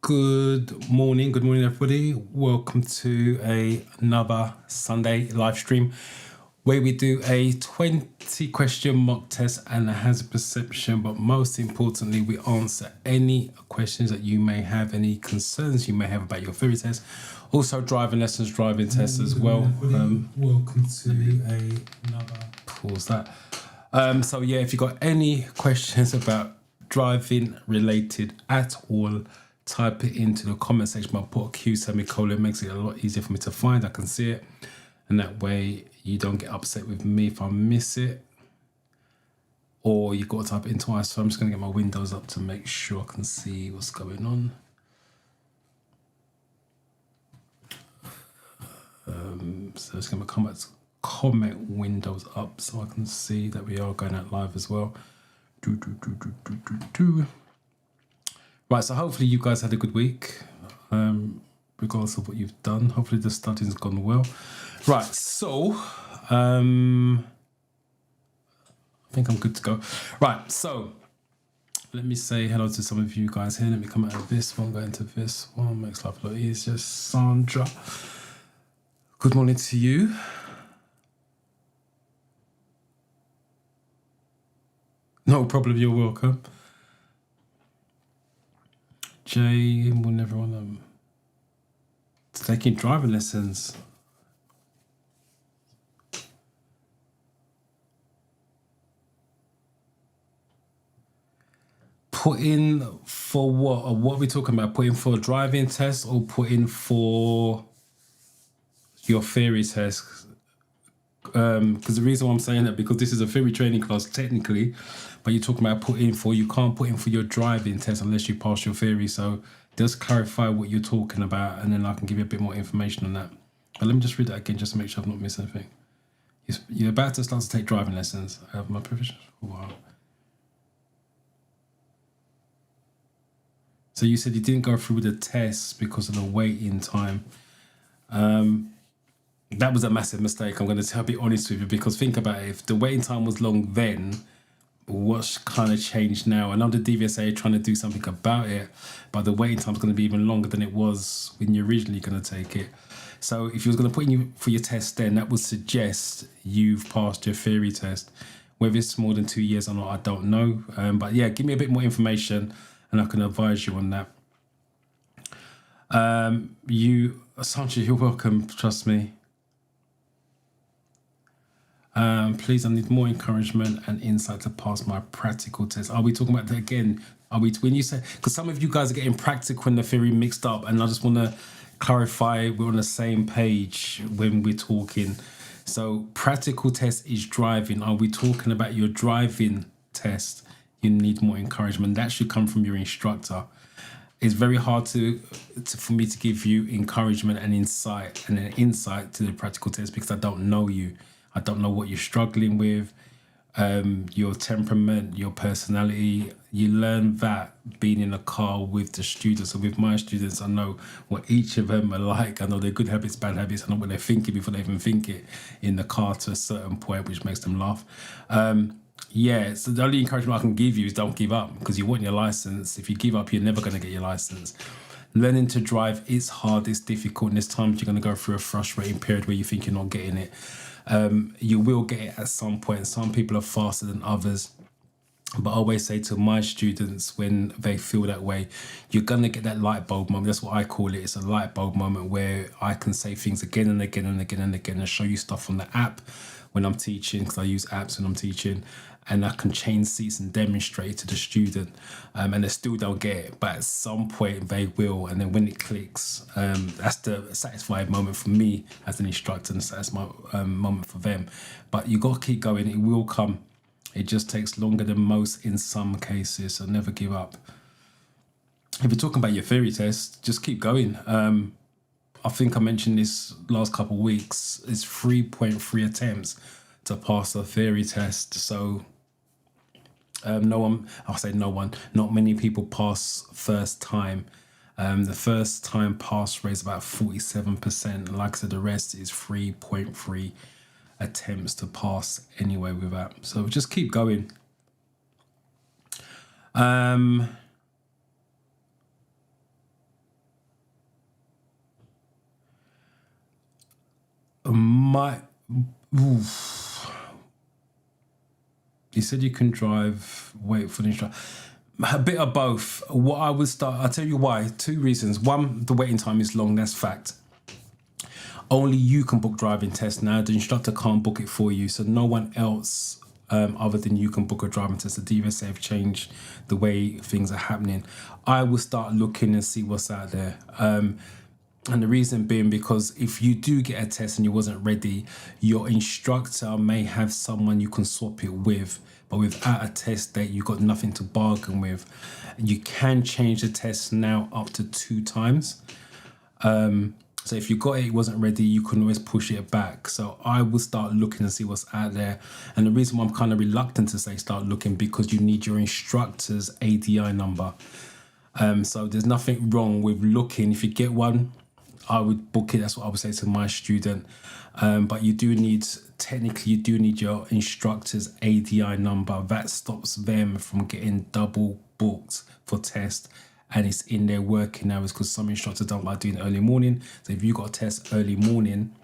Good morning, everybody. Welcome to another Sunday live stream where we do a 20-question mock test and a hazard perception, but most importantly, we answer any questions that you may have, any concerns you may have about your theory test. Also, driving lessons, driving tests as well. Welcome to another. Pause that. So yeah, if you've got any questions about driving related at all, type it into the comment section. I'll put a Q semicolon, makes it a lot easier for me to find. I can see it, and that way you don't get upset with me if I miss it, or you've got to type it in twice. So I'm just going to get my windows up to make sure I can see what's going on. So it's going to come at comment windows up so I can see that we are going out live as well. Right, so hopefully you guys had a good week, regardless of what you've done. Hopefully the studying's gone well. Right, so I think I'm good to go. Right, so let me say hello to some of you guys here. Let me come out of this one, go into this one. Makes life a lot easier. Sandra, good morning to you. No problem, you're welcome. Jay, morning everyone. Taking driving lessons. Put in for what? Or what are we talking about? Put in for a driving test or put in for your theory test? Because the reason why I'm saying that, because this is a theory training class technically, but you're talking about you can't put in for your driving test unless you pass your theory. So just clarify what you're talking about, and then I can give you a bit more information on that. But let me just read that again just to make sure I've not missed anything. You're about to start to take driving lessons. I have my provision. Wow. So you said you didn't go through the tests because of the waiting time. That was a massive mistake. I'm going to be honest with you, because think about it. If the waiting time was long then, what's kind of changed now? I know the DVSA are trying to do something about it, but the waiting time is going to be even longer than it was when you're originally going to take it. So if you was going to put in you for your test then, that would suggest you've passed your theory test. Whether it's more than 2 years or not, I don't know. But yeah, give me a bit more information and I can advise you on that. Sancho, you're welcome, trust me. Please, I need more encouragement and insight to pass my practical test. Are we talking about that again? When you say, because some of you guys are getting practical and the theory mixed up, and I just want to clarify we're on the same page when we're talking. So practical test is driving. Are we talking about your driving test? You need more encouragement. That should come from your instructor. It's very hard for me to give you encouragement and insight and an insight to the practical test because I don't know you. I don't know what you're struggling with, your temperament, your personality. You learn that being in a car with the students. So with my students, I know what each of them are like. I know their good habits, bad habits. I know what they're thinking before they even think it in the car to a certain point, which makes them laugh. Yeah, so the only encouragement I can give you is don't give up, because you want your license. If you give up, you're never going to get your license. Learning to drive is hard, it's difficult, and there's times you're going to go through a frustrating period where you think you're not getting it. You will get it at some point. Some people are faster than others. But I always say to my students when they feel that way, you're going to get that light bulb moment. That's what I call it. It's a light bulb moment where I can say things again and again and again and again and show you stuff on the app when I'm teaching, because I use apps when I'm teaching, and I can change seats and demonstrate to the student, and they still don't get it, but at some point they will, and then when it clicks, that's the satisfying moment for me as an instructor, and that's my moment for them. But you got to keep going. It will come. It just takes longer than most in some cases, so never give up. If you're talking about your theory test, just keep going. I think I mentioned this last couple of weeks. It's 3.3 attempts to pass a theory test. So not many people pass first time. The first time pass rate is about 47%. Like I said, the rest is 3.3 attempts to pass anyway with that. So just keep going. my. Oof. You said you can drive, wait for the instructor. A bit of both. What I would start, I'll tell you why. 2 reasons. One, the waiting time is long, that's fact. Only you can book driving tests now. The instructor can't book it for you, so no one else other than you can book a driving test. The DVSA have changed the way things are happening. I will start looking and see what's out there. And the reason being because if you do get a test and you wasn't ready, your instructor may have someone you can swap it with. But without a test date, you've got nothing to bargain with. You can change the test now up to 2 times. So if you got it, it wasn't ready, you can always push it back. So I will start looking and see what's out there. And the reason why I'm kind of reluctant to say start looking, because you need your instructor's ADI number. So there's nothing wrong with looking. If you get one, I would book it. That's what I would say to my student. But you do need, technically, you do need your instructor's ADI number. That stops them from getting double booked for test. And it's in their working hours, because some instructors don't like doing early morning. So if you got a test early morning,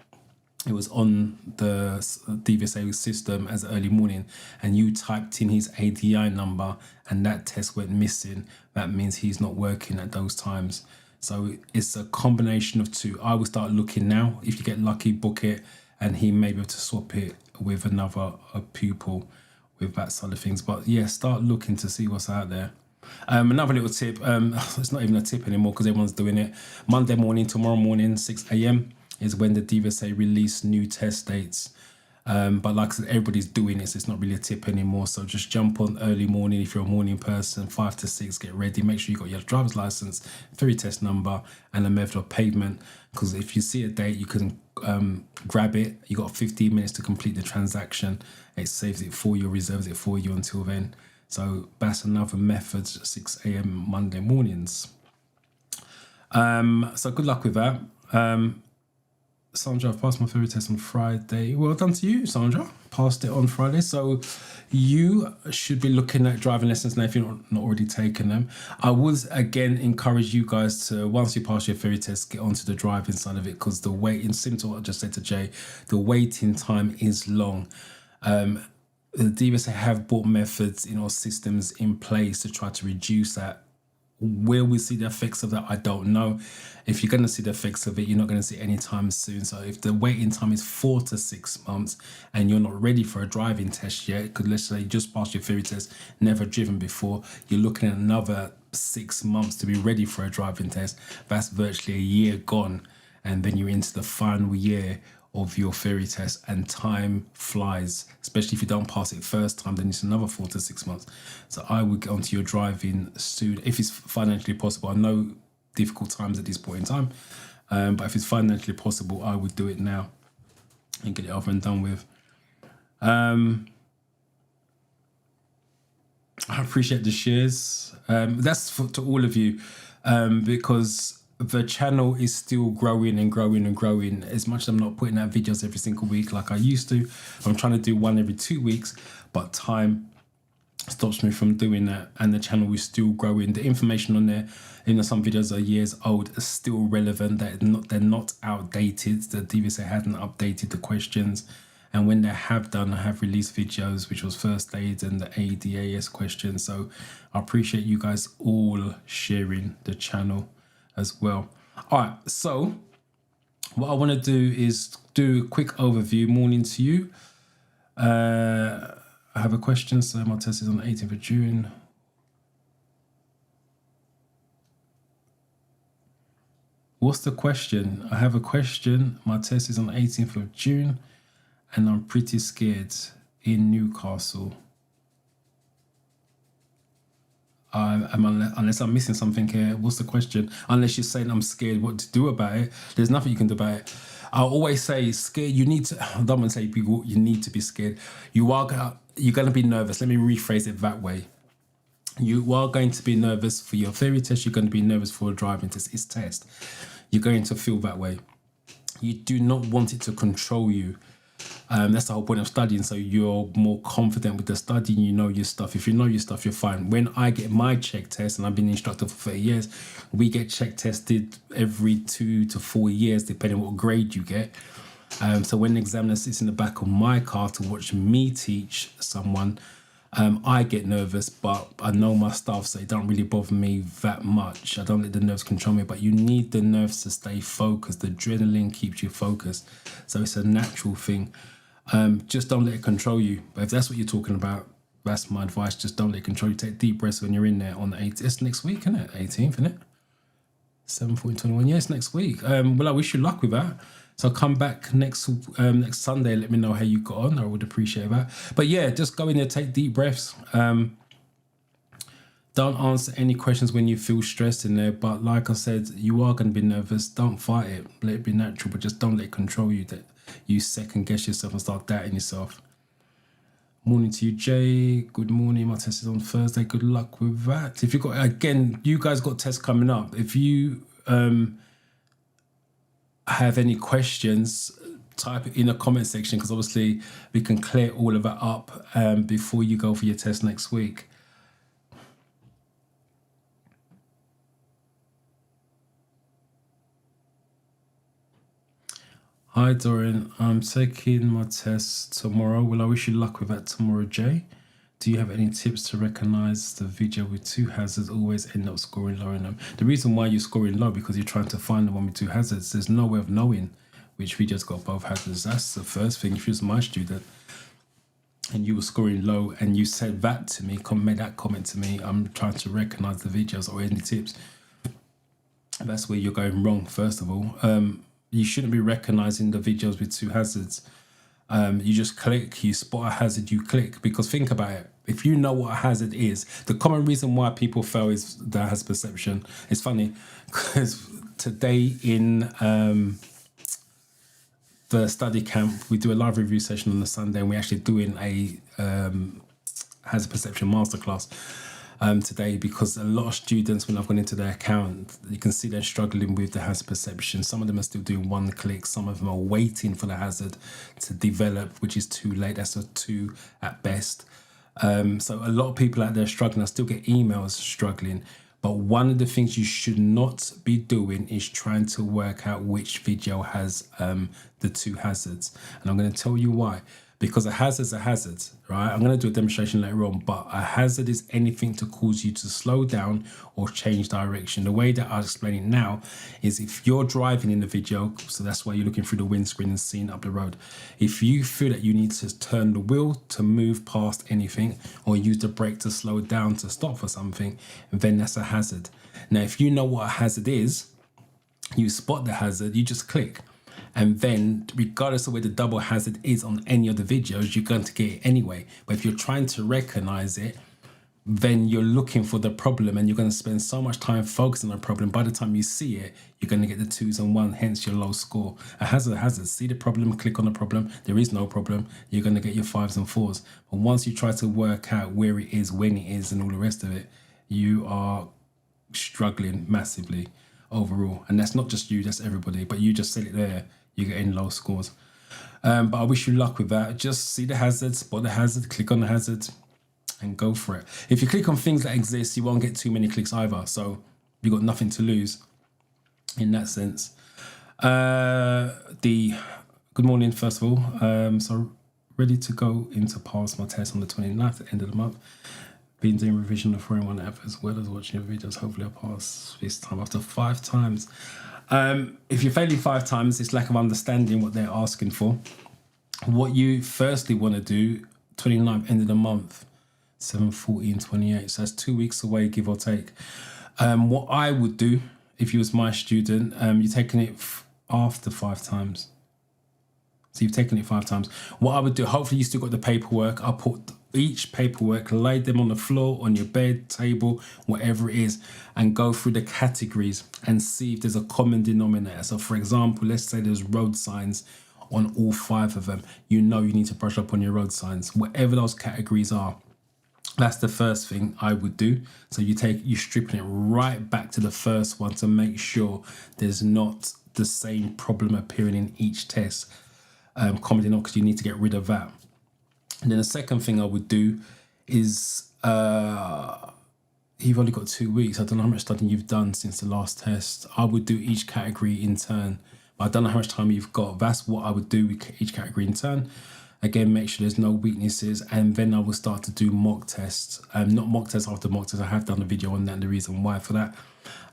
it was on the DVSA system as early morning, and you typed in his ADI number and that test went missing, that means he's not working at those times. So it's a combination of 2. I will start looking now. If you get lucky, book it, and he may be able to swap it with another pupil with that side of things. But yeah, start looking to see what's out there. Another little tip, it's not even a tip anymore because everyone's doing it. Monday morning, tomorrow morning, 6 a.m. is when the DVSA release new test dates. But like I said, everybody's doing it, so it's not really a tip anymore. So just jump on early morning if you're a morning person, 5 to 6, get ready. Make sure you got your driver's license, ferry test number, and a method of payment. Because if you see a date, you can grab it. You got 15 minutes to complete the transaction. It saves it for you, reserves it for you until then. So that's another method, 6 a.m. Monday mornings. So good luck with that. Sandra, I've passed my ferry test on Friday. Well done to you, Sandra. Passed it on Friday. So you should be looking at driving lessons now if you're not already taking them. I would, again, encourage you guys to, once you pass your ferry test, get onto the driving side of it, because the waiting, similar to what I just said to Jay, the waiting time is long. The DVSA have brought methods, systems in place to try to reduce that. Will we see the effects of that? I don't know. If you're going to see the effects of it, you're not going to see it anytime soon. So if the waiting time is 4 to 6 months and you're not ready for a driving test yet, because let's say you just passed your theory test, never driven before, you're looking at another 6 months to be ready for a driving test. That's virtually a year gone. And then you're into the final year of your theory test, and time flies, especially if you don't pass it first time, then it's another 4 to 6 months. So I would get onto your driving soon if it's financially possible. I know difficult times at this point in time, but if it's financially possible, I would do it now and get it over and done with. I appreciate the shares. That's to all of you, because the channel is still growing and growing and growing. As much as I'm not putting out videos every single week like I used to, I'm trying to do one every 2 weeks, but time stops me from doing that, and the channel is still growing. The information on there, some videos are years old, are still relevant. They're not outdated. The DVSA hadn't updated the questions, and when they have done, I have released videos, which was first aid and the ADAS questions. So I appreciate you guys all sharing the channel as well. All right, so what I want to do is do a quick overview. Morning to you. I have a question. So my test is on the 18th of June. What's the question? I have a question. My test is on the 18th of June and I'm pretty scared in Newcastle. Unless I'm missing something here. What's the question? Unless you're saying I'm scared, what to do about it? There's nothing you can do about it. I always say scared. You need to. I don't want to say you need to be scared. You're going to be nervous. Let me rephrase it that way. You are going to be nervous for your theory test. You're going to be nervous for a driving test. It's test. You're going to feel that way. You do not want it to control you. That's the whole point of studying, so you're more confident with the studying. You know your stuff. If you know your stuff, you're fine. When I get my check test, and I've been an instructor for 30 years, we get check tested every 2 to 4 years, depending on what grade you get. So when the examiner sits in the back of my car to watch me teach someone, I get nervous, but I know my staff, so it don't really bother me that much. I don't let the nerves control me, but you need the nerves to stay focused. The adrenaline keeps you focused. So it's a natural thing. Just don't let it control you. But if that's what you're talking about, that's my advice. Just don't let it control you. Take deep breaths when you're in there on the 8th. It's next week, isn't it? 18th, isn't it? 7/14/21. Yes, next week. Well, I wish you luck with that. So come back next Sunday. Let me know how you got on. I would appreciate that. But yeah, just go in there, take deep breaths. Don't answer any questions when you feel stressed in there. But like I said, you are going to be nervous. Don't fight it. Let it be natural, but just don't let it control you. That you second guess yourself and start doubting yourself. Morning to you, Jay. Good morning. My test is on Thursday. Good luck with that. If you got, again, you guys got tests coming up. If you have any questions, type it in the comment section, because obviously we can clear all of that up before you go for your test next week. Hi Dorian, I'm taking my test tomorrow. Well, I wish you luck with that tomorrow, Jay. Do you have any tips to recognize the video with two hazards always end up scoring low in them? The reason why you're scoring low because you're trying to find the one with two hazards. There's no way of knowing which video's got both hazards. That's the first thing. If you was my student and you were scoring low and you said that to me, made that comment to me, I'm trying to recognize the videos or any tips. That's where you're going wrong, first of all. You shouldn't be recognizing the videos with two hazards. You just click, you spot a hazard, you click. Because think about it, if you know what a hazard is, the common reason why people fail is the hazard perception. It's funny because today in the study camp, we do a live review session on the Sunday, and we're actually doing a hazard perception masterclass today, because a lot of students, when I've gone into their account, you can see they're struggling with the hazard perception. Some of them are still doing one click. Some of them are waiting for the hazard to develop, which is too late. That's a 2 at best. So a lot of people out there struggling. I still get emails struggling. But one of the things you should not be doing is trying to work out which video has the two hazards. And I'm going to tell you why. Because a hazard's a hazard, right? I'm going to do a demonstration later on, but a hazard is anything to cause you to slow down or change direction. The way that I'll explain it now is if you're driving in the video, so that's why you're looking through the windscreen and seeing up the road. If you feel that you need to turn the wheel to move past anything or use the brake to slow down to stop for something, then that's a hazard. Now, if you know what a hazard is, you spot the hazard, you just click. And then regardless of where the double hazard is on any of the videos, you're going to get it anyway. But if you're trying to recognize it, then you're looking for the problem and you're going to spend so much time focusing on the problem. By the time you see it, you're going to get the 2s and 1, hence your low score. A hazard, see the problem, click on the problem. There is no problem. You're going to get your 5s and 4s. But once you try to work out where it is, when it is, and all the rest of it, you are struggling massively overall. And that's not just you, that's everybody. But you just said it there. You're getting low scores. But I wish you luck with that. Just see the hazard, spot the hazard, click on the hazard, and go for it. If you click on things that exist, you won't get too many clicks either. So you've got nothing to lose in that sense. Good morning, first of all. So ready to go into pass my test on the 29th, at the end of the month. Been doing revision of 4-in-1 app as well as watching your videos. Hopefully I'll pass this time after 5 times. If you're failing 5 times, it's lack of understanding what they're asking for. What you firstly want to do, 29th, end of the month, 7/14/28. So that's 2 weeks away, give or take. What I would do, if you was my student, you're taking it after 5 times. So you've taken it 5 times. What I would do, hopefully you still got the paperwork. I'll put each paperwork, lay them on the floor, on your bed, table, whatever it is, and go through the categories and see if there's a common denominator. So for example, let's say there's road signs on all 5 of them. You know you need to brush up on your road signs, whatever those categories are. That's the first thing I would do. So you're stripping it right back to the first one to make sure there's not the same problem appearing in each test. Commenting on, because you need to get rid of that. And then the second thing I would do is you've only got 2 weeks. I don't know how much studying you've done since the last test. I would do each category in turn But I don't know how much time you've got. That's what I would do with each category in turn. Again, make sure there's no weaknesses, and then I will start to do mock tests. Not mock tests after mock tests. I have done a video on that and the reason why for that.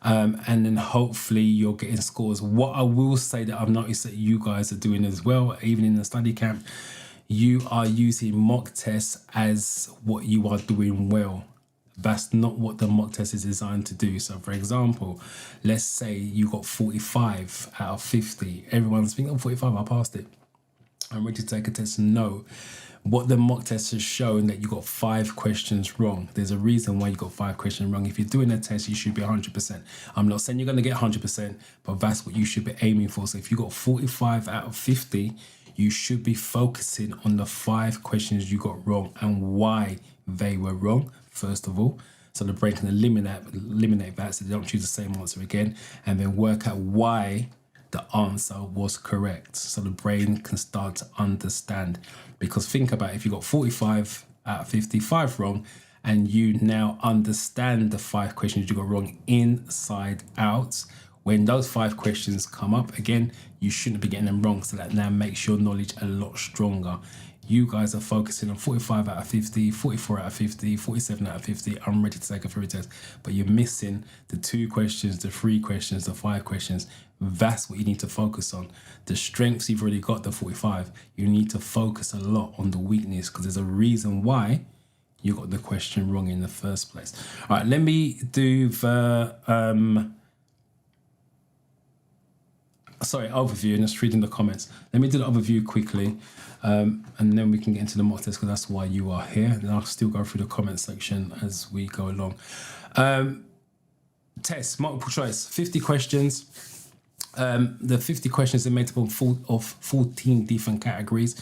And then hopefully you're getting scores. What I will say that I've noticed that you guys are doing as well, even in the study camp, you are using mock tests as what you are doing well. That's not what the mock test is designed to do. So for example, let's say you got 45 out of 50. Everyone's thinking, oh, 45, I passed it. I'm ready to take a test. No, what the mock test has shown that you got 5 questions wrong. There's a reason why you got 5 questions wrong. If you're doing a test, you should be 100%. I'm not saying you're going to get 100%, but that's what you should be aiming for. So if you got 45 out of 50, you should be focusing on the 5 questions you got wrong and why they were wrong, first of all. So the brain can eliminate that so they don't choose the same answer again, and then work out why the answer was correct, so the brain can start to understand. Because think about it, if you got 45 out of 55 wrong, and you now understand the 5 questions you got wrong inside out, when those 5 questions come up again, you shouldn't be getting them wrong. So that now makes your knowledge a lot stronger. You guys are focusing on 45 out of 50, 44 out of 50, 47 out of 50. I'm ready to take a theory test, but you're missing the 2 questions, the 3 questions, the 5 questions. That's what you need to focus on. The strengths, you've already got the 45. You need to focus a lot on the weakness, because there's a reason why you got the question wrong in the first place. All right, let me do the overview, and just reading the comments. Let me do the overview quickly, and then we can get into the mock test, because that's why you are here. And I'll still go through the comment section as we go along. Test, multiple choice, 50 questions. The 50 questions are made up of 14 different categories.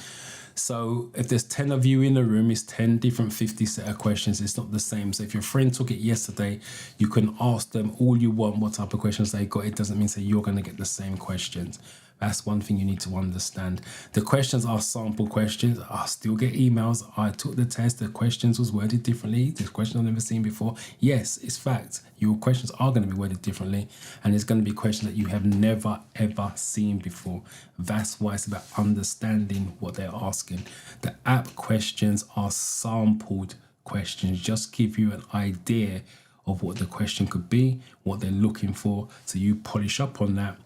So if there's 10 of you in the room, it's 10 different 50 set of questions. It's not the same. So if your friend took it yesterday, you can ask them all you want what type of questions they got. It doesn't mean that you're going to get the same questions. That's one thing you need to understand. The questions are sample questions. I still get emails. I took the test. The questions was worded differently. This question I've never seen before. Yes, it's fact. Your questions are going to be worded differently. And it's going to be questions that you have never, ever seen before. That's why it's about understanding what they're asking. The app questions are sampled questions. Just give you an idea of what the question could be, what they're looking for. So you polish up on that.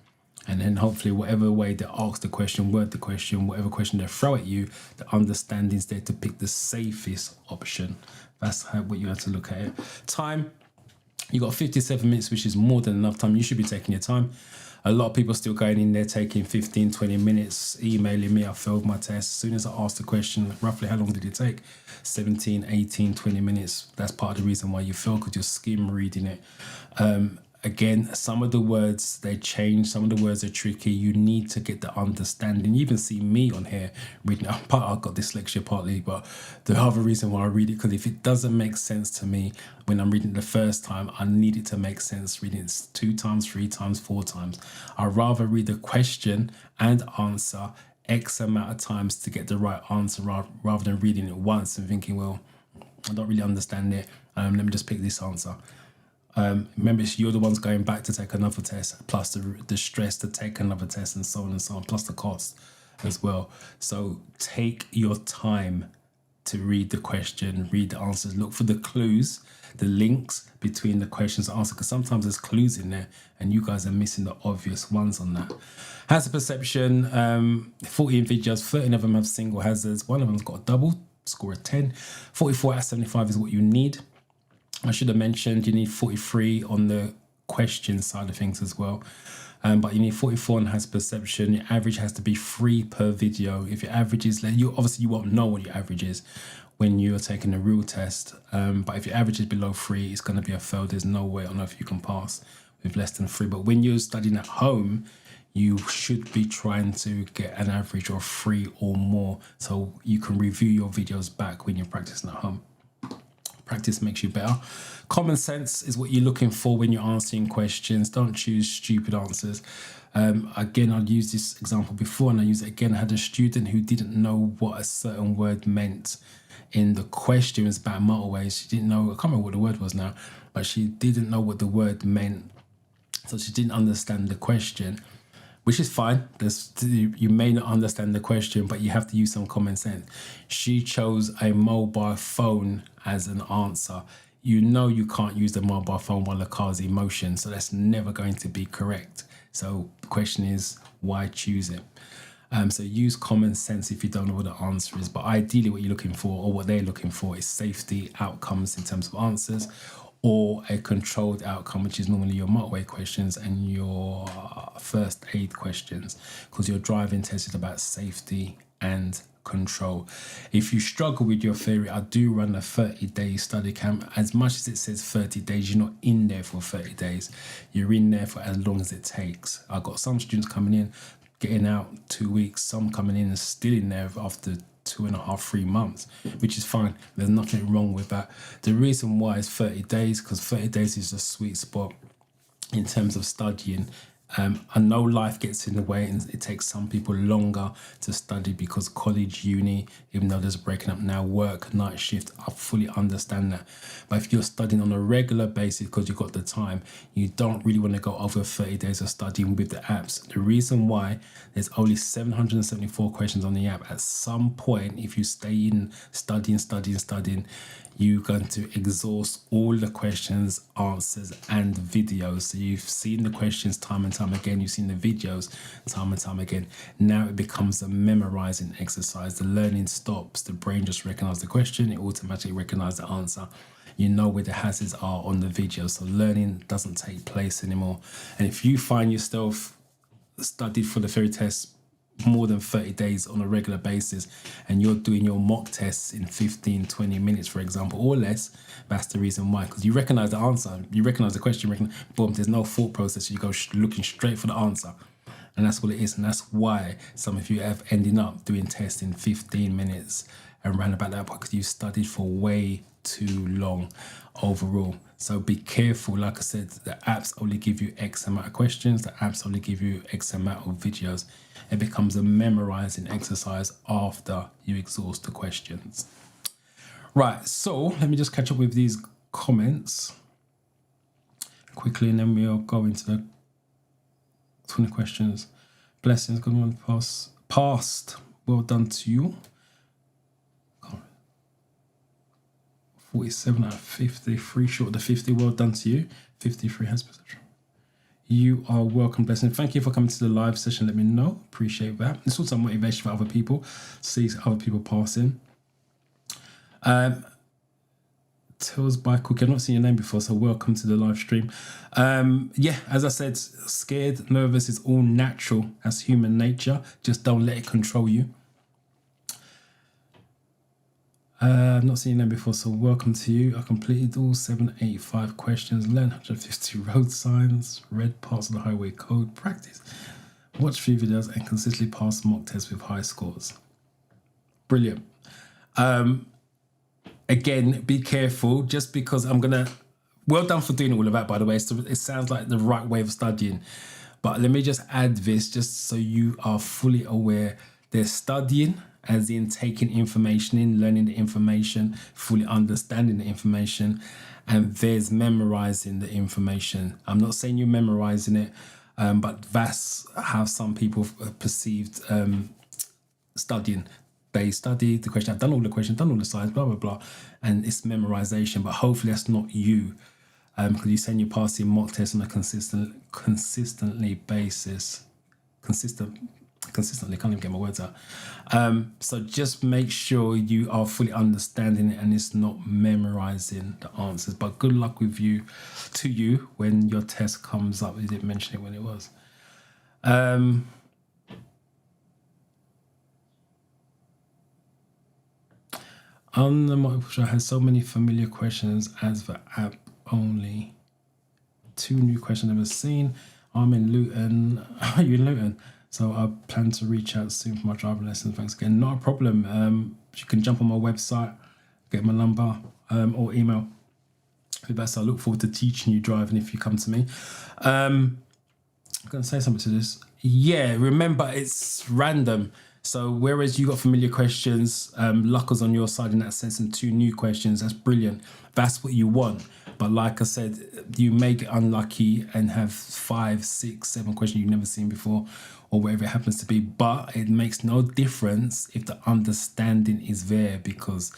And then hopefully whatever way they ask the question, word the question, whatever question they throw at you, the understanding is there to pick the safest option. That's what you have to look at it. Time, you got 57 minutes, which is more than enough time. You should be taking your time. A lot of people are still going in there taking 15, 20 minutes, emailing me, I failed my test. As soon as I asked the question, roughly how long did it take? 17, 18, 20 minutes. That's part of the reason why you failed, because you're skim reading it. Again, some of the words, they change. Some of the words are tricky. You need to get the understanding. You even see me on here reading. I've got dyslexia partly, but the other reason why I read it, because if it doesn't make sense to me when I'm reading it the first time, I need it to make sense reading it 2 times, 3 times, 4 times. I'd rather read the question and answer X amount of times to get the right answer rather than reading it once and thinking, well, I don't really understand it. Let me just pick this answer. Remember, you're the ones going back to take another test, plus the stress to take another test, and so on and so on, plus the cost as well. So take your time to read the question, read the answers, look for the clues, the links between the questions and answers, because sometimes there's clues in there and you guys are missing the obvious ones on that. Hazard perception, 14 videos, 13 of them have single hazards, one of them's got a double, score of 10. 44 out of 75 is what you need. I should have mentioned you need 43 on the question side of things as well. But you need 44 on hazard perception. Your average has to be 3 per video. If your average is, obviously you won't know what your average is when you're taking a real test. But if your average is below 3, it's going to be a fail. There's no way on earth you can pass with less than 3. But when you're studying at home, you should be trying to get an average of 3 or more, so you can review your videos back when you're practicing at home. Practice makes you better. Common sense is what you're looking for when you're answering questions. Don't choose stupid answers. Again, I've used this example before and I use it again. I had a student who didn't know what a certain word meant in the question. It was about motorways. She didn't know, I can't remember what the word was now, but she didn't know what the word meant. So she didn't understand the question. which is fine. You may not understand the question, but you have to use some common sense. She chose a mobile phone as an answer. You know you can't use the mobile phone while the car's in motion, so that's never going to be correct. So the question is, why choose it? So use common sense if you don't know what the answer is. But ideally what you're looking for, or what they're looking for, is safety outcomes in terms of answers, or a controlled outcome, which is normally your motorway questions and your first aid questions, because your driving test is about safety and control. If you struggle with your theory, I do run a 30-day study camp. As much as it says 30 days, you're not in there for 30 days. You're in there for as long as it takes. I've got some students coming in, getting out 2 weeks, some coming in and still in there after 2.5, 3 months, which is fine. There's nothing wrong with that. The reason why is 30 days, because 30 days is a sweet spot in terms of studying. I know life gets in the way and it takes some people longer to study because college, uni, even though there's breaking up now, work, night shift, I fully understand that. But if you're studying on a regular basis because you've got the time, you don't really want to go over 30 days of studying with the apps. The reason why, there's only 774 questions on the app. At some point, if you stay in studying, you're going to exhaust all the questions, answers, and videos. So you've seen the questions time and time again. You've seen the videos time and time again. Now it becomes a memorizing exercise. The learning stops. The brain just recognizes the question. It automatically recognizes the answer. You know where the hazards are on the video. So learning doesn't take place anymore. And if you find yourself studied for the theory test more than 30 days on a regular basis and you're doing your mock tests in 15-20 minutes, for example, or less, that's the reason why. Because you recognize the answer, you recognize the question, boom, there's no thought process. You go looking straight for the answer, and that's what it is. And that's why some of you have ended up doing tests in 15 minutes and ran about that, because you studied for way too long overall. So be careful. Like I said, the apps only give you X amount of questions. The apps only give you X amount of videos. It becomes a memorizing exercise after you exhaust the questions. Right, so let me just catch up with these comments quickly, and then we'll go into the 20 questions. Blessings, good one, passed. Well done to you. 47 out of 53, short of the 50. Well done to you. 53 has perception. You are welcome, Blessing. Thank you for coming to the live session. Let me know. Appreciate that. It's also motivation for other people. See other people passing. Tales by Cookie. I've not seen your name before, so welcome to the live stream. Yeah, as I said, scared, nervous is all natural. That's human nature. Just don't let it control you. I've not seen your name before, so welcome to you. I completed all 785 questions, learned 150 road signs, read parts of the highway code, practice, watch 3 videos, and consistently pass mock tests with high scores. Brilliant. Again, be careful, just because well done for doing all of that, by the way. So it sounds like the right way of studying. But let me just add this, just so you are fully aware. There's studying, as in taking information in, learning the information, fully understanding the information, and there's memorizing the information. I'm not saying you're memorizing it, but that's how some people perceived studying. They study the question, I've done all the questions, done all the science, blah, blah, blah, and it's memorization. But hopefully that's not you, because you're saying you're passing mock tests on a consistently basis. Consistently, can't even get my words out. So just make sure you are fully understanding it and it's not memorizing the answers. But good luck with you when your test comes up. You didn't mention it when it was. On the multiple choice, I had so many familiar questions as the app only 2 new questions I've never seen. I'm in Luton. Are you in Luton? So I plan to reach out soon for my driving lessons. Thanks again. Not a problem. You can jump on my website, get my number, or email. I look forward to teaching you driving if you come to me. I'm going to say something to this. Yeah, remember, it's random. So whereas you got familiar questions, luck was on your side in that sense, and 2 new questions, that's brilliant. That's what you want. But like I said, you may get unlucky and have 5, 6, 7 questions you've never seen before, or whatever it happens to be. But it makes no difference if the understanding is there, because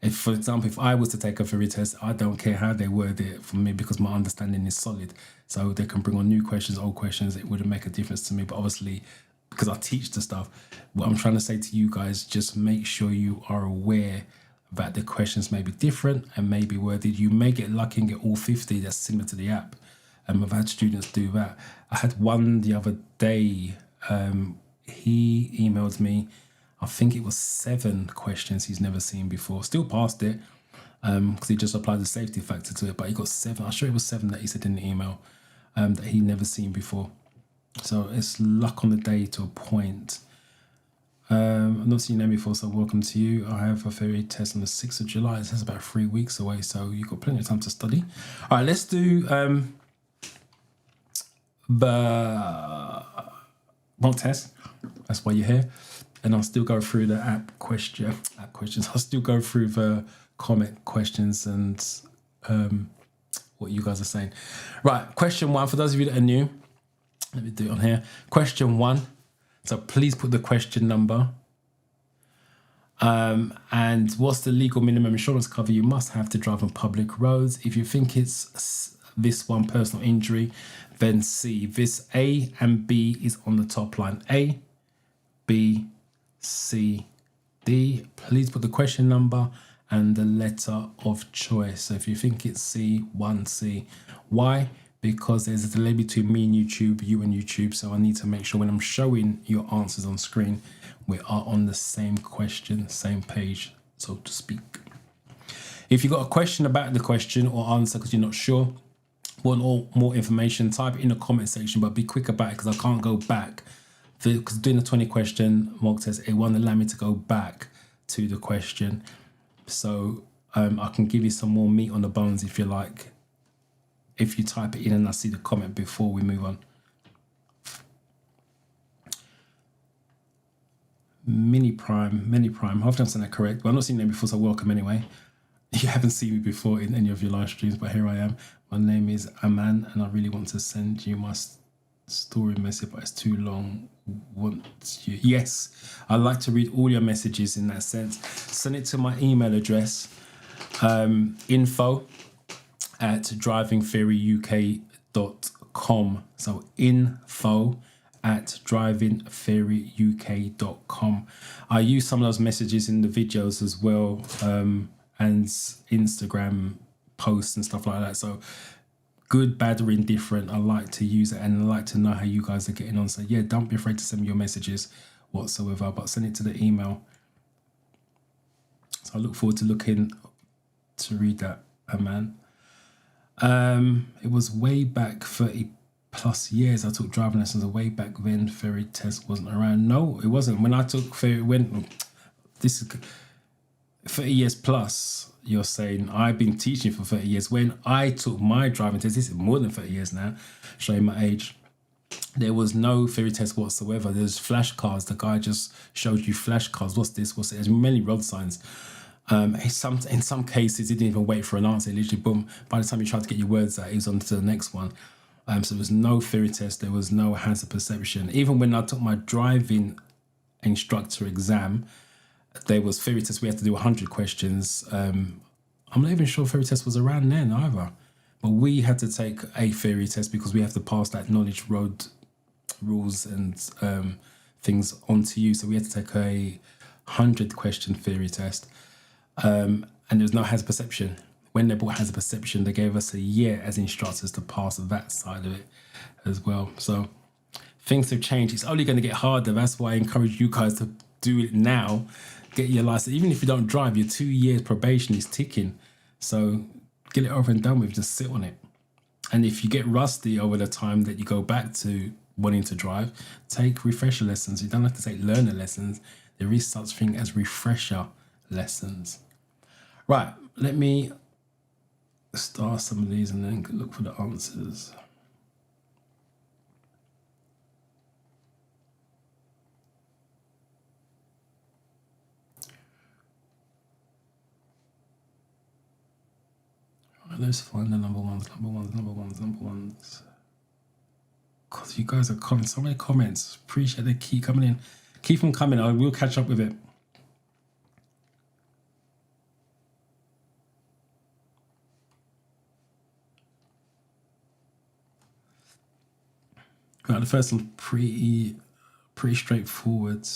if, for example, if I was to take a theory test, I don't care how they word it for me, because my understanding is solid. So they can bring on new questions, old questions. It wouldn't make a difference to me. But obviously, because I teach the stuff, what I'm trying to say to you guys, just make sure you are aware that the questions may be different and may be worded. You may get lucky and get all 50 that's similar to the app. I've had students do that. I had one the other day. He emailed me, I think it was 7 questions he's never seen before. Still passed it, because he just applied the safety factor to it, but he got 7. I'm sure it was 7 that he said in the email, that he'd never seen before. So it's luck on the day to a point. I've not seen them before, so welcome to you. I have a theory test on the 6th of July. It's about 3 weeks away, so you've got plenty of time to study. All right, let's do the mock test. That's why you're here. And I'll still go through the app questions. I'll still go through the comment questions and what you guys are saying. Right, question 1, for those of you that are new, let me do it on here. Question 1. So please put the question number. And what's the legal minimum insurance cover you must have to drive on public roads? If you think it's this one, personal injury, then C. This A and B is on the top line. A, B, C, D. Please put the question number and the letter of choice. So if you think it's C, 1C. Why? Because there's a delay between me and YouTube, you and YouTube. So I need to make sure when I'm showing your answers on screen, we are on the same question, same page, so to speak. If you've got a question about the question or answer because you're not sure, want more information, type it in the comment section, but be quick about it because I can't go back. Because doing the 20 question mock test, it won't allow me to go back to the question. So I can give you some more meat on the bones if you like, if you type it in and I see the comment before we move on. Mini Prime. Hopefully I'm saying that correct. Well, I've not seen them before, so welcome anyway. You haven't seen me before in any of your live streams, but here I am. My name is Aman, and I really want to send you my story message, but it's too long. Yes, I like to read all your messages in that sense. Send it to my email address, info@drivingtheoryuk.com. So info@drivingtheoryuk.com. I use some of those messages in the videos as well, and Instagram posts and stuff like that. So good, bad, or indifferent, I like to use it, and I like to know how you guys are getting on. So yeah, don't be afraid to send me your messages whatsoever, but send it to the email. So I look forward to looking to read that, man. It was way back 30 plus years. I took driving lessons way back then. Ferry test wasn't around. No, it wasn't. When I took ferry, this is 30 years plus, you're saying. I've been teaching for 30 years. When I took my driving test, this is more than 30 years now, showing my age, there was no theory test whatsoever. There's flashcards. The guy just showed you flashcards. What's this? What's it? There's many road signs. In some cases, he didn't even wait for an answer. Literally, boom. By the time you tried to get your words out, he was on to the next one. So there was no theory test. There was no hands of perception. Even when I took my driving instructor exam, there was theory test. We had to do 100 questions. I'm not even sure theory test was around then either. But we had to take a theory test because we have to pass that knowledge road rules and things onto you. So we had to take a 100-question theory test. And there was no hazard perception. When they brought hazard perception, they gave us a year as instructors to pass that side of it as well. So things have changed. It's only going to get harder. That's why I encourage you guys to do it now. Get your license. Even if you don't drive, your 2 years probation is ticking. So get it over and done with. Just sit on it. And if you get rusty over the time that you go back to wanting to drive, take refresher lessons. You don't have to take learner lessons. There is such thing as refresher lessons. Right, let me start some of these and then look for the answers. Let's find the number ones. God, you guys are commenting. So many comments. Appreciate they keep coming in. Keep them coming. I will catch up with it. Right, the first one's pretty straightforward.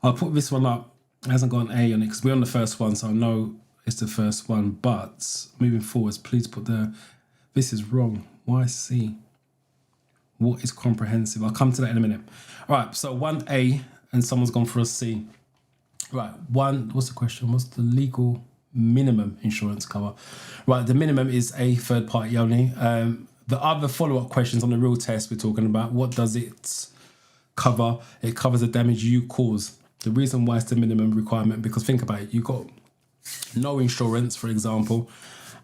I'll put this one up. It hasn't got an A on it because we're on the first one, so I know it's the first one. But moving forwards, please put this is wrong. Why C? What is comprehensive? I'll come to that in a minute. All right, so 1A and someone's gone for a C. Right, what's the question? What's the legal minimum insurance cover? Right, the minimum is a third party only. The other follow-up questions on the real test we're talking about, what does it cover? It covers the damage you cause. The reason why it's the minimum requirement, because think about it, you got no insurance, for example,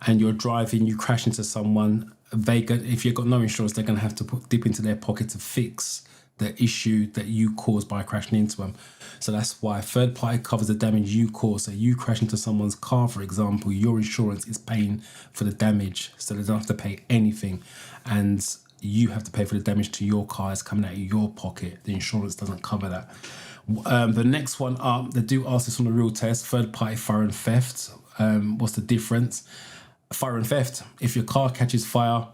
and you're driving, you crash into someone, if you've got no insurance, they're going to have to dip into their pocket to fix the issue that you caused by crashing into them. So that's why third party covers the damage you cause. So you crash into someone's car, for example, your insurance is paying for the damage, so they don't have to pay anything. And you have to pay for the damage to your car. It's coming out of your pocket. The insurance doesn't cover that. The next one up, they do ask this on the real test, third party fire and theft. What's the difference? Fire and theft, if your car catches fire,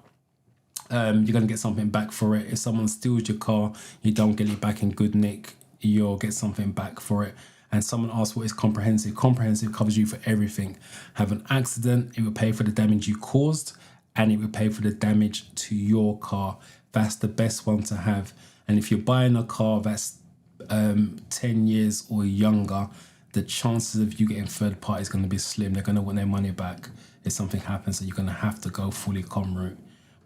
you're going to get something back for it. If someone steals your car, you don't get it back in good nick, you'll get something back for it. And someone asks what is comprehensive. Comprehensive covers you for everything. Have an accident, it will pay for the damage you caused, and it will pay for the damage to your car. That's the best one to have. And if you're buying a car that's 10 years or younger, the chances of you getting third party is going to be slim. They're going to want their money back if something happens, so you're going to have to go fully com route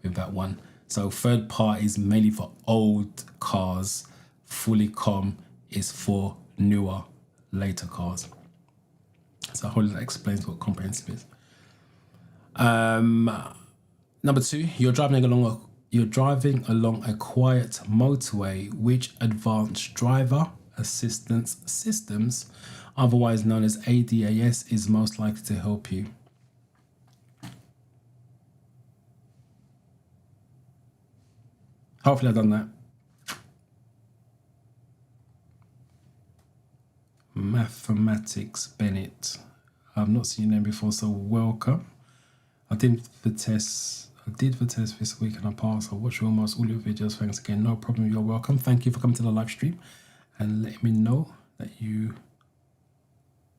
with that one. So third party is mainly for old cars. Fully com is for newer, later cars. So hopefully that explains what comprehensive is. Number 2, you're driving along a quiet motorway. Which advanced driver assistance systems, otherwise known as ADAS, is most likely to help you? Hopefully I've done that. Mathematics Bennett. I've not seen your name before, so welcome. I did the test this week and I passed. I watched almost all your videos. Thanks again. No problem. You're welcome. Thank you for coming to the live stream and letting me know that you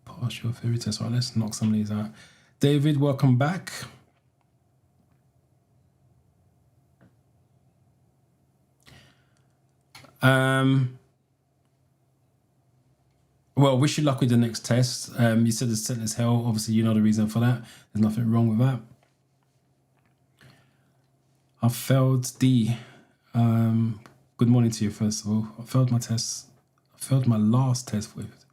passed your theory test. All right, let's knock some of these out. David, welcome back. Well, wish you luck with the next test. You said the sentence hell. Obviously, you know the reason for that. There's nothing wrong with that. I failed D. Good morning to you, first of all. I failed my test. I failed my last test with.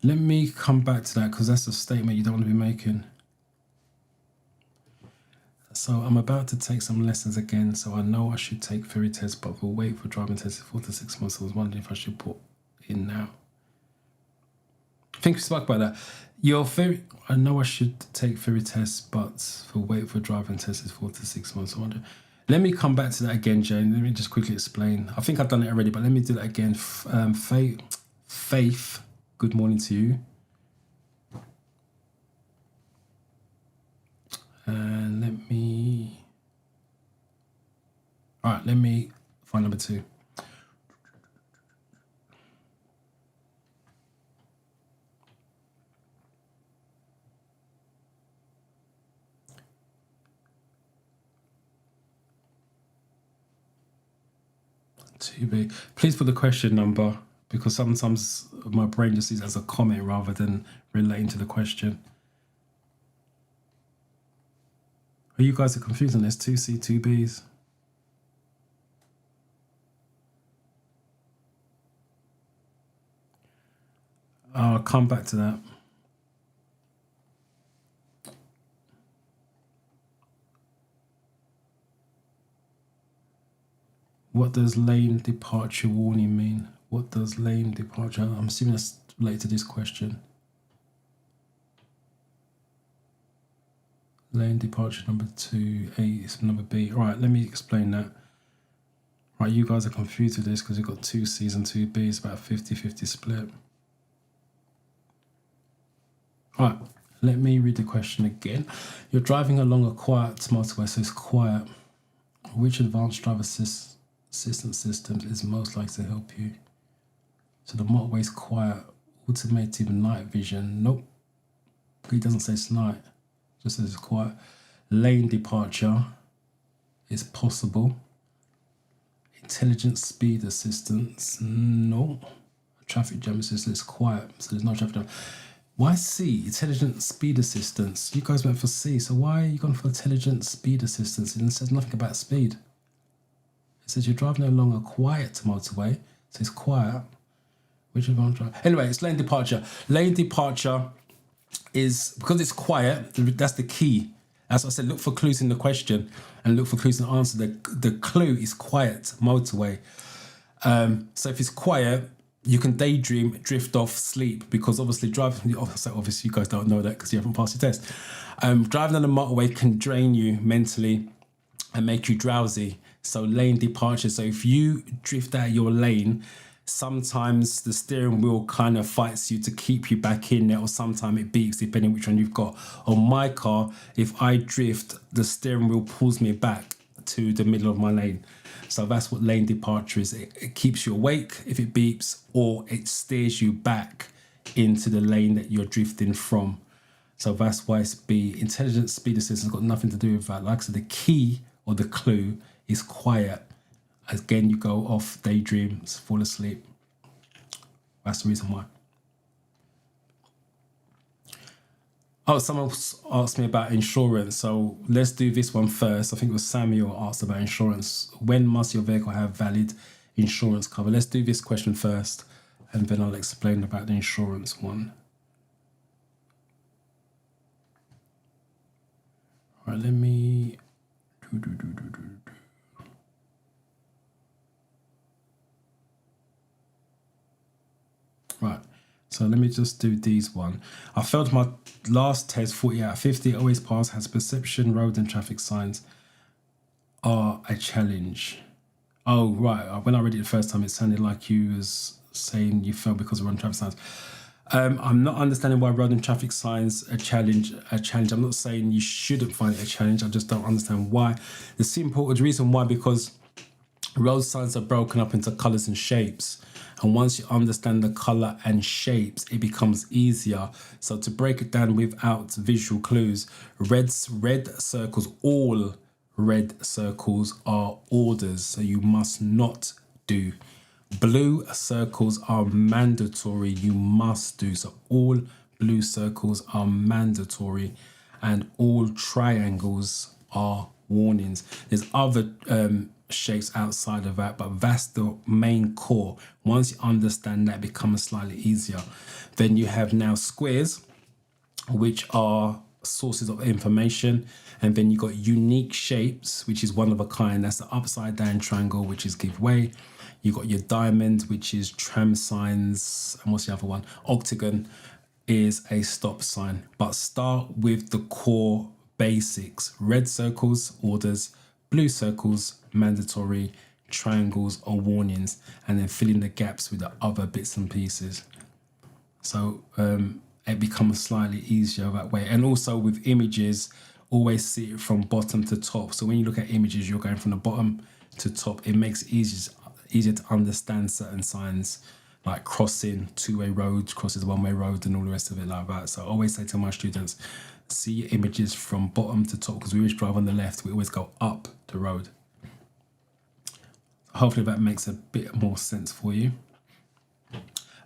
Let me come back to that because that's a statement you don't want to be making. So I'm about to take some lessons again, so I know I should take theory tests, but we'll wait for driving tests in 4 to 6 months. I was wondering if I should put in now. I think we spoke about that. I know I should take theory tests, but for wait for driving tests is 4 to 6 months. I wonder. Let me come back to that again, Jane. Let me just quickly explain. I think I've done it already, but let me do that again. Faith, good morning to you. And let me find number 2. Too big. Please put the question number because sometimes my brain just sees it as a comment rather than relating to the question. Oh, you guys are confusing. There's 2C, 2Bs. I'll come back to that. What does lane departure warning mean? What does lane departure? I'm assuming that's related to this question. Lane departure number 2, A is number B. All right, let me explain that. Right, you guys are confused with this because you've got 2 C's and 2 B's, about a 50-50 split. All right, let me read the question again. You're driving along a quiet motorway, so it's quiet. Which advanced driver assistance systems is most likely to help you? So the motorway is quiet. Automated night vision. Nope. It doesn't say it's night. It just says it's quiet. Lane departure is possible. Intelligent speed assistance. No. Traffic jam assistance is quiet. So there's no traffic jam. Why C? Intelligent speed assistance. You guys went for C, so why are you going for intelligent speed assistance? It says nothing about speed. It says you're driving along a quiet motorway, so it's quiet. Which advanced drive? Anyway, it's lane departure. Lane departure is, because it's quiet, that's the key. As I said, look for clues in the question and look for clues in the answer. The clue is quiet motorway. So if it's quiet, you can daydream, drift off, sleep, because obviously driving, so obviously you guys don't know that because you haven't passed your test. Driving on the motorway can drain you mentally and make you drowsy. So lane departure. So if you drift out of your lane, sometimes the steering wheel kind of fights you to keep you back in there, or sometimes it beeps depending which one you've got. On my car, if I drift, the steering wheel pulls me back to the middle of my lane. So that's what lane departure is. It keeps you awake if it beeps, or it steers you back into the lane that you're drifting from. So that's why it's B. Intelligent speed assistance has got nothing to do with that. Like I said, the key or the clue is quiet. Again, you go off, daydreams, fall asleep. That's the reason why. Oh, someone asked me about insurance. So let's do this one first. I think it was Samuel asked about insurance. When must your vehicle have valid insurance cover? Let's do this question first, and then I'll explain about the insurance one. All right, let me... Right, so let me just do these one. I failed my last test 40 out of 50. Always pass. Has perception, road and traffic signs are a challenge. Oh, right. When I read it the first time, it sounded like you was saying you failed because of road and traffic signs. I'm not understanding why road and traffic signs a challenge. I'm not saying you shouldn't find it a challenge. I just don't understand why. The reason why, because road signs are broken up into colours and shapes. And once you understand the colour and shapes, it becomes easier. So to break it down without visual clues, red circles, all red circles are orders, so you must not do. Blue circles are mandatory, you must do. So all blue circles are mandatory, and all triangles are warnings. There's other shapes outside of that, but that's the main core. Once you understand that, it becomes slightly easier. Then you have now squares, which are sources of information, and then you got unique shapes, which is one of a kind. That's the upside down triangle, which is give way. You got your diamond, which is tram signs, and what's the other one? Octagon is a stop sign. But start with the core basics. Red circles, orders. Blue circles, mandatory. Triangles or warnings, and then fill in the gaps with the other bits and pieces. So it becomes slightly easier that way. And also with images, always see it from bottom to top. So when you look at images, you're going from the bottom to top. It makes it easier to understand certain signs, like crossing, two-way road, crosses one-way road, and all the rest of it like that. So I always say to my students, see your images from bottom to top, because we always drive on the left, we always go up the road. Hopefully that makes a bit more sense for you.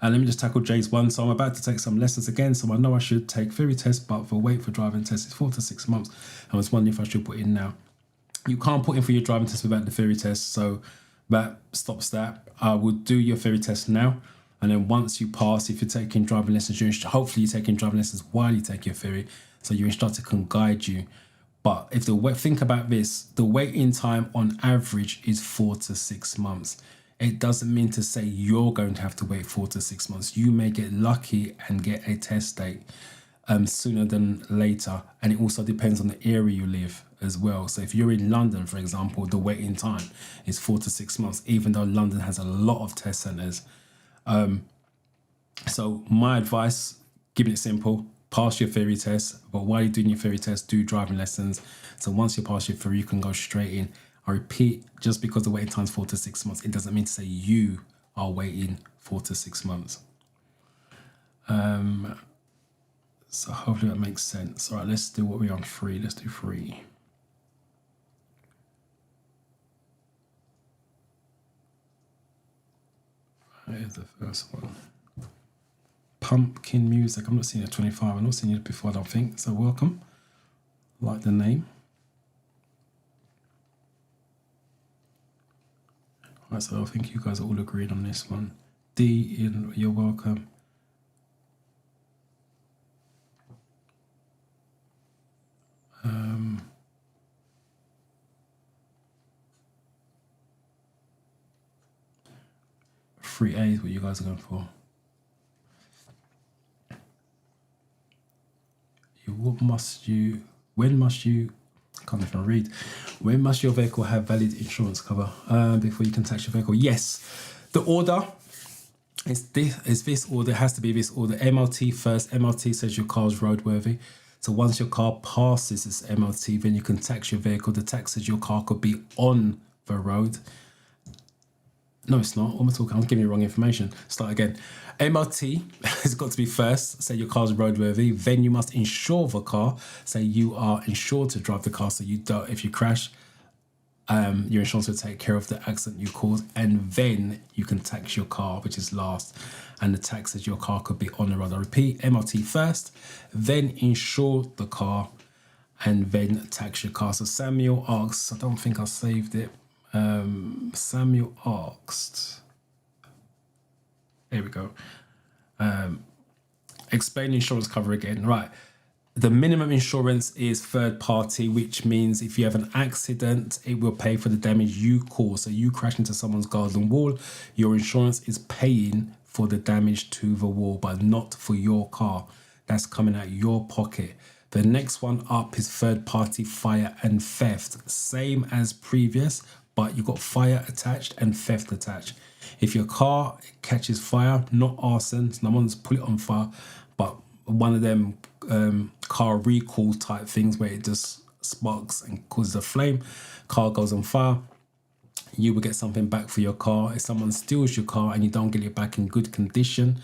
And let me just tackle Jay's one. So I'm about to take some lessons again. So I know I should take theory test, but the wait for driving test is 4 to 6 months. I was wondering if I should put in now. You can't put in for your driving test without the theory test. So that stops that. I will do your theory test now. And then once you pass, if you're taking driving lessons, hopefully you're taking driving lessons while you take your theory. So your instructor can guide you But if think about this, the waiting time on average is 4 to 6 months. It doesn't mean to say you're going to have to wait 4 to 6 months. You may get lucky and get a test date sooner than later. And it also depends on the area you live as well. So if you're in London, for example, the waiting time is 4 to 6 months, even though London has a lot of test centres. So my advice, keeping it simple, pass your theory test. But while you're doing your theory test, do driving lessons. So once you pass your theory, you can go straight in. I repeat, just because the waiting time is 4 to 6 months, it doesn't mean to say you are waiting 4 to 6 months. So hopefully that makes sense. All right, let's do what we're on 3. Let's do 3. Here's the first one. Pumpkin music. I'm not seeing it 25. I've not seen it before, I don't think. So welcome. Like the name. All right, so I think you guys are all agreed on this one. D, you're welcome. Three A is what you guys are going for. When must you, I can't even read. When must your vehicle have valid insurance cover before you can tax your vehicle? Yes, the order is this order, it has to be this order. MLT first. MLT says your car is roadworthy. So once your car passes this MLT, then you can tax your vehicle. The tax says your car could be on the road. No, it's not. What am I talking? I'm giving you wrong information. Start again. MLT has got to be first. Say your car's roadworthy. Then you must insure the car. Say you are insured to drive the car, so you don't. If you crash, your insurance will take care of the accident you caused, and then you can tax your car, which is last. And the tax says your car could be on the road. I repeat: MLT first, then insure the car, and then tax your car. So Samuel asks. I don't think I saved it. Samuel asked, there we go. Explain insurance cover again. Right. The minimum insurance is third party, which means if you have an accident, it will pay for the damage you cause. So you crash into someone's garden wall, your insurance is paying for the damage to the wall, but not for your car. That's coming out your pocket. The next one up is third party fire and theft. Same as previous, but you've got fire attached and theft attached. If your car catches fire, not arson, so no one's put it on fire, but one of them car recall type things where it just sparks and causes a flame, car goes on fire, you will get something back for your car. If someone steals your car and you don't get it back in good condition,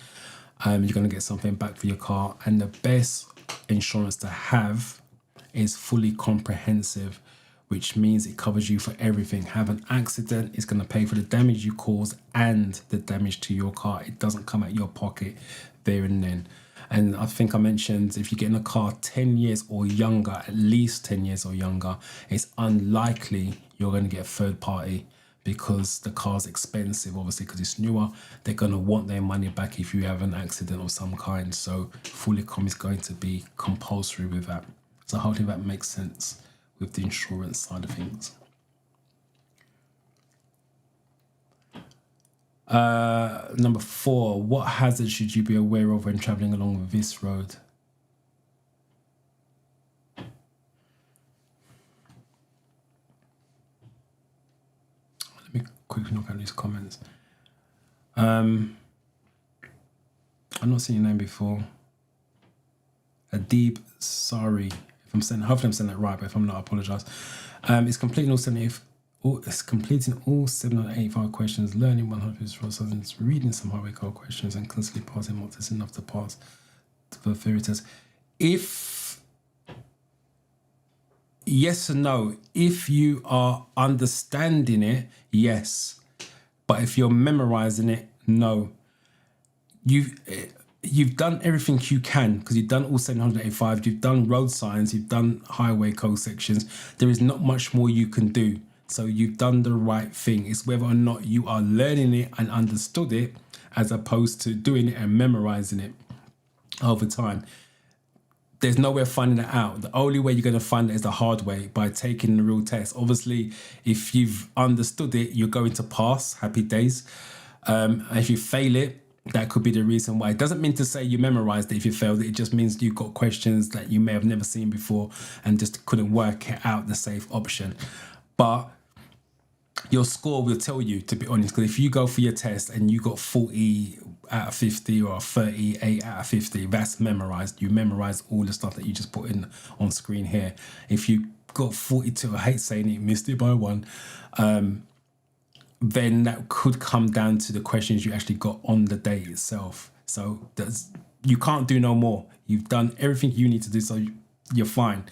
you're going to get something back for your car. And the best insurance to have is fully comprehensive, which means it covers you for everything. Have an accident, it's going to pay for the damage you cause and the damage to your car. It doesn't come out your pocket there and then. And I think I mentioned if you get in a car 10 years or younger, at least 10 years or younger, it's unlikely you're going to get a third party because the car's expensive, obviously, because it's newer. They're going to want their money back if you have an accident of some kind. So fully com is going to be compulsory with that. So hopefully that makes sense with the insurance side of things. Number 4, what hazards should you be aware of when traveling along this road? Let me quickly look at these comments. I've not seen your name before. Adib, sorry if I'm saying, hopefully I'm saying that right, but if I'm not, I apologize. It's completing all 785 questions, learning 100 lessons, reading some highway code questions, and constantly passing mock tests enough to pass the theory test. If yes and no, if you are understanding it, yes, but if you're memorizing it, no. You've done everything you can because you've done all 785, you've done road signs, you've done highway code sections. There is not much more you can do. So you've done the right thing. It's whether or not you are learning it and understood it as opposed to doing it and memorizing it over time. there's no way of finding it out. The only way you're going to find it is the hard way, by taking the real test. Obviously, if you've understood it, you're going to pass. Happy days. And if you fail it, that could be the reason why. It doesn't mean to say you memorized it if you failed it. It just means you've got questions that you may have never seen before and just couldn't work out the safe option. But your score will tell you, to be honest, because if you go for your test and you got 40 out of 50 or 38 out of 50, that's memorized. You memorize all the stuff that you just put in on screen here. If you got 42, I hate saying it, missed it by one, then that could come down to the questions you actually got on the day itself. So you can't do no more. You've done everything you need to do, so you're fine.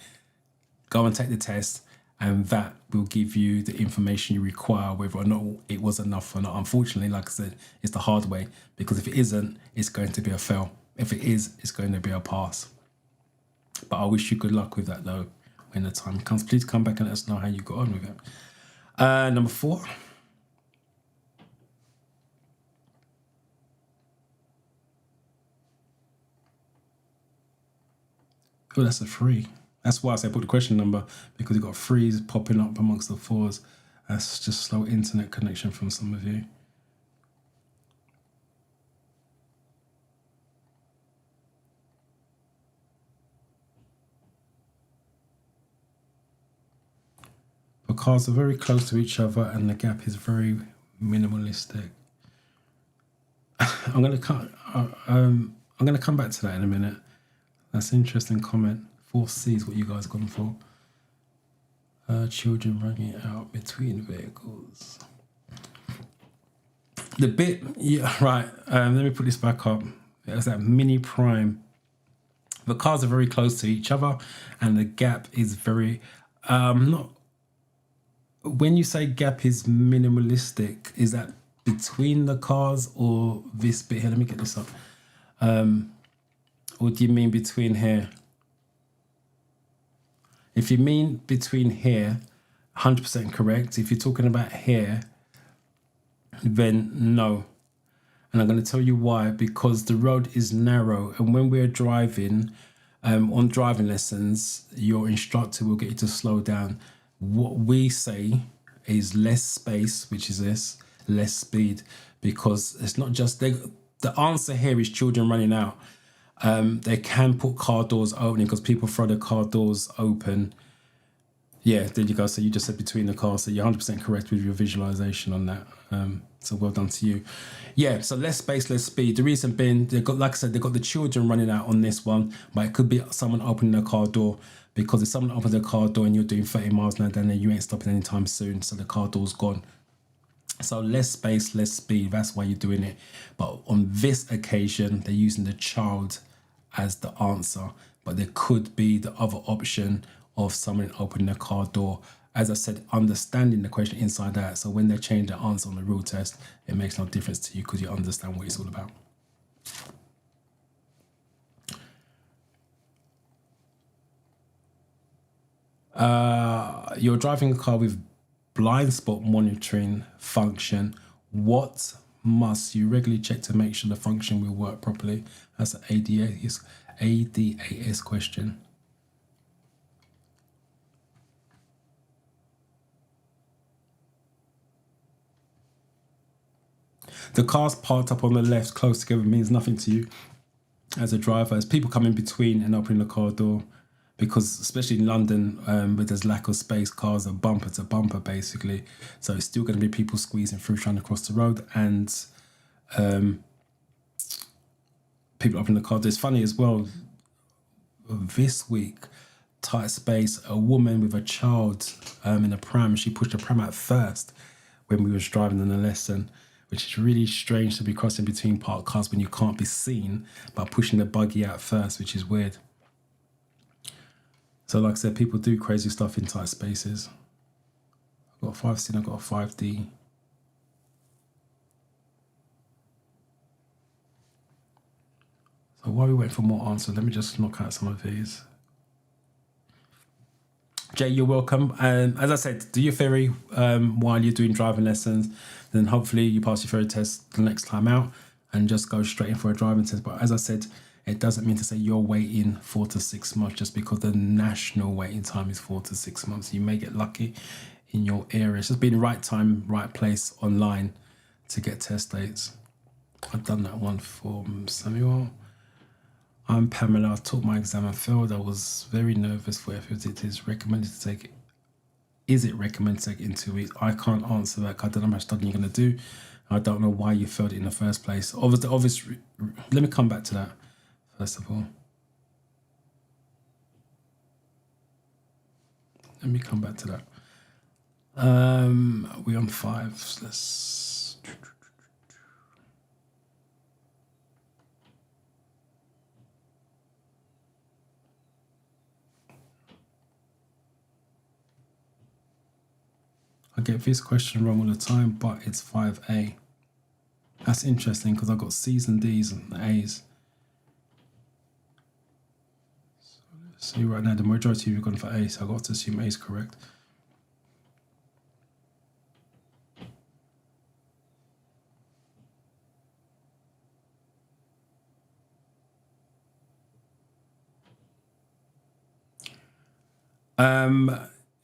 Go and take the test, and that will give you the information you require, whether or not it was enough or not. Unfortunately, like I said, it's the hard way, because if it isn't, it's going to be a fail. If it is, it's going to be a pass. But I wish you good luck with that, though, when the time comes. Please come back and let us know how you got on with it. Number 4. Oh, that's a 3. That's why I say put the question number, because you've got 3s popping up amongst the 4s. That's just slow internet connection from some of you. The cars are very close to each other and the gap is very minimalistic. I'm gonna come back to that in a minute. That's an interesting comment. 4C is what you guys gone for. Children running out between vehicles. The bit, yeah, right. Let me put this back up. There's that mini prime. The cars are very close to each other, and the gap is very not. When you say gap is minimalistic, is that between the cars or this bit here? Let me get this up. Or do you mean between here? If you mean between here, 100% correct. If you're talking about here, then no. And I'm going to tell you why. Because the road is narrow, and when we're driving, on driving lessons, your instructor will get you to slow down. What we say is less space, which is this, less speed, because it's not just the answer here is children running out. They can put car doors opening because people throw the car doors open. Yeah, there you go. So you just said between the cars. So you're 100% correct with your visualization on that. So well done to you. Yeah, so less space, less speed. The reason being, they've got, like I said, they've got the children running out on this one, but it could be someone opening a car door, because if someone opens a car door and you're doing 30 miles an hour, then you ain't stopping anytime soon. So the car door's gone. So less space, less speed. That's why you're doing it. But on this occasion, they're using the child as the answer. But there could be the other option of someone opening a car door. As I said, understanding the question inside out. So when they change the answer on the real test, it makes no difference to you because you understand what it's all about. You're driving a car with blind spot monitoring function. What must you regularly check to make sure the function will work properly? That's an ADAS question. The cars parked up on the left close together means nothing to you as a driver. As people come in between and opening the car door, because especially in London, where there's lack of space, cars are bumper to bumper basically. So it's still going to be people squeezing through trying to cross the road, and people opening the car door. It's funny as well, this week, tight space, a woman with a child in a pram, she pushed the pram out first when we was driving in the lesson, which is really strange to be crossing between parked cars when you can't be seen, but pushing the buggy out first, which is weird. So like I said, people do crazy stuff in tight spaces. I've got a 5C, I've got a 5D. So while we wait for more answers, let me just knock out some of these. Jay, you're welcome. As I said, do your theory while you're doing driving lessons. Then hopefully you pass your theory test the next time out and just go straight in for a driving test. But as I said, It doesn't mean to say you're waiting 4 to 6 months just because the national waiting time is 4 to 6 months. You may get lucky in your area. It's just being right time, right place online to get test dates. I've done that one for Samuel. I'm Pamela. I took my exam and failed. I was very nervous for it. It is recommended to take it. Is it recommended to take it in 2 weeks? I can't answer that. I don't know how much studying you're going to do. I don't know why you failed it in the first place. Obviously, let me come back to that first of all. Let me come back to that. We're on 5. Let's. I get this question wrong all the time, but it's 5A. That's interesting because I've got C's and D's and A's. So let's see right now, the majority of you have gone for A, so I've got to assume A is correct.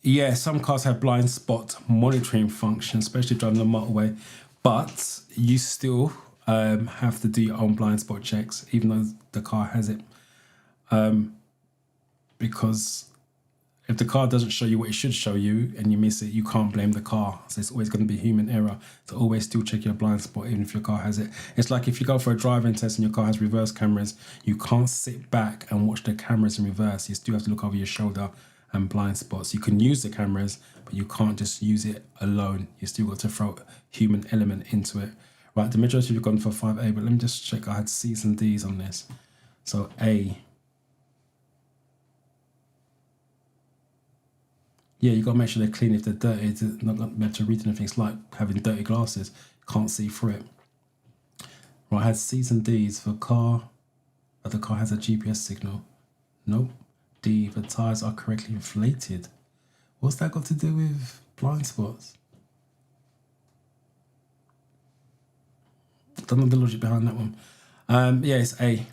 Yeah, some cars have blind spot monitoring function, especially driving the motorway, but you still have to do your own blind spot checks, even though the car has it. Because if the car doesn't show you what it should show you and you miss it, you can't blame the car. So it's always going to be human error. So always still check your blind spot, even if your car has it. It's like if you go for a driving test and your car has reverse cameras, you can't sit back and watch the cameras in reverse. You still have to look over your shoulder and blind spots. You can use the cameras, but you can't just use it alone. You still got to throw a human element into it. Right, the majority of you have gone for 5A, but let me just check. I had C's and D's on this. So A. Yeah, you got to make sure they're clean. If they're dirty, it's not going to be able to read anything. It's like having dirty glasses. Can't see through it. Right, I had C's and D's for car, but the car has a GPS signal. Nope. D, the tyres are correctly inflated. What's that got to do with blind spots? Don't know the logic behind that one. Yeah, it's A.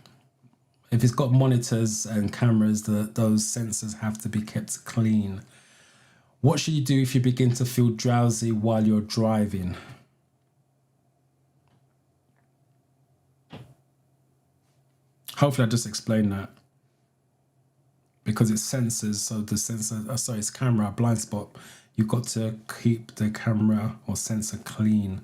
If it's got monitors and cameras, those sensors have to be kept clean. What should you do if you begin to feel drowsy while you're driving? Hopefully I just explained that. Because it's sensors, so the sensor, it's camera, blind spot. You've got to keep the camera or sensor clean.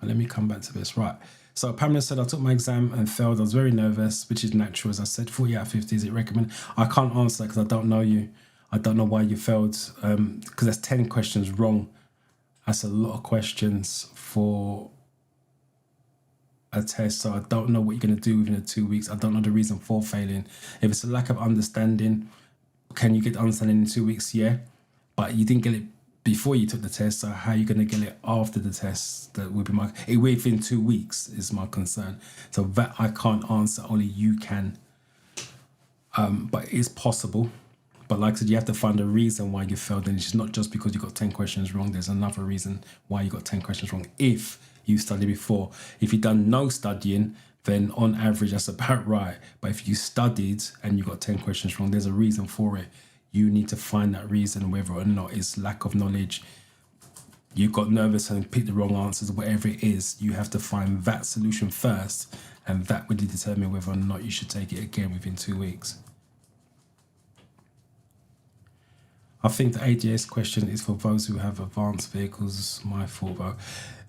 Right, let me come back to this. Right. So Pamela said, I took my exam and failed. I was very nervous, which is natural. As I said, 40 out of 50, is it recommended? I can't answer that because I don't know you. I don't know why you failed, because there's 10 questions wrong. That's a lot of questions for a test, so I don't know what you're going to do within the 2 weeks. I don't know the reason for failing. If it's a lack of understanding, can you get understanding in 2 weeks? Yeah, but you didn't get it before you took the test, so how are you going to get it after the test? That would be within 2 weeks is my concern. So that I can't answer, only you can. But it's possible. But like I said, you have to find a reason why you failed, and it's not just because you got 10 questions wrong. There's another reason why you got 10 questions wrong. If you studied before, if you've done no studying, then on average that's about right. But if you studied and you got 10 questions wrong, there's a reason for it. You need to find that reason, whether or not it's lack of knowledge, you got nervous and picked the wrong answers, whatever it is. You have to find that solution first, and that would determine whether or not you should take it again within 2 weeks. I think the ADS question is for those who have advanced vehicles. My fault, though.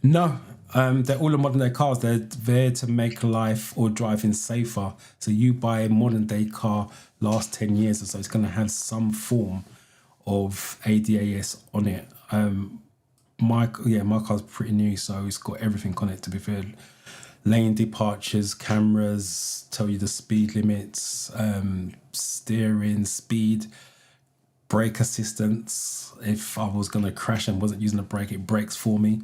No, they're all in modern day cars. They're there to make life or driving safer. So you buy a modern day car, last 10 years or so, it's going to have some form of ADAS on it. My car's pretty new, so it's got everything on it, to be fair. Lane departures, cameras, tell you the speed limits, steering, speed, brake assistance. If I was going to crash and wasn't using a brake, it brakes for me.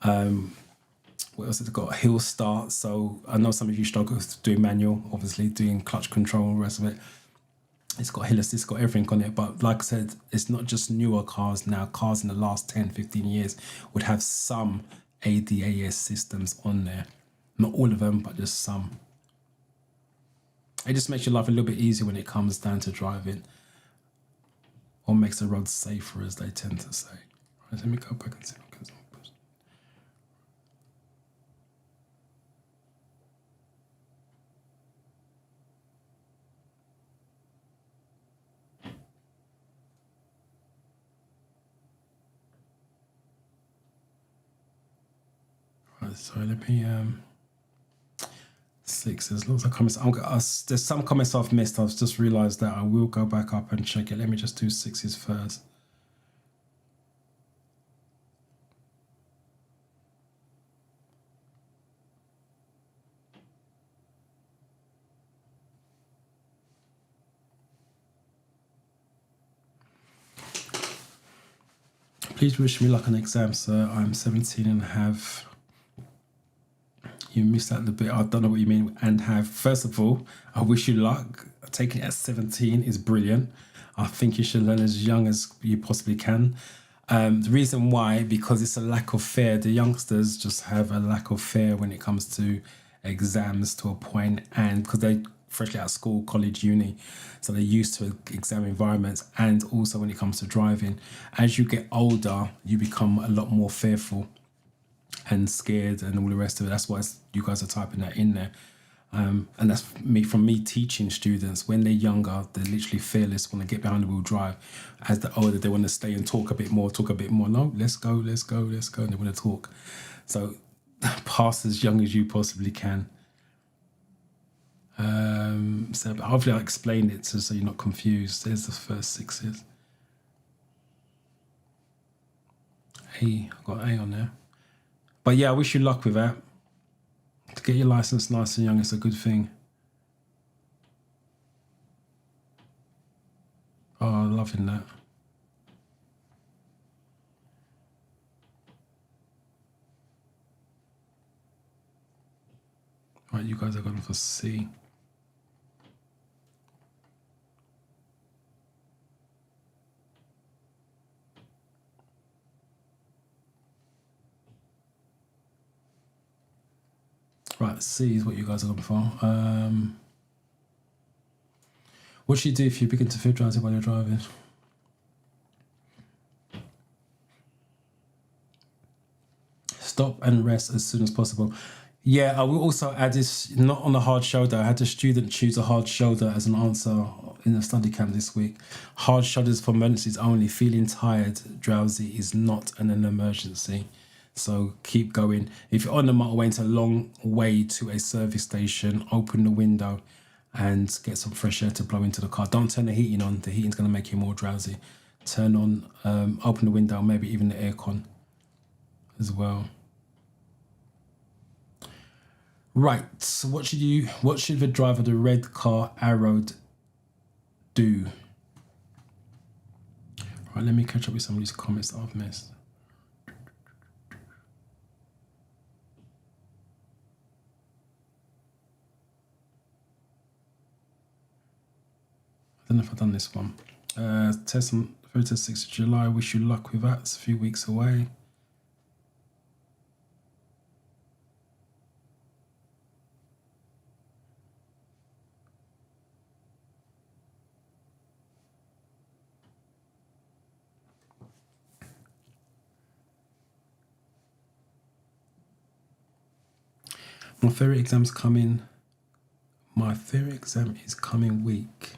What else has it got? Hill start. So I know some of you struggle with doing manual, obviously, doing clutch control and the rest of it. It's got hill assist, it's got everything on it. But like I said, it's not just newer cars now. Cars in the last 10, 15 years would have some ADAS systems on there. Not all of them, but just some. It just makes your life a little bit easier when it comes down to driving, or makes the roads safer, as they tend to say. Right, let me go back and see. Right, sorry, let me 6. There's lots of comments. There's some comments I've missed. I've just realised that I will go back up and check it. Let me just do 6s first. Please wish me luck on exam, sir. I'm 17 and have... You missed out the bit. I don't know what you mean. And have. First of all, I wish you luck. Taking it at 17 is brilliant. I think you should learn as young as you possibly can. The reason why, because it's a lack of fear. The youngsters just have a lack of fear when it comes to exams to a point, and because they're freshly out of school, college, uni, so they're used to exam environments. And also when it comes to driving, as you get older, you become a lot more fearful and scared and all the rest of it. That's why you guys are typing that in there. And that's from me teaching students. When they're younger, they're literally fearless, want to get behind the wheel drive. As they're older, they want to stay and talk a bit more. No, let's go. And they want to talk. So pass as young as you possibly can. So hopefully I explained it so you're not confused. There's the first 6s. I got A on there. But yeah, I wish you luck with that. To get your license nice and young is a good thing. Oh, loving that. Right, you guys are going for C. Right, C is what you guys are looking for. What should you do if you begin to feel drowsy while you're driving? Stop and rest as soon as possible. Yeah, I will also add this, not on the hard shoulder. I had a student choose a hard shoulder as an answer in the study camp this week. Hard shoulders for emergencies only. Feeling tired, drowsy is not an emergency. So keep going. If you're on the motorway, it's a long way to a service station, open the window and get some fresh air to blow into the car. Don't turn the heating on. The heating's going to make you more drowsy. Turn on, open the window, maybe even the aircon as well. Right, so what should the driver of the red car arrowed do? Right, let me catch up with some of these comments that I've missed. I don't know if I've done this one. Test on 6th of July. Wish you luck with that. It's a few weeks away. My theory exam's coming. My theory exam is coming week.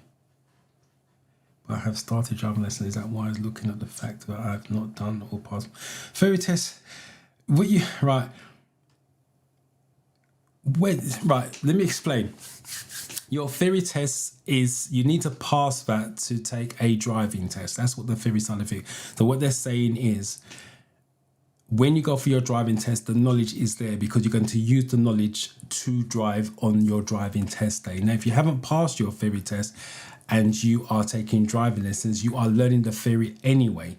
But I have started driving lessons. Is that why I was looking at the fact that I have not done all parts? Theory test. Right, let me explain. Your theory test is, you need to pass that to take a driving test. That's what the theory side of it. So what they're saying is, when you go for your driving test, the knowledge is there because you're going to use the knowledge to drive on your driving test day. Now, if you haven't passed your theory test and you are taking driving lessons, you are learning the theory anyway.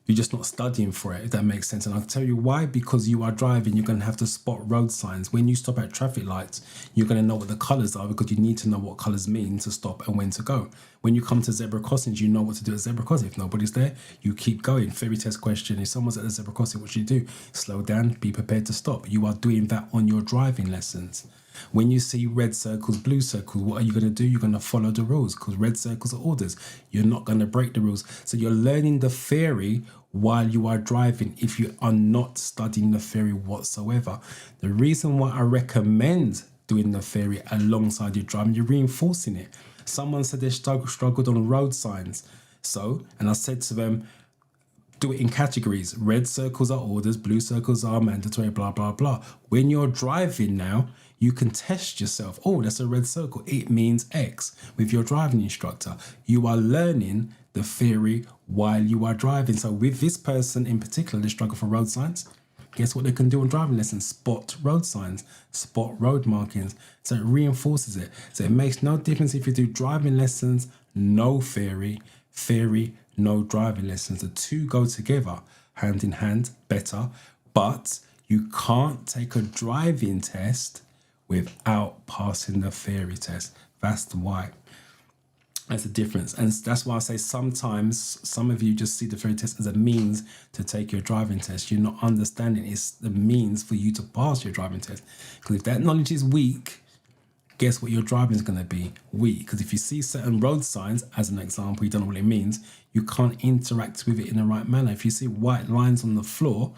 You're just not studying for it, if that makes sense. And I'll tell you why. Because you are driving, you're going to have to spot road signs. When you stop at traffic lights, you're going to know what the colours are because you need to know what colours mean to stop and when to go. When you come to zebra crossings, you know what to do at zebra crossing. If nobody's there, you keep going. Theory test question, if someone's at the zebra crossing, what should you do? Slow down, be prepared to stop. You are doing that on your driving lessons. When you see red circles, blue circles, what are you going to do? You're going to follow the rules, because red circles are orders. You're not going to break the rules. So you're learning the theory while you are driving if you are not studying the theory whatsoever. The reason why I recommend doing the theory alongside your driving, you're reinforcing it. Someone said they struggled on road signs. So, and I said to them, do it in categories. Red circles are orders, blue circles are mandatory, blah, blah, blah. When you're driving now, you can test yourself. Oh, that's a red circle. It means X. With your driving instructor, you are learning the theory while you are driving. So with this person in particular, they struggle for road signs. Guess what they can do on driving lessons? Spot road signs, spot road markings. So it reinforces it. So it makes no difference if you do driving lessons, no theory, theory, no driving lessons. The two go together, hand in hand, better. But you can't take a driving test without passing the theory test. That's why. That's the difference. And that's why I say sometimes some of you just see the theory test as a means to take your driving test. You're not understanding it's the means for you to pass your driving test. Because if that knowledge is weak, guess what your driving is going to be? Weak. Because if you see certain road signs, as an example, you don't know what it means, you can't interact with it in the right manner. If you see white lines on the floor,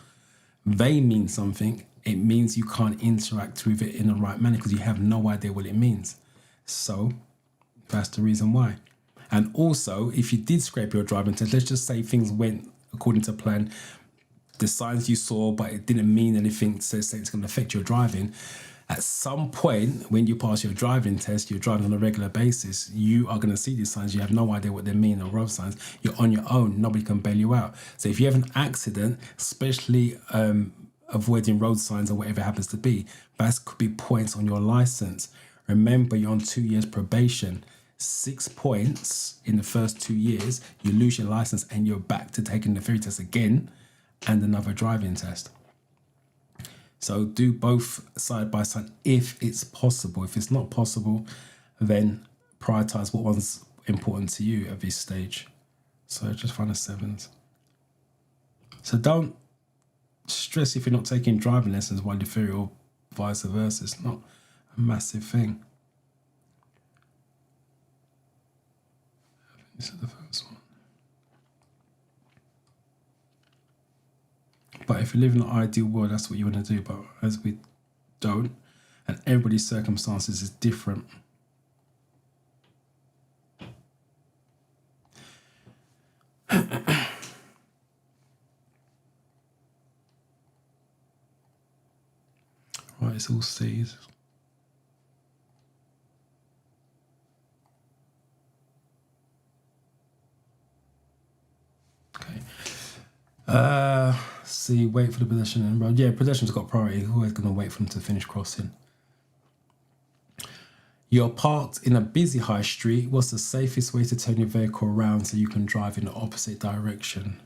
they mean something. It means you can't interact with it in the right manner because you have no idea what it means. So that's the reason why. And also, if you did scrape your driving test, let's just say things went according to plan, the signs you saw, but it didn't mean anything to say it's going to affect your driving. At some point, when you pass your driving test, you're driving on a regular basis, you are going to see these signs. You have no idea what they mean, or road signs. You're on your own. Nobody can bail you out. So if you have an accident, especially avoiding road signs or whatever it happens to be, that could be points on your license. Remember, you're on 2 years probation. 6 points in the first 2 years, you lose your license and you're back to taking the theory test again and another driving test. So do both side by side if it's possible. If it's not possible, then prioritize what one's important to you at this stage. So just find the sevens. So don't stress if you're not taking driving lessons while you're theory, or vice versa. It's not a massive thing. This is the first one. But if you live in an ideal world, that's what you want to do. But as we don't, and everybody's circumstances is different. Right, it's all C's. Okay. See, wait for the pedestrian. Yeah, pedestrians got priority. Always going to wait for them to finish crossing. You're parked in a busy high street. What's the safest way to turn your vehicle around so you can drive in the opposite direction?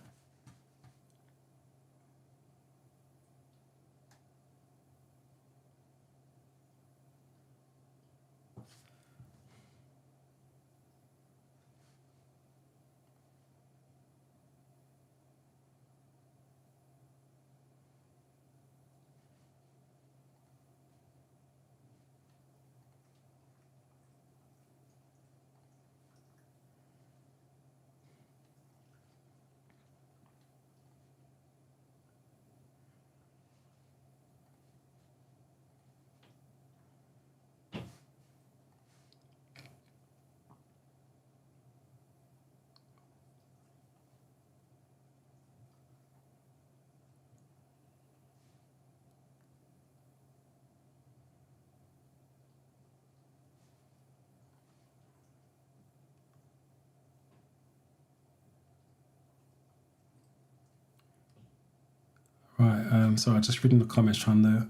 Right, sorry, I just reading the comments trying to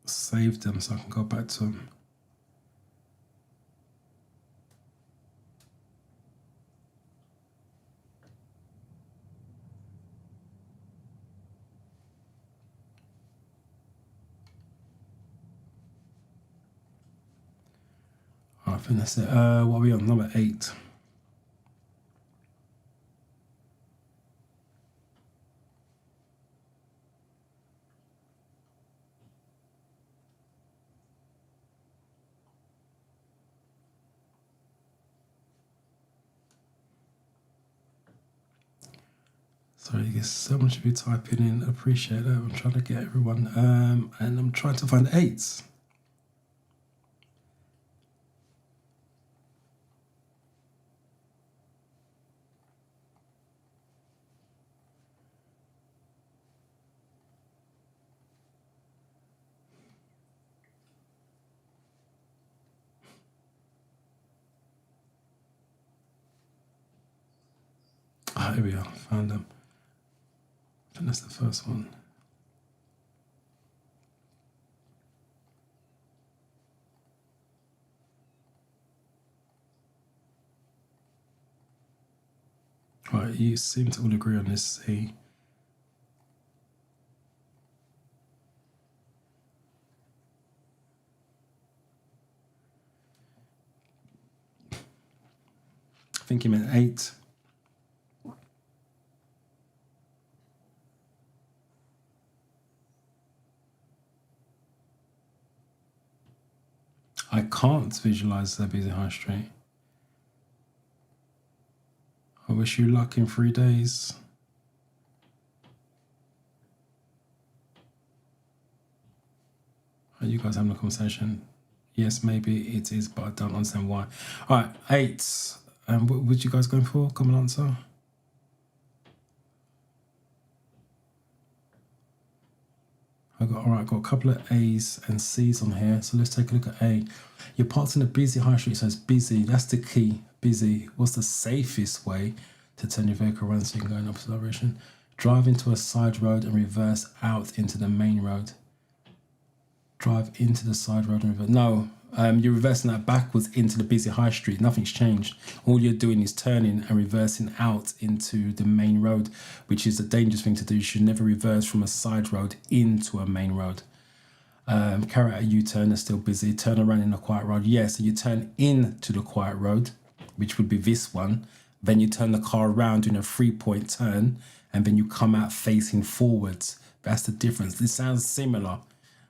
save them so I can go back to them. I think that's it. What are we on? Number 8. Sorry, there's so much of you typing in. Appreciate that. I'm trying to get everyone. And I'm trying to find 8s. Ah, here we are. Found them. I think that's the first one. Right, you seem to all agree on this C. I think he meant 8. I can't visualize the busy high street. I wish you luck in 3 days. Are you guys having a conversation? Yes, maybe it is, but I don't understand why. All right, 8. And what would you guys going for? Common answer? I've got a couple of A's and C's on here. So let's take a look at A. You're parked in a busy high street, so it's busy. That's the key. Busy. What's the safest way to turn your vehicle around so you can go in opposite direction? Drive into a side road and reverse out into the main road. Drive into the side road and reverse. No, you're reversing that backwards into the busy high street. Nothing's changed. All you're doing is turning and reversing out into the main road, which is a dangerous thing to do. You should never reverse from a side road into a main road. Carry out a U-turn, that's still busy. Turn around in a quiet road. Yeah, so you turn into the quiet road, which would be this one. Then you turn the car around in a 3-point turn, and then you come out facing forwards. That's the difference. This sounds similar.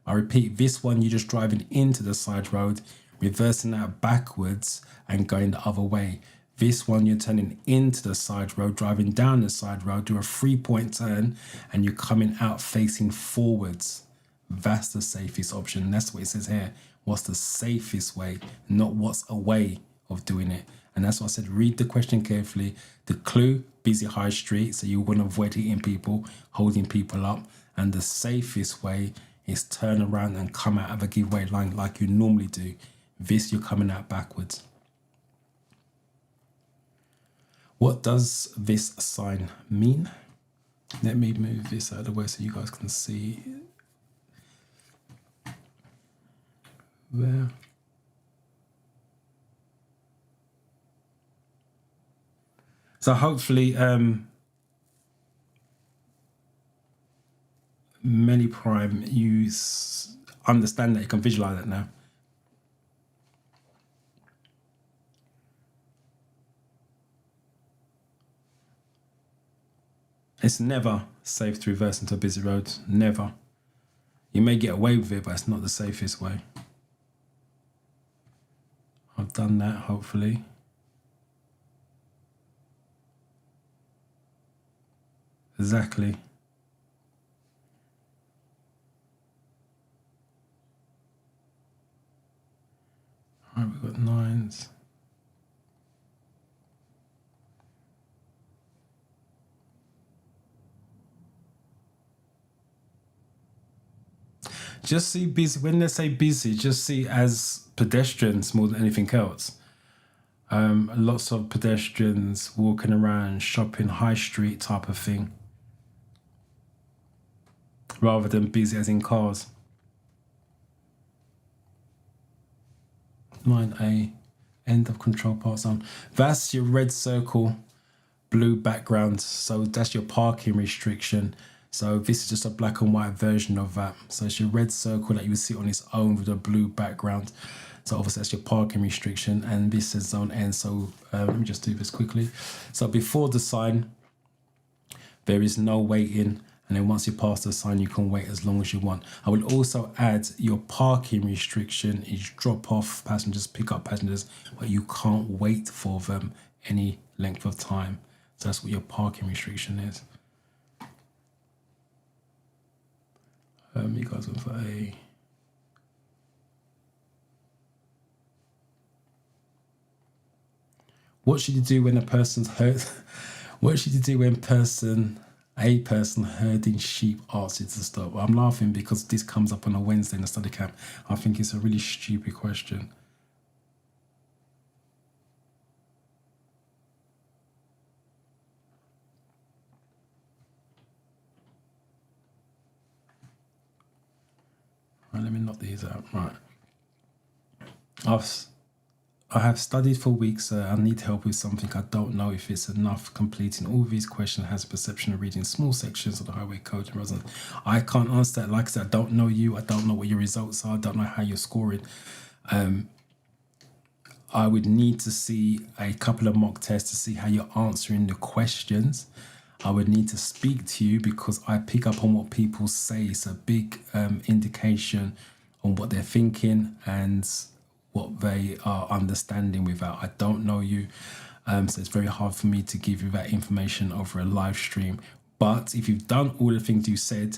I repeat, this one, you're just driving into the side road, reversing out backwards and going the other way. This one, you're turning into the side road, driving down the side road, do a 3-point turn, and you're coming out facing forwards. That's the safest option. That's what it says here. What's the safest way, not what's a way of doing it. And that's what I said, read the question carefully. The clue, busy high street, so you want to avoid hitting people, holding people up. And the safest way is turn around and come out of a giveaway line like you normally do. This, you're coming out backwards. What does this sign mean? Let me move this out of the way so you guys can see there. So hopefully many prime, you understand that, you can visualize it now. It's never safe to reverse into a busy road. Never. You may get away with it, but it's not the safest way. I've done that, hopefully. Exactly. All right, we've got 9s. Just see busy, when they say busy, just see as pedestrians more than anything else. Lots of pedestrians walking around, shopping, high street type of thing, rather than busy as in cars. 9A, end of control part zone. That's your red circle, blue background. So that's your parking restriction. So this is just a black and white version of that. So it's your red circle that you would see on its own with a blue background. So obviously that's your parking restriction, and this is zone N. So let me just do this quickly. So before the sign, there is no waiting. And then once you pass the sign, you can wait as long as you want. I will also add your parking restriction is drop off passengers, pick up passengers, but you can't wait for them any length of time. So that's what your parking restriction is. You guys went for A. What should you do when a person's hurt? What should you do when a person herding sheep asks you to stop? I'm laughing because this comes up on a Wednesday in the study camp. I think it's a really stupid question. Right, let me knock these out. Right. I have studied for weeks, sir. I need help with something. I don't know if it's enough. Completing all these questions has a perception of reading small sections of the highway code and resonance. I can't answer that. Like I said, I don't know you. I don't know what your results are. I don't know how you're scoring. I would need to see a couple of mock tests to see how you're answering the questions. I would need to speak to you because I pick up on what people say. It's a big indication on what they're thinking and what they are understanding without. I don't know you. So it's very hard for me to give you that information over a live stream. But if you've done all the things you said,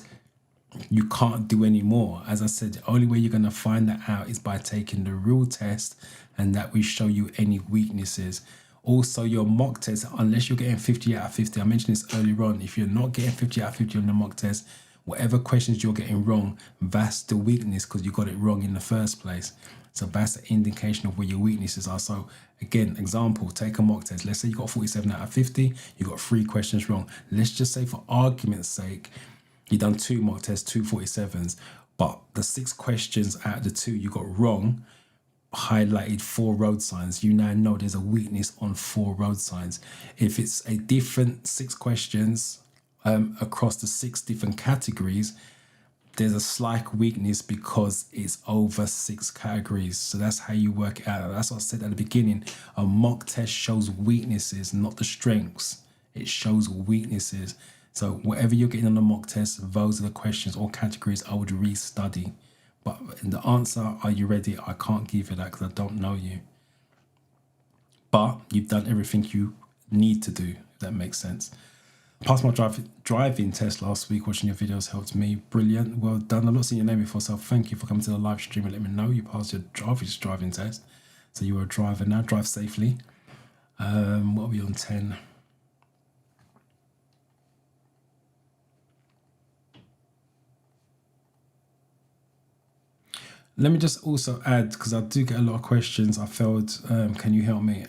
you can't do any more. As I said, the only way you're going to find that out is by taking the real test, and that will show you any weaknesses. Also, your mock test, unless you're getting 50 out of 50, I mentioned this earlier on, if you're not getting 50 out of 50 on the mock test, whatever questions you're getting wrong, that's the weakness because you got it wrong in the first place. So that's an indication of where your weaknesses are. So again, example, take a mock test. Let's say you got 47 out of 50, you got 3 questions wrong. Let's just say for argument's sake, you done 2 mock tests, 2 47s, but the 6 questions out of the 2 you got wrong highlighted 4 road signs. You now know there's a weakness on 4 road signs. If it's a different 6 questions across the 6 different categories, there's a slight weakness because it's over 6 categories. So that's how you work it out. That's what I said at the beginning. A mock test shows weaknesses, not the strengths. It shows weaknesses. So whatever you're getting on the mock test, those are the questions or categories I would restudy. But in the answer, are you ready? I can't give you that because I don't know you. But you've done everything you need to do, if that makes sense. Passed my driving test last week. Watching your videos helped me. Brilliant. Well done. I've not seen your name before, so thank you for coming to the live stream and let me know you passed your driving test. So you are a driver now. Drive safely. What are we on 10? Let me just also add, because I do get a lot of questions. I failed. Can you help me?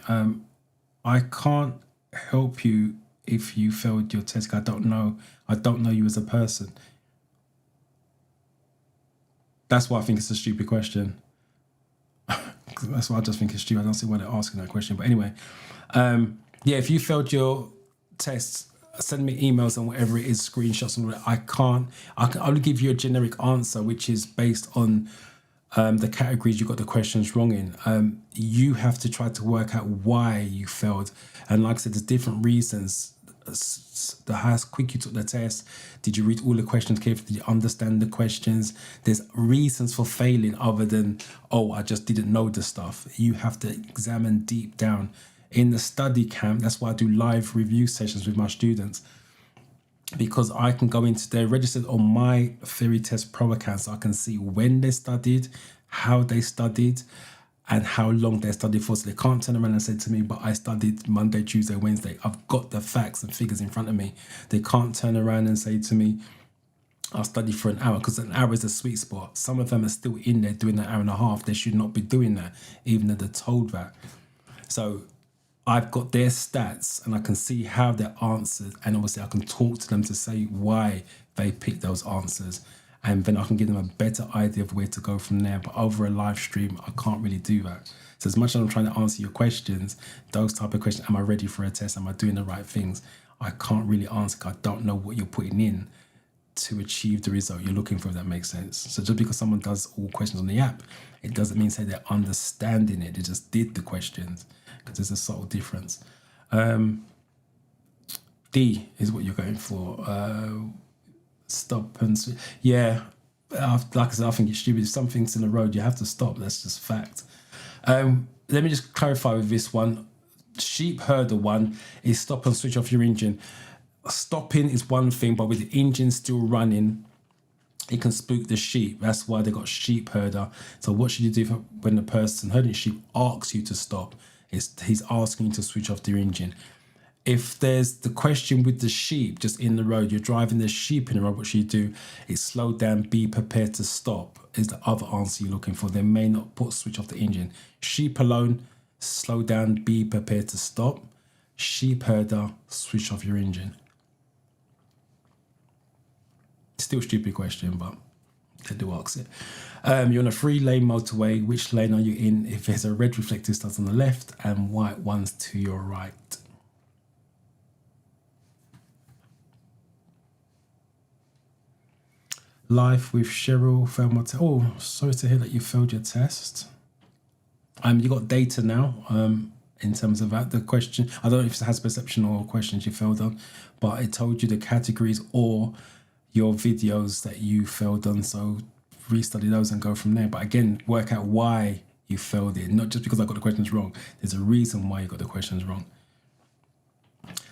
I can't help you if you failed your test. I don't know you as a person. That's why I think it's a stupid question. That's why I just think it's stupid. I don't see why they're asking that question. But anyway, yeah, if you failed your test, send me emails and whatever it is, screenshots and all that. I can only give you a generic answer, which is based on the categories you got the questions wrong in. You have to try to work out why you failed. And like I said, there's different reasons. How quick you took the test, did you read all the questions carefully, did you understand the questions? There's reasons for failing other than, oh, I just didn't know the stuff. You have to examine deep down. In the study camp, that's why I do live review sessions with my students, because I can go into, they're registered on my Theory Test Pro account, so I can see when they studied, how they studied, and how long they studied for. So they can't turn around and say to me, but I studied Monday, Tuesday, Wednesday. I've got the facts and figures in front of me. They can't turn around and say to me, I studied for an hour, because an hour is a sweet spot. Some of them are still in there doing an hour and a half. They should not be doing that, even though they're told that. So I've got their stats and I can see how they're answered, and obviously I can talk to them to say why they picked those answers, and then I can give them a better idea of where to go from there. But over a live stream, I can't really do that. So as much as I'm trying to answer your questions, those type of questions, am I ready for a test? Am I doing the right things? I can't really answer because I don't know what you're putting in to achieve the result you're looking for, if that makes sense. So just because someone does all questions on the app, it doesn't mean say they're understanding it. They just did the questions, because there's a subtle difference. D is what you're going for. Stop and switch. Yeah, like I said, I think it's stupid. If something's in the road, you have to stop. That's just fact. Let me just clarify with this one. Sheep herder one is stop and switch off your engine. Stopping is one thing, but with the engine still running, It can spook the sheep. That's why they got sheep herder. So what should you do when the person herding sheep asks you to stop? He's asking you to switch off the engine. If there's the question with the sheep just in the road, you're driving the sheep in the road, what should you do? It's slow down, be prepared to stop is the other answer you're looking for. They may not switch off the engine. Sheep alone, slow down, be prepared to stop. Sheep herder, switch off your engine. Still stupid question, but they do ask it. You're on a 3-lane motorway. Which lane are you in? If there's a red reflective studs on the left and white ones to your right. Life with Cheryl failed my test. Oh, sorry to hear that you failed your test. You got data now. In terms of that, the question, I don't know if it has perception or questions you failed on, but it told you the categories or your videos that you failed on. So restudy those and go from there. But again, work out why you failed it. Not just because I got the questions wrong. There's a reason why you got the questions wrong.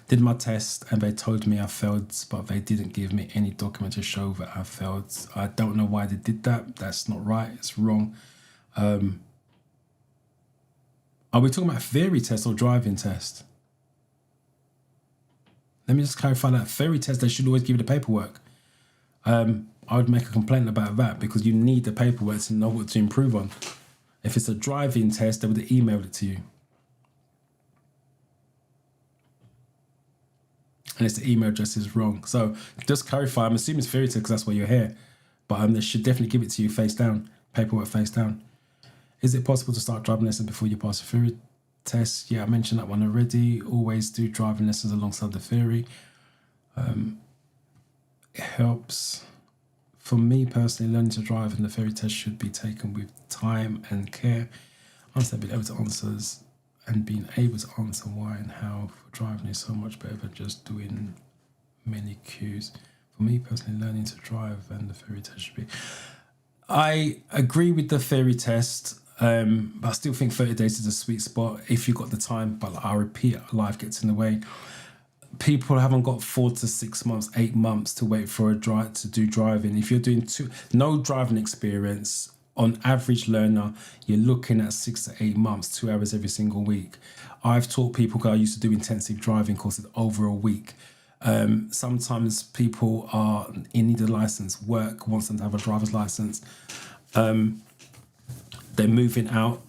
Did my test and they told me I failed, but they didn't give me any document to show that I failed. I don't know why they did that. That's not right. It's wrong. Are we talking about theory test or driving test? Let me just clarify that. Theory test, they should always give you the paperwork. I would make a complaint about that because you need the paperwork to know what to improve on. If it's a driving test, they would have emailed it to you. Unless the email address is wrong. So just clarify, I'm assuming it's theory test because that's why you're here. But they should definitely give it to you face down, paperwork face down. Is it possible to start driving lessons before you pass the theory test? Yeah, I mentioned that one already. Always do driving lessons alongside the theory. It helps. For me personally, learning to drive and the theory test should be taken with time and care. Honestly, being able to answer and being able to answer why and how for driving is so much better than just doing many cues. For me personally, learning to drive and the theory test should be. I agree with the theory test, but I still think 30 days is a sweet spot if you've got the time. But I repeat, life gets in the way. People haven't got 4 to 6 months, 8 months to wait for a drive to do driving. If you're doing no driving experience, on average learner, you're looking at 6 to 8 months, 2 hours every single week. I've taught people, because I used to do intensive driving courses over a week. Sometimes people are in need of license. Work wants them to have a driver's license. They're moving out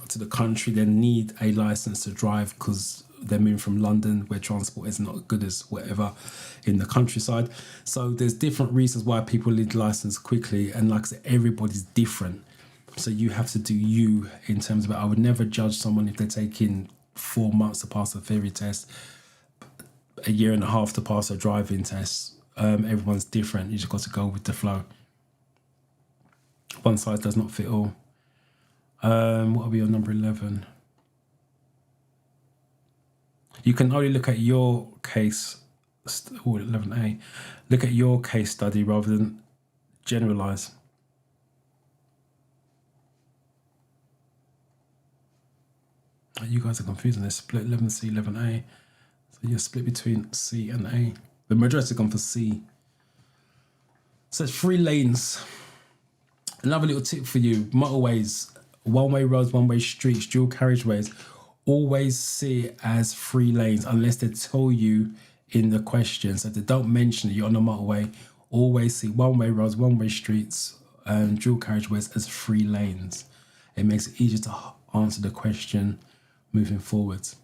to the country. They need a license to drive because they're moving from London where transport is not as good as whatever in the countryside. So there's different reasons why people need license quickly. And like I said, everybody's different. So you have to do you in terms of it. I would never judge someone if they're taking 4 months to pass a theory test, a year and a half to pass a driving test. Everyone's different. You just got to go with the flow. One size does not fit all. What will be on number 11? You can only look at your case, 11A, look at your case study rather than generalize. You guys are confusing this. Split 11C, 11A. So you're split between C and A. The majority have gone for C. So it's 3 lanes. Another little tip for you, motorways, one-way roads, one-way streets, dual carriageways, always see it as 3 lanes unless they tell you in the question. So if they don't mention it, you're on a motorway, always see one-way roads, one-way streets, and dual carriageways as 3 lanes. It makes it easier to answer the question moving forwards.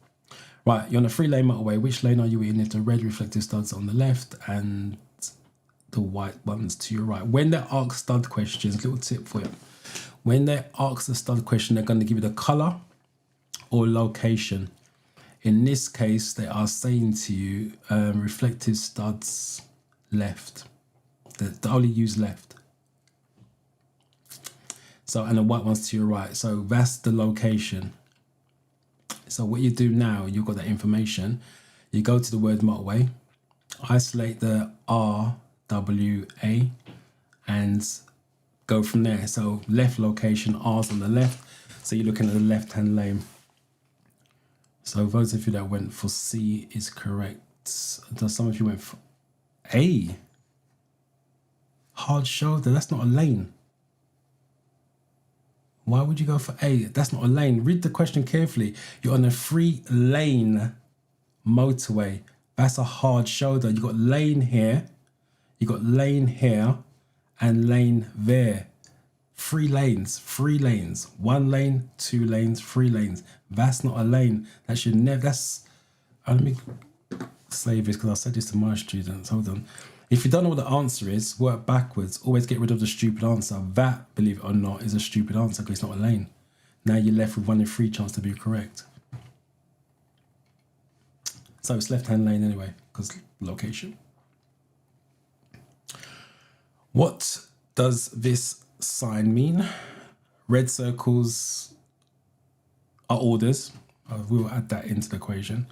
Right, you're on a 3-lane motorway. Which lane are you in? If the red reflective studs on the left and the white ones to your right. When they ask stud questions, little tip for you. When they ask the stud question, they're going to give you the colour or location. In this case, they are saying to you, reflective studs left. They only use left. So, and the white ones to your right. So that's the location. So what you do now, you've got that information. You go to the word motorway, isolate the RWA, and go from there. So left location, R's on the left. So you're looking at the left-hand lane. So those of you that went for C is correct. Some of you went for A. Hard shoulder, that's not a lane. Why would you go for A? That's not a lane. Read the question carefully. You're on a 3-lane motorway. That's a hard shoulder. You got lane here, you got lane here, and lane there. 3 lanes, 3 lanes. 1 lane, 2 lanes, 3 lanes. That's not a lane. That should never, that's, let me save this because I said this to my students. Hold on. If you don't know what the answer is, work backwards. Always get rid of the stupid answer. That, believe it or not, is a stupid answer because it's not a lane. Now you're left with 1 in 3 chance to be correct. So it's left-hand lane anyway, because location. What does this sign mean? Red circles are orders. We'll add that into the equation.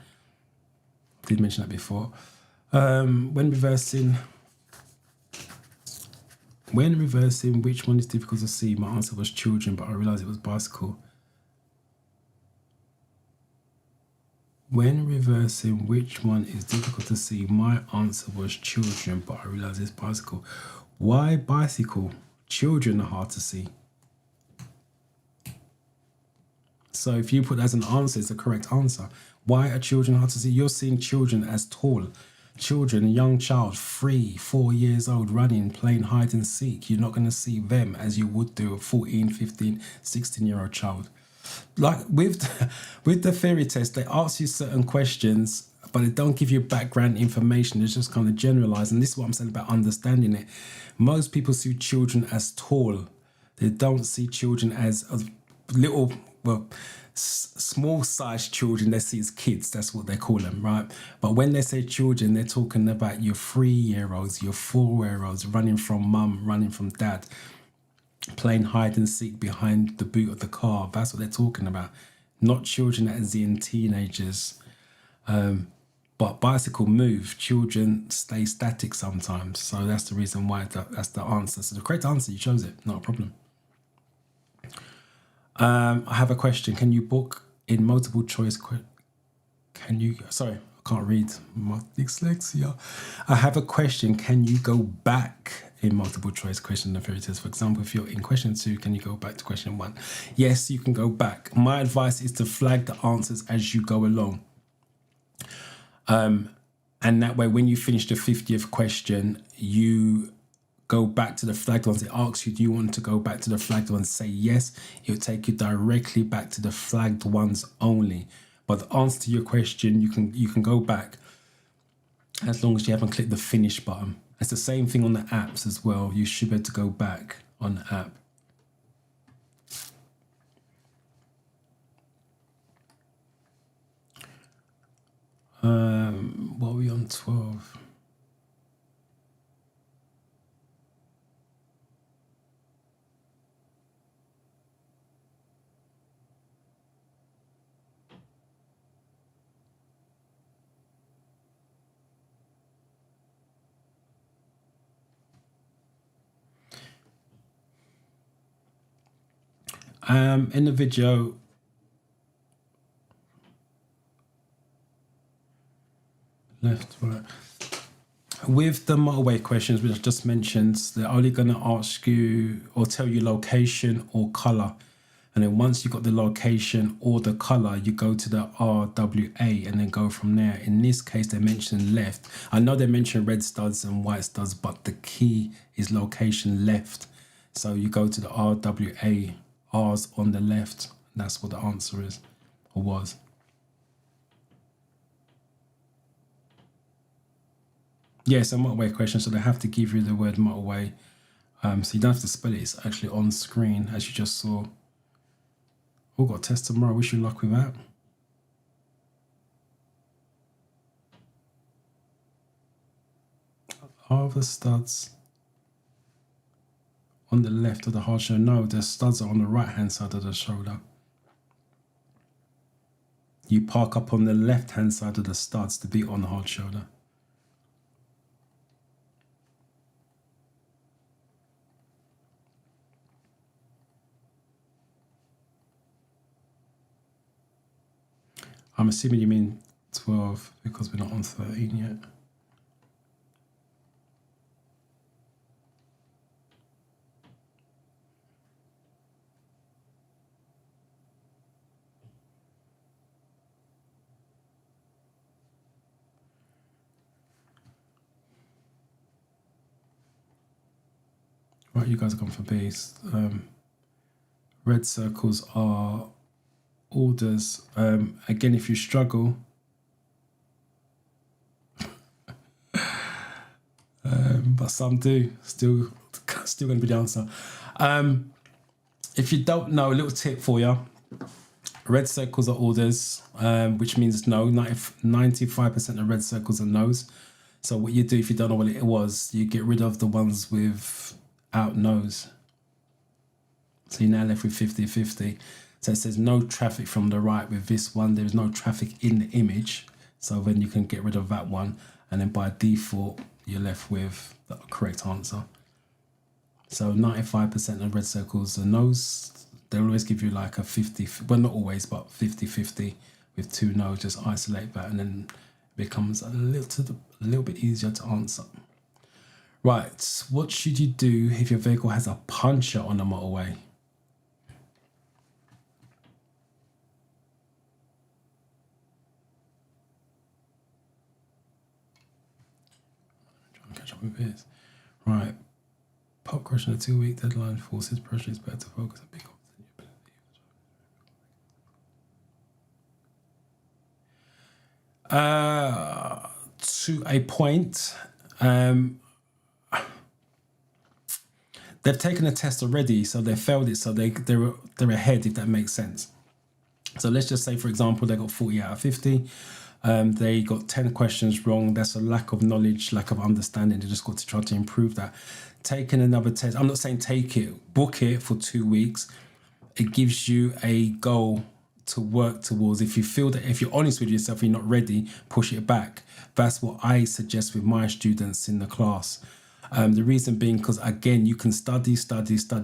I did mention that before. When reversing, which one is difficult to see? My answer was children, but I realized it was bicycle. When reversing, which one is difficult to see? My answer was children, but I realized it's bicycle. Why bicycle? Children are hard to see. So if you put that as an answer, it's the correct answer. Why are children hard to see? You're seeing children as tall. Children, young child, 3, 4 years old, running, playing hide and seek. You're not going to see them as you would do a 14, 15, 16-year-old child. Like with the theory test, they ask you certain questions, but they don't give you background information. It's just kind of generalized. And this is what I'm saying about understanding it. Most people see children as tall. They don't see children as little, well, small-sized children. They see as kids. That's what they call them, right? But when they say children, they're talking about your 3-year-olds, your 4-year-olds running from mum, running from dad, playing hide and seek behind the boot of the car. That's what they're talking about. Not children as in teenagers. But bicycle move. Children stay static sometimes. So that's the reason why that's the answer. So the correct answer, you chose it. Not a problem. I have a question. Can you book in multiple choice? Sorry, I can't read. My dyslexia. I have a question. Can you go back in multiple choice question and theory test? For example, if you're in question 2, can you go back to question 1? Yes, you can go back. My advice is to flag the answers as you go along. And that way, when you finish the 50th question, you go back to the flagged ones. It asks you, do you want to go back to the flagged ones? Say yes. It'll take you directly back to the flagged ones only. But the answer to your question, you can go back as long as you haven't clicked the finish button. It's the same thing on the apps as well. You should be able to go back on the app. What are we on 12? In the video, left, right. With the motorway questions, which I just mentioned, they're only going to ask you or tell you location or colour. And then once you've got the location or the colour, you go to the RWA and then go from there. In this case, they mentioned left. I know they mentioned red studs and white studs, but the key is location left. So you go to the RWA, R's on the left. That's what the answer is, or was. Yes, a motorway question, so they have to give you the word motorway. So you don't have to spell it, it's actually on screen, as you just saw. Oh, got a test tomorrow, wish you luck with that. Are the studs on the left of the hard shoulder? No, the studs are on the right-hand side of the shoulder. You park up on the left-hand side of the studs to be on the hard shoulder. I'm assuming you mean 12 because we're not on 13 yet. Right, you guys are going for B's. Red circles are orders. Again, if you struggle, but some do, still going to be the answer. If you don't know, a little tip for you. Red circles are orders, which means no. 95% of red circles are no's. So what you do if you don't know what it was, you get rid of the ones without no's. So you're now left with 50-50. So it says no traffic from the right. With this one, there is no traffic in the image. So then you can get rid of that one. And then by default, you're left with the correct answer. So 95% of red circles are no's. They'll always give you like a 50, well, not always, but 50-50 with 2 no's. Just isolate that and then it becomes a little bit easier to answer. Right, what should you do if your vehicle has a puncher on the motorway? Trying to catch up with this. Right, pop crush on a 2-week deadline forces pressure. It's better to focus on big opportunity. To a point, they've taken a test already, so they failed it, so they're ahead, if that makes sense. So let's just say, for example, they got 40 out of 50. They got 10 questions wrong. That's a lack of knowledge, lack of understanding. They just got to try to improve that. Taking another test, I'm not saying take it, book it for 2 weeks. It gives you a goal to work towards. If you feel that, if you're honest with yourself, you're not ready, push it back. That's what I suggest with my students in the class. The reason being, because again, you can study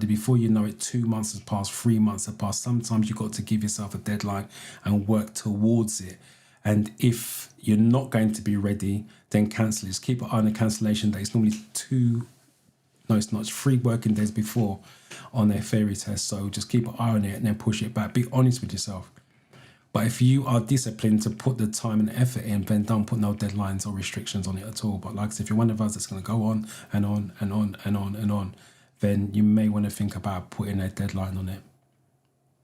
before you know it. 2 months has passed, 3 months have passed. Sometimes you've got to give yourself a deadline and work towards it. And if you're not going to be ready, then cancel it. Just keep an eye on the cancellation date. It's normally 3 working days before on their theory test. So just keep an eye on it and then push it back. Be honest with yourself. But if you are disciplined to put the time and effort in, then don't put no deadlines or restrictions on it at all. But like I said, if you're one of us that's going to go on and on and on and on and on, then you may want to think about putting a deadline on it.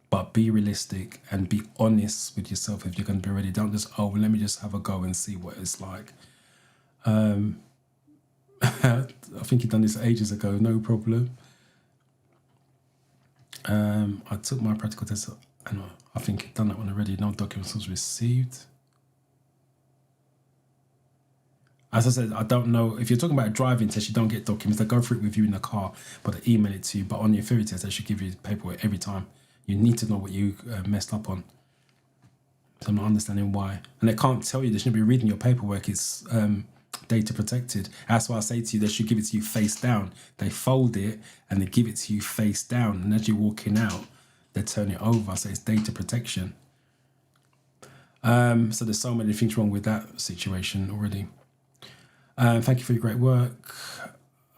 But be realistic and be honest with yourself if you're going to be ready. Don't just, let me just have a go and see what it's like. I think you've done this ages ago, no problem. I took my practical test and I think I've done that one already. No documents was received. As I said, I don't know. If you're talking about a driving test, you don't get documents. They go through it with you in the car, but they email it to you. But on your theory test, they should give you paperwork every time. You need to know what you messed up on. So I'm not understanding why. And they can't tell you. They shouldn't be reading your paperwork. It's data protected. That's why I say to you, they should give it to you face down. They fold it and they give it to you face down. And as you're walking out, they turn it over. So it's data protection. So there's so many things wrong with that situation already. Thank you for your great work.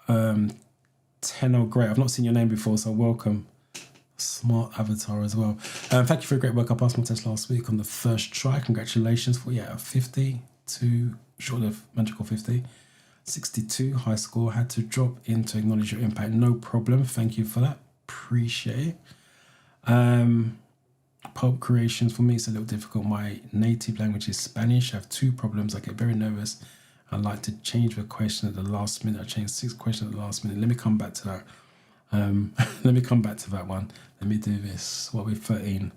Tenno, great. I've not seen your name before, so welcome. Smart avatar as well. Thank you for your great work. I passed my test last week on the first try. Congratulations. 40 out of 50 to short of magical 50. 62 high score. Had to drop in to acknowledge your impact. No problem. Thank you for that. Appreciate it. Pulp creations for me, it's a little difficult. My native language is Spanish. I have 2 problems. I get very nervous. I like to change the question at the last minute. I changed 6 questions at the last minute. Let me come back to that. Let me come back to that one. Let me do this. What we're 13.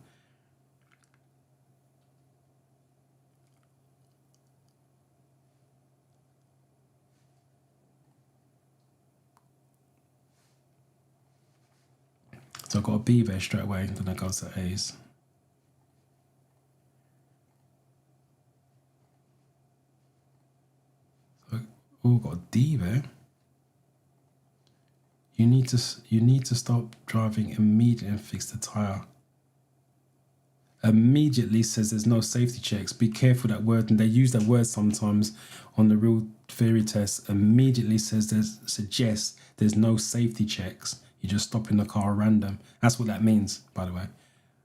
So I've got a B there straight away, and then I go to A's. So, got a D there. You need to stop driving immediately and fix the tire. Immediately says there's no safety checks. Be careful that word, and they use that word sometimes on the real theory test. Immediately suggests there's no safety checks. You're just stopping the car random. That's what that means, by the way.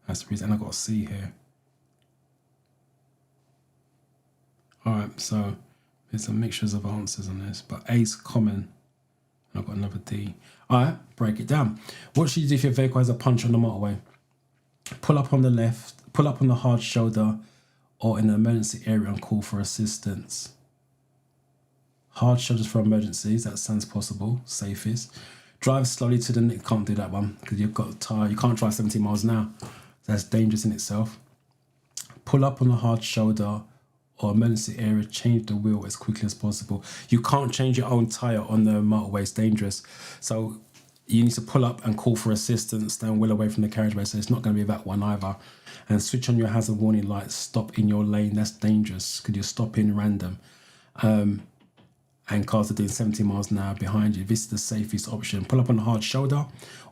That's the reason. And I got a C here. All right, so there's some mixtures of answers on this, but A's common. I've got another D. All right, break it down. What should you do if your vehicle has a punch on the motorway? Pull up on the left, pull up on the hard shoulder, or in an emergency area and call for assistance. Hard shoulders for emergencies, that sounds possible, safest. Drive slowly to the, can't do that one because you've got a tire, you can't drive 70 miles an hour. That's dangerous in itself. Pull up on the hard shoulder or emergency area, change the wheel as quickly as possible. You can't change your own tire on the motorway, it's dangerous. So you need to pull up and call for assistance, stand well away from the carriageway, so it's not going to be that one either. And switch on your hazard warning lights, stop in your lane, that's dangerous because you're stopping random. And cars are doing 70 miles an hour behind you. This is the safest option. Pull up on the hard shoulder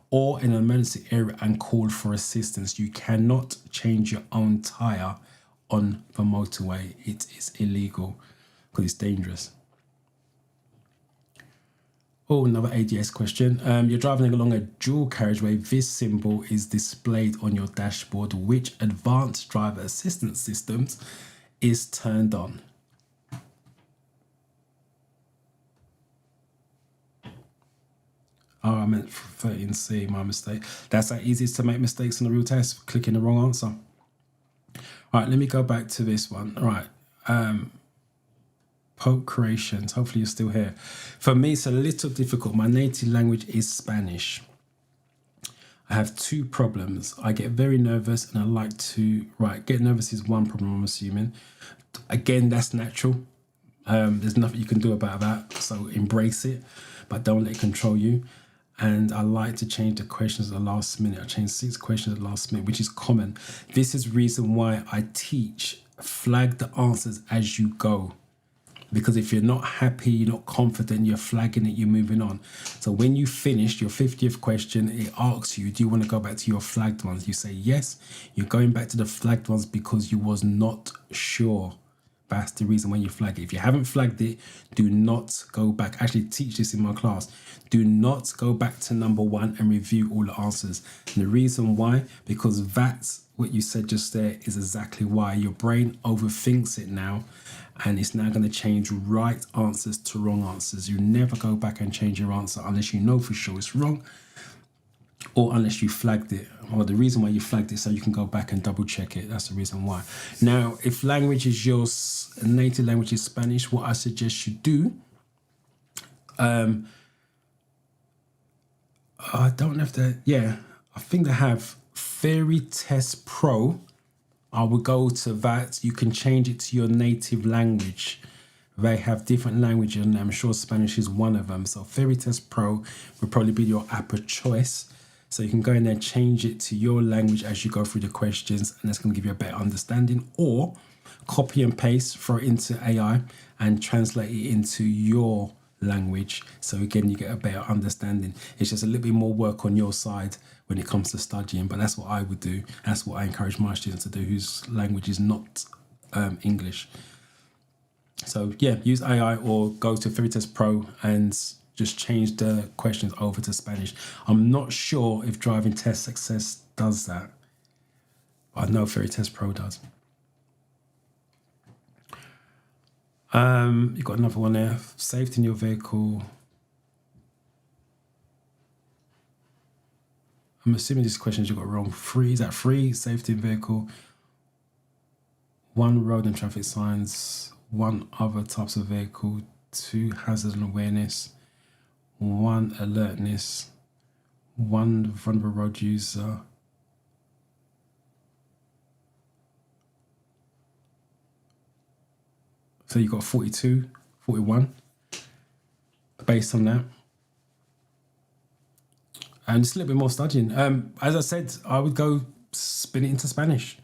or in an emergency area and call for assistance. You cannot change your own tyre on the motorway. It is illegal because it's dangerous. Oh, another ADS question. You're driving along a dual carriageway. This symbol is displayed on your dashboard. Which advanced driver assistance systems is turned on? Oh, I meant 13C, my mistake. That's how easy it is to make mistakes on the real test, clicking the wrong answer. All right, let me go back to this one. All right, Pope Creations, hopefully you're still here. For me, it's a little difficult. My native language is Spanish. I have two problems. I get very nervous and I like to, get nervous is one problem, I'm assuming. Again, that's natural. There's nothing you can do about that, so embrace it, but don't let it control you. And I like to change the questions at the last minute. I changed 6 questions at the last minute, which is common. This is the reason why I teach flag the answers as you go. Because if you're not happy, you're not confident, you're flagging it, you're moving on. So when you finish your 50th question, it asks you, do you want to go back to your flagged ones? You say yes, you're going back to the flagged ones because you was not sure. That's the reason why you flag it. If you haven't flagged it, do not go back. I actually teach this in my class. Do not go back to number 1 and review all the answers. And the reason why, because that's what you said just there is exactly why. Your brain overthinks it now, and it's now going to change right answers to wrong answers. You never go back and change your answer unless you know for sure it's wrong, or unless you flagged it. Well, the reason why you flagged it so you can go back and double check it. That's the reason why. Now, if language is your native language is Spanish, what I suggest you do, I don't know if I think they have Theory Test Pro. I will go to that. You can change it to your native language. They have different languages, and I'm sure Spanish is one of them. So Theory Test Pro will probably be your app of choice. So you can go in there, change it to your language as you go through the questions, and that's going to give you a better understanding. Or copy and paste, throw it into AI and translate it into your language. So again, you get a better understanding. It's just a little bit more work on your side when it comes to studying, but that's what I would do. That's what I encourage my students to do whose language is not English. So yeah, use AI or go to Theory Test Pro and just change the questions over to Spanish. I'm not sure if Driving Test Success does that, but I know Theory Test Pro does. You've got another one there. Safety in your vehicle. I'm assuming these questions you got wrong. 3, is that 3? Safety in vehicle. 1, road and traffic signs. 1, other types of vehicle. 2, hazard and awareness. 1, alertness. 1, vulnerable road user. So you got 42, 41 based on that. And just a little bit more studying. As I said, I would go spin it into Spanish.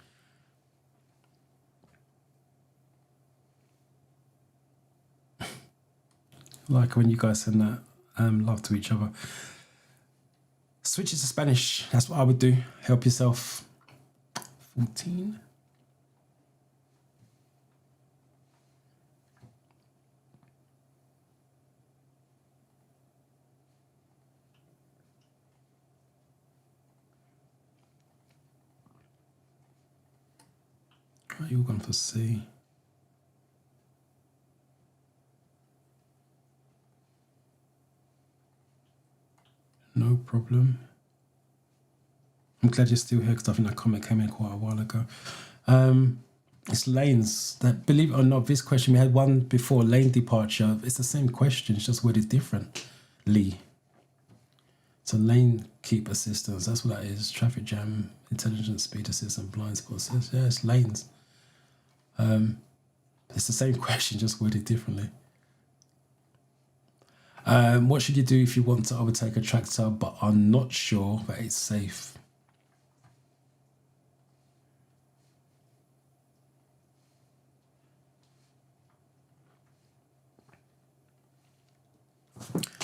Like when you guys send that love to each other. Switch it to Spanish. That's what I would do. Help yourself. 14. You're going for C. no problem. I'm glad you're still here because I think that comment came in quite a while ago. It's lanes. That, believe it or not, this question, we had one before, lane departure. It's the same question, it's just worded differently. So lane keep assistance, that's what that is. Traffic jam, intelligent speed assistant, blind spots. Yeah, it's lanes. It's the same question, just worded differently. What should you do if you want to overtake a tractor but are not sure that it's safe?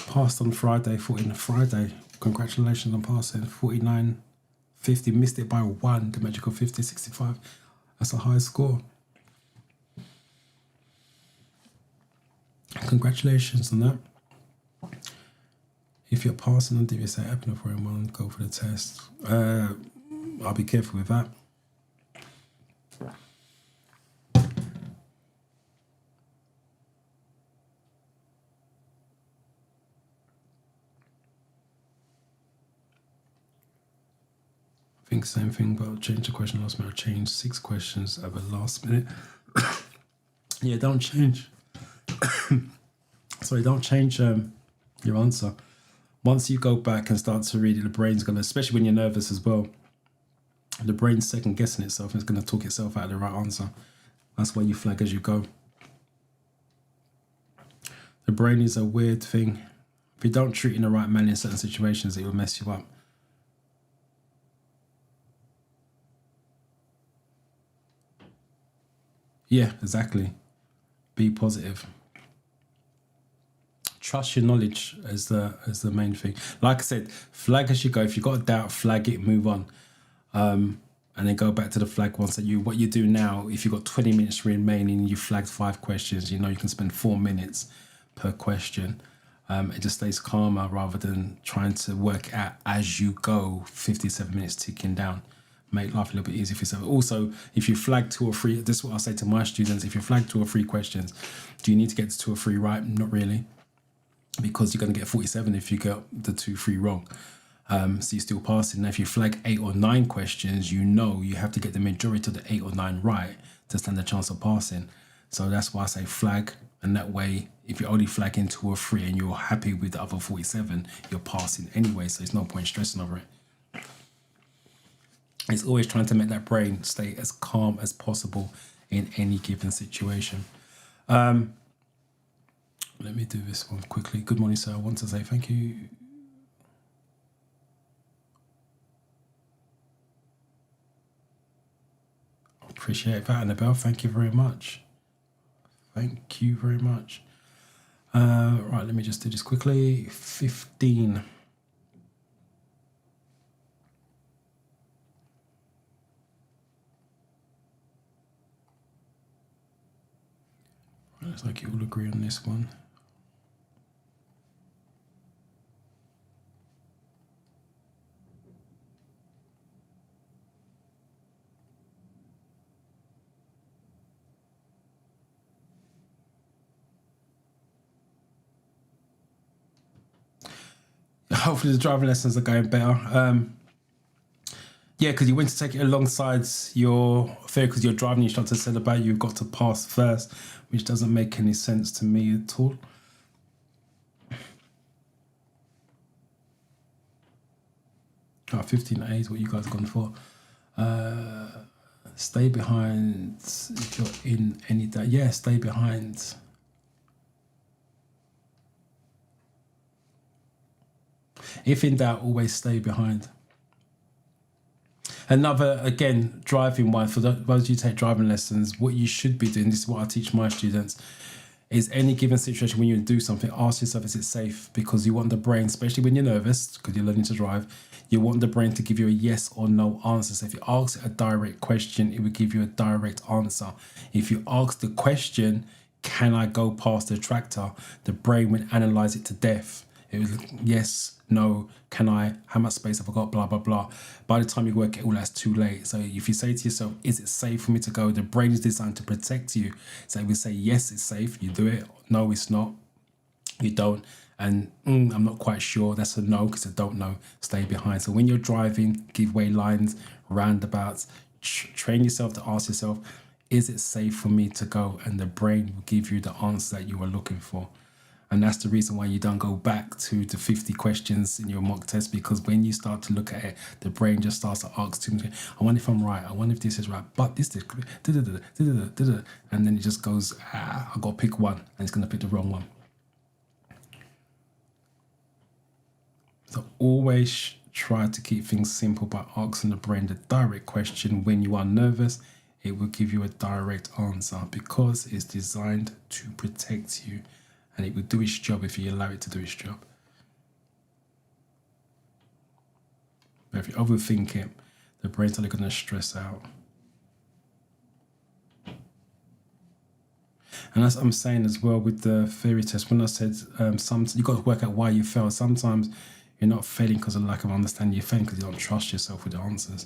Passed on Friday, 14 Friday. Congratulations on passing. 49.50, missed it by 1. The magical 50.65. That's a high score. Congratulations on that. If you're passing on DVSA app for one, go for the test. I'll be careful with that. I think same thing, but change the question last minute. Change 6 questions at the last minute. Yeah, don't change. Sorry, don't change your answer. Once you go back and start to read it, the brain's gonna, especially when you're nervous as well, the brain's second guessing itself and it's gonna talk itself out of the right answer. That's why you flag as you go. The brain is a weird thing. If you don't treat it in the right manner in certain situations, it will mess you up. Yeah, exactly. Be positive. Trust your knowledge as the main thing. Like I said, flag as you go. If you've got a doubt, flag it, move on. And then go back to the flag once that what you do now, if you've got 20 minutes remaining, you flagged 5 questions, you know you can spend 4 minutes per question. It just stays calmer rather than trying to work out as you go, 57 minutes ticking down. Make life a little bit easier for yourself. Also, if you flag 2 or 3, this is what I say to my students, if you flag 2 or 3 questions, do you need to get to 2 or 3 right? Not really, because you're going to get 47 if you get the 2, 3 wrong. So you're still passing. Now, if you flag 8 or 9 questions, you know you have to get the majority of the 8 or 9 right to stand a chance of passing. So that's why I say flag, and that way, if you're only flagging 2 or 3 and you're happy with the other 47, you're passing anyway, so there's no point stressing over it. It's always trying to make that brain stay as calm as possible in any given situation. Let me do this one quickly. Good morning, sir. I want to say thank you. Appreciate that, Annabelle. Thank you very much. Thank you very much. Right, let me just do this quickly. 15. Looks like you all agree on this one. Hopefully the driving lessons are going better. Yeah, because you went to take it alongside your fair, because your driving instructor said about you've got to pass first, which doesn't make any sense to me at all. 15A is what you guys have gone for. Stay behind if you're in any doubt. Yeah, stay behind. If in doubt, always stay behind. Another, again, driving one, for those you take driving lessons, what you should be doing, this is what I teach my students, is any given situation when you do something, ask yourself, is it safe? Because you want the brain, especially when you're nervous, because you're learning to drive, you want the brain to give you a yes or no answer. So if you ask it a direct question, it will give you a direct answer. If you ask the question, can I go past the tractor? The brain will analyze it to death. It was yes, no, can I, how much space have I got, blah, blah, blah. By the time you work it all, that's too late. So if you say to yourself, is it safe for me to go? The brain is designed to protect you. So if we say, yes, it's safe, you do it. No, it's not, you don't. and I'm not quite sure, that's a no, because I don't know, stay behind. So when you're driving, give way lines, roundabouts, train yourself to ask yourself, is it safe for me to go? And the brain will give you the answer that you are looking for. And that's the reason why you don't go back to the 50 questions in your mock test, because when you start to look at it, the brain just starts to ask too much. I wonder if I'm right. I wonder if this is right. But this is, and then it just goes, I've got to pick one, and it's going to pick the wrong one. So always try to keep things simple by asking the brain the direct question. When you are nervous, it will give you a direct answer, because it's designed to protect you. And it will do its job if you allow it to do its job. But if you overthink it, the brain's only going to stress out. And as I'm saying as well with the theory test, when I said you've got to work out why you fail. Sometimes you're not failing because of lack of understanding. You're failing because you don't trust yourself with the answers.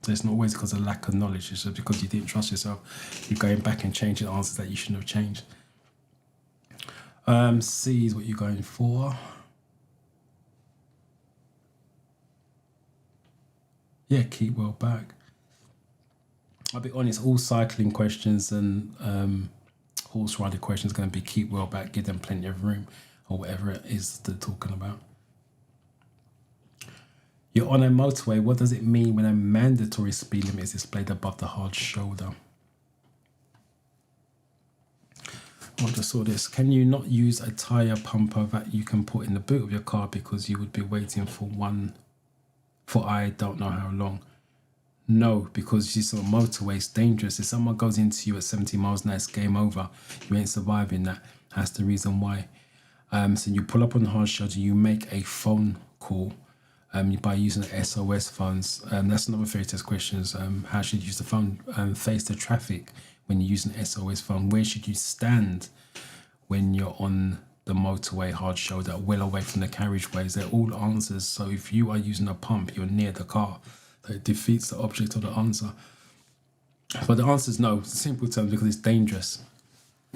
So it's not always because of lack of knowledge. It's just because you didn't trust yourself. You're going back and changing answers that you shouldn't have changed. C is what you're going for. Yeah, keep well back. I'll be honest, all cycling questions and horse riding questions are going to be keep well back, give them plenty of room, or whatever it is they're talking about. You're on a motorway. What does it mean when a mandatory speed limit is displayed above the hard shoulder? I just saw this. Can you not use a tyre pumper that you can put in the boot of your car because you would be waiting for one for I don't know how long? No, because it's on a motorway, it's dangerous. If someone goes into you at 70 miles an hour, it's game over. You ain't surviving that. That's the reason why. So you pull up on the hard shoulder, you make a phone call. By using SOS phones. That's another theory test questions. How should you use the phone? Face the traffic when you're using an SOS phone. Where should you stand when you're on the motorway, hard shoulder, well away from the carriageways? They're all answers. So if you are using a pump, you're near the car. That defeats the object of the answer. But the answer is no. It's simple terms, because it's dangerous.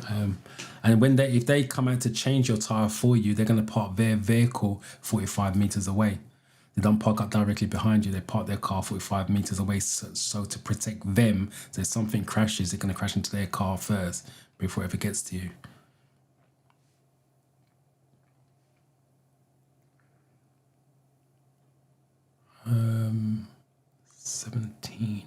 And when if they come out to change your tire for you, they're going to park their vehicle 45 meters away. They don't park up directly behind you. They park their car 45 meters away. So to protect them, so if something crashes, they're going to crash into their car first before it ever gets to you. Um, 17.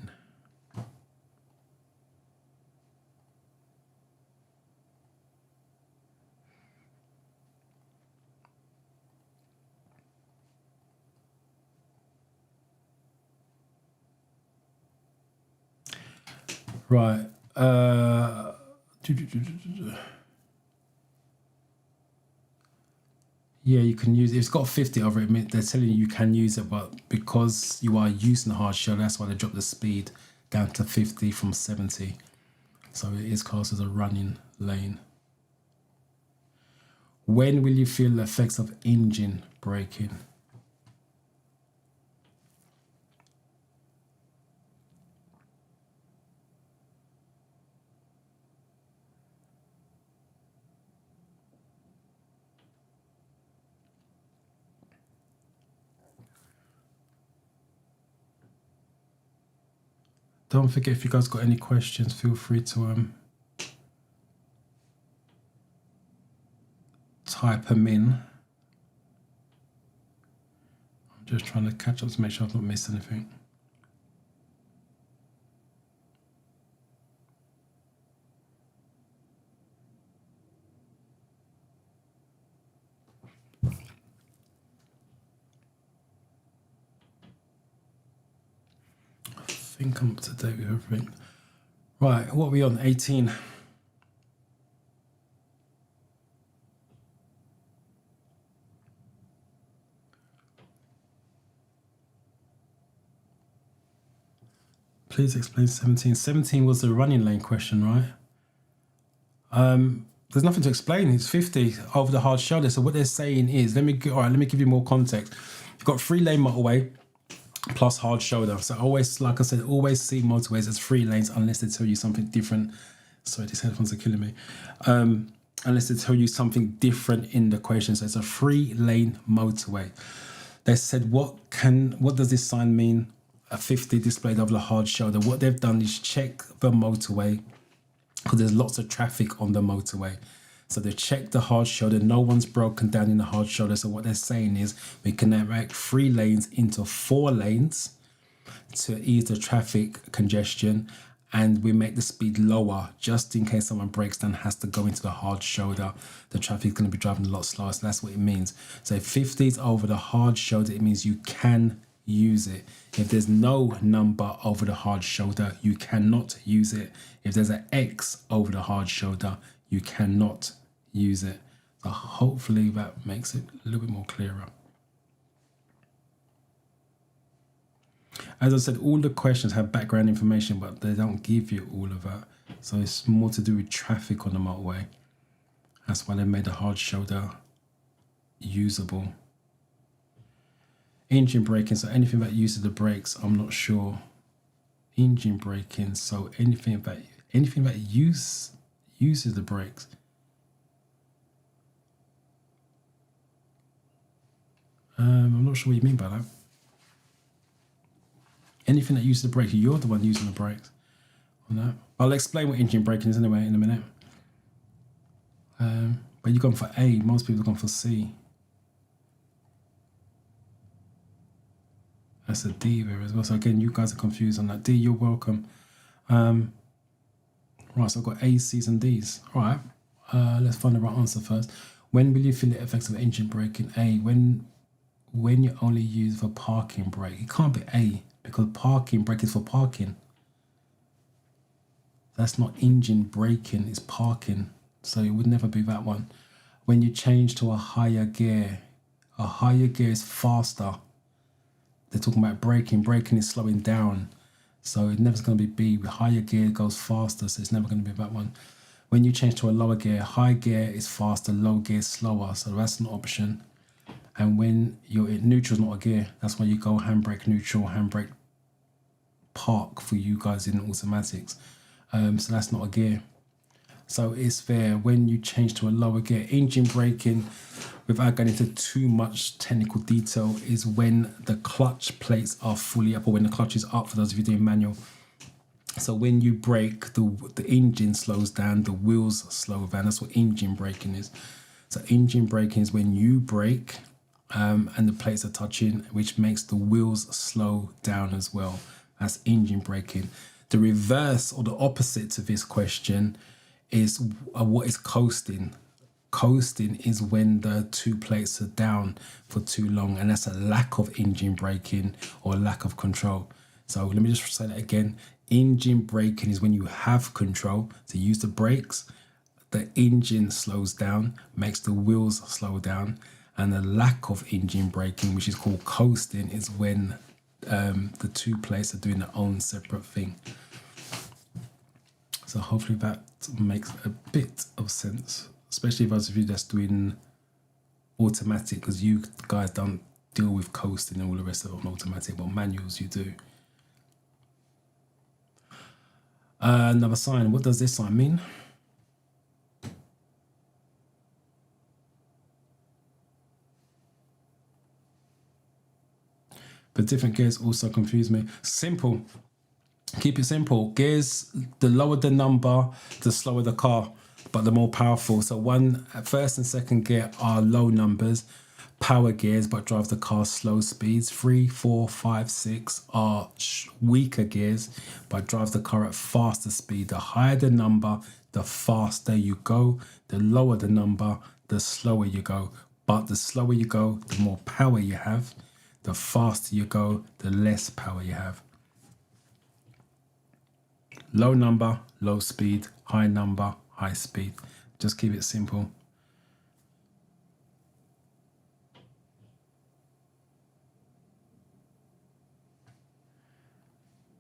Right. Yeah, you can use it. It's got 50 over it. They're telling you can use it, but because you are using the hard shell, that's why they dropped the speed down to 50 from 70. So it is classed as a running lane. When will you feel the effects of engine braking? Don't forget, if you guys got any questions, feel free to type them in. I'm just trying to catch up to make sure I've not missed anything. I think I'm up to date with everything. Right, what are we on? 18. Please explain 17. 17 was the running lane question, right? There's nothing to explain. It's 50 over the hard shoulder. So what they're saying is, let me give you more context. You've got 3-lane motorway plus hard shoulder. So always, like I said, always see motorways as 3 lanes unless they tell you something different. Sorry, these headphones are killing me. unless they tell you something different in the question. So it's a 3-lane motorway. They said, what does this sign mean? A 50 displayed over the hard shoulder. What they've done is check the motorway, because there's lots of traffic on the motorway. So they checked the hard shoulder. No one's broken down in the hard shoulder. So what they're saying is we can now make 3 lanes into 4 lanes to ease the traffic congestion, and we make the speed lower just in case someone breaks down, has to go into the hard shoulder. The traffic's going to be driving a lot slower. So that's what it means. So if 50 is over the hard shoulder, it means you can use it. If there's no number over the hard shoulder, you cannot use it. If there's an X over the hard shoulder, you cannot use it. So hopefully that makes it a little bit more clearer. As I said, all the questions have background information, but they don't give you all of that. So it's more to do with traffic on the motorway. That's why they made the hard shoulder usable. Engine braking, so anything that uses the brakes, I'm not sure. Engine braking, so anything that uses the brakes. I'm not sure what you mean by that. Anything that uses the brakes, you're the one using the brakes on that. I'll explain what engine braking is anyway in a minute. But you've gone for A, most people have gone for C. That's a D there as well. So again, you guys are confused on that. D, you're welcome. Right, so I've got A's, C's and D's. All right, let's find the right answer first. When will you feel the effects of engine braking? A, when you only use for parking brake. It can't be A, because parking brake is for parking. That's not engine braking, it's parking. So it would never be that one. When you change to a higher gear is faster. They're talking about braking. Braking is slowing down. So it never's going to be B. Higher gear goes faster, so it's never going to be that one. When you change to a lower gear, high gear is faster, low gear is slower. So that's an option. And when you're in neutral, is not a gear. That's why you go handbrake neutral, handbrake park for you guys in automatics. So that's not a gear. So it's there. When you change to a lower gear, engine braking, without going into too much technical detail, is when the clutch plates are fully up, or when the clutch is up, for those of you doing manual. So when you brake, the engine slows down, the wheels slow down. That's what engine braking is. So engine braking is when you brake and the plates are touching, which makes the wheels slow down as well. That's engine braking. The reverse, or the opposite to this question, is what is coasting. Coasting is when the 2 plates are down for too long, and that's a lack of engine braking or lack of control. So let me just say that again. Engine braking is when you have control to use the brakes, the engine slows down, makes the wheels slow down, and the lack of engine braking, which is called coasting, is when the 2 plates are doing their own separate thing. So hopefully that makes a bit of sense, especially those of you that's doing automatic, because you guys don't deal with coasting and all the rest of it on automatic, but manuals you do. Another sign. What does this sign mean? But different gears also confuse me. Simple. Keep it simple. Gears, the lower the number, the slower the car, but the more powerful. So first and second gear are low numbers, power gears, but drive the car slow speeds. 3, 4, 5, 6 are weaker gears, but drive the car at faster speed. The higher the number, the faster you go. The lower the number, the slower you go. But the slower you go, the more power you have. The faster you go, the less power you have. Low number, low speed. High number, high speed. Just keep it simple.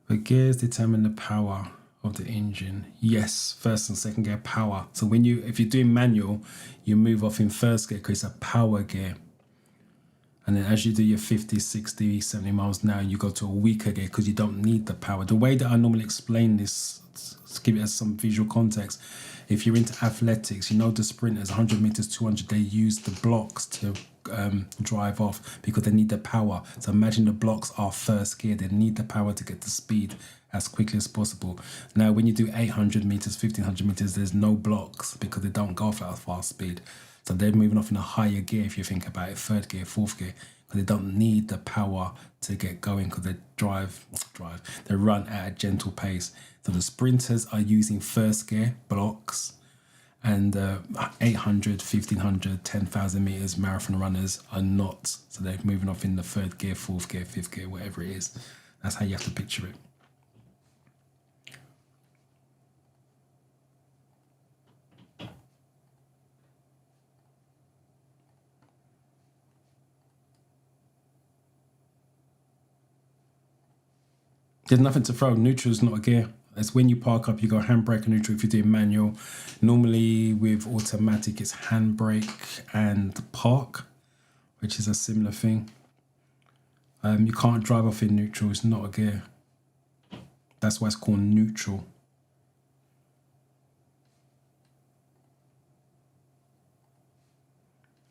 The gears determine the power of the engine. Yes, first and second gear power. So if you're doing manual, you move off in first gear because it's a power gear. And then as you do your 50, 60, 70 miles an hour, you go to a weaker gear because you don't need the power. The way that I normally explain this, to give it as some visual context, if you're into athletics, you know the sprinters, 100 meters, 200, they use the blocks to drive off because they need the power. So imagine the blocks are first gear. They need the power to get the speed as quickly as possible. Now, when you do 800 meters, 1500 meters, there's no blocks because they don't go off at a fast speed. So they're moving off in a higher gear, if you think about it, third gear, fourth gear, because they don't need the power to get going because they they run at a gentle pace. So the sprinters are using first gear blocks, and 800, 1500, 10,000 meters marathon runners are not. So they're moving off in the third gear, fourth gear, fifth gear, whatever it is. That's how you have to picture it. There's nothing to throw. Neutral is not a gear. It's when you park up, you go handbrake and neutral if you're doing manual. Normally with automatic, it's handbrake and park, which is a similar thing. You can't drive off in neutral. It's not a gear. That's why it's called neutral.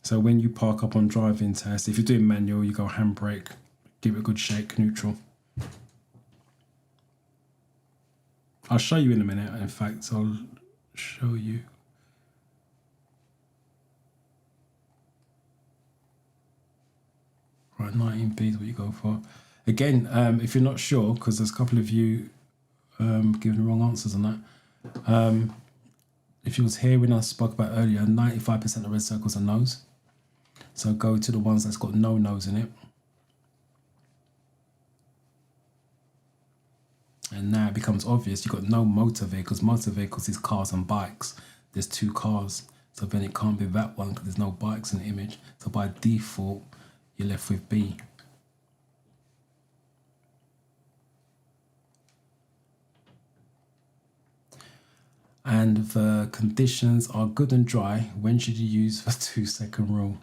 So when you park up on driving test, if you're doing manual, you go handbrake, give it a good shake, neutral. I'll show you in a minute. In fact, I'll show you. Right, 19B is what you go for. Again, if you're not sure, because there's a couple of you giving the wrong answers on that. If you was here when I spoke about earlier, 95% of red circles are no's. So go to the ones that's got no no's in it. And now it becomes obvious you've got no motor vehicles. Motor vehicles is cars and bikes. There's two cars. So then it can't be that one because there's no bikes in the image. So by default, you're left with B. And the conditions are good and dry. When should you use the 2-second rule?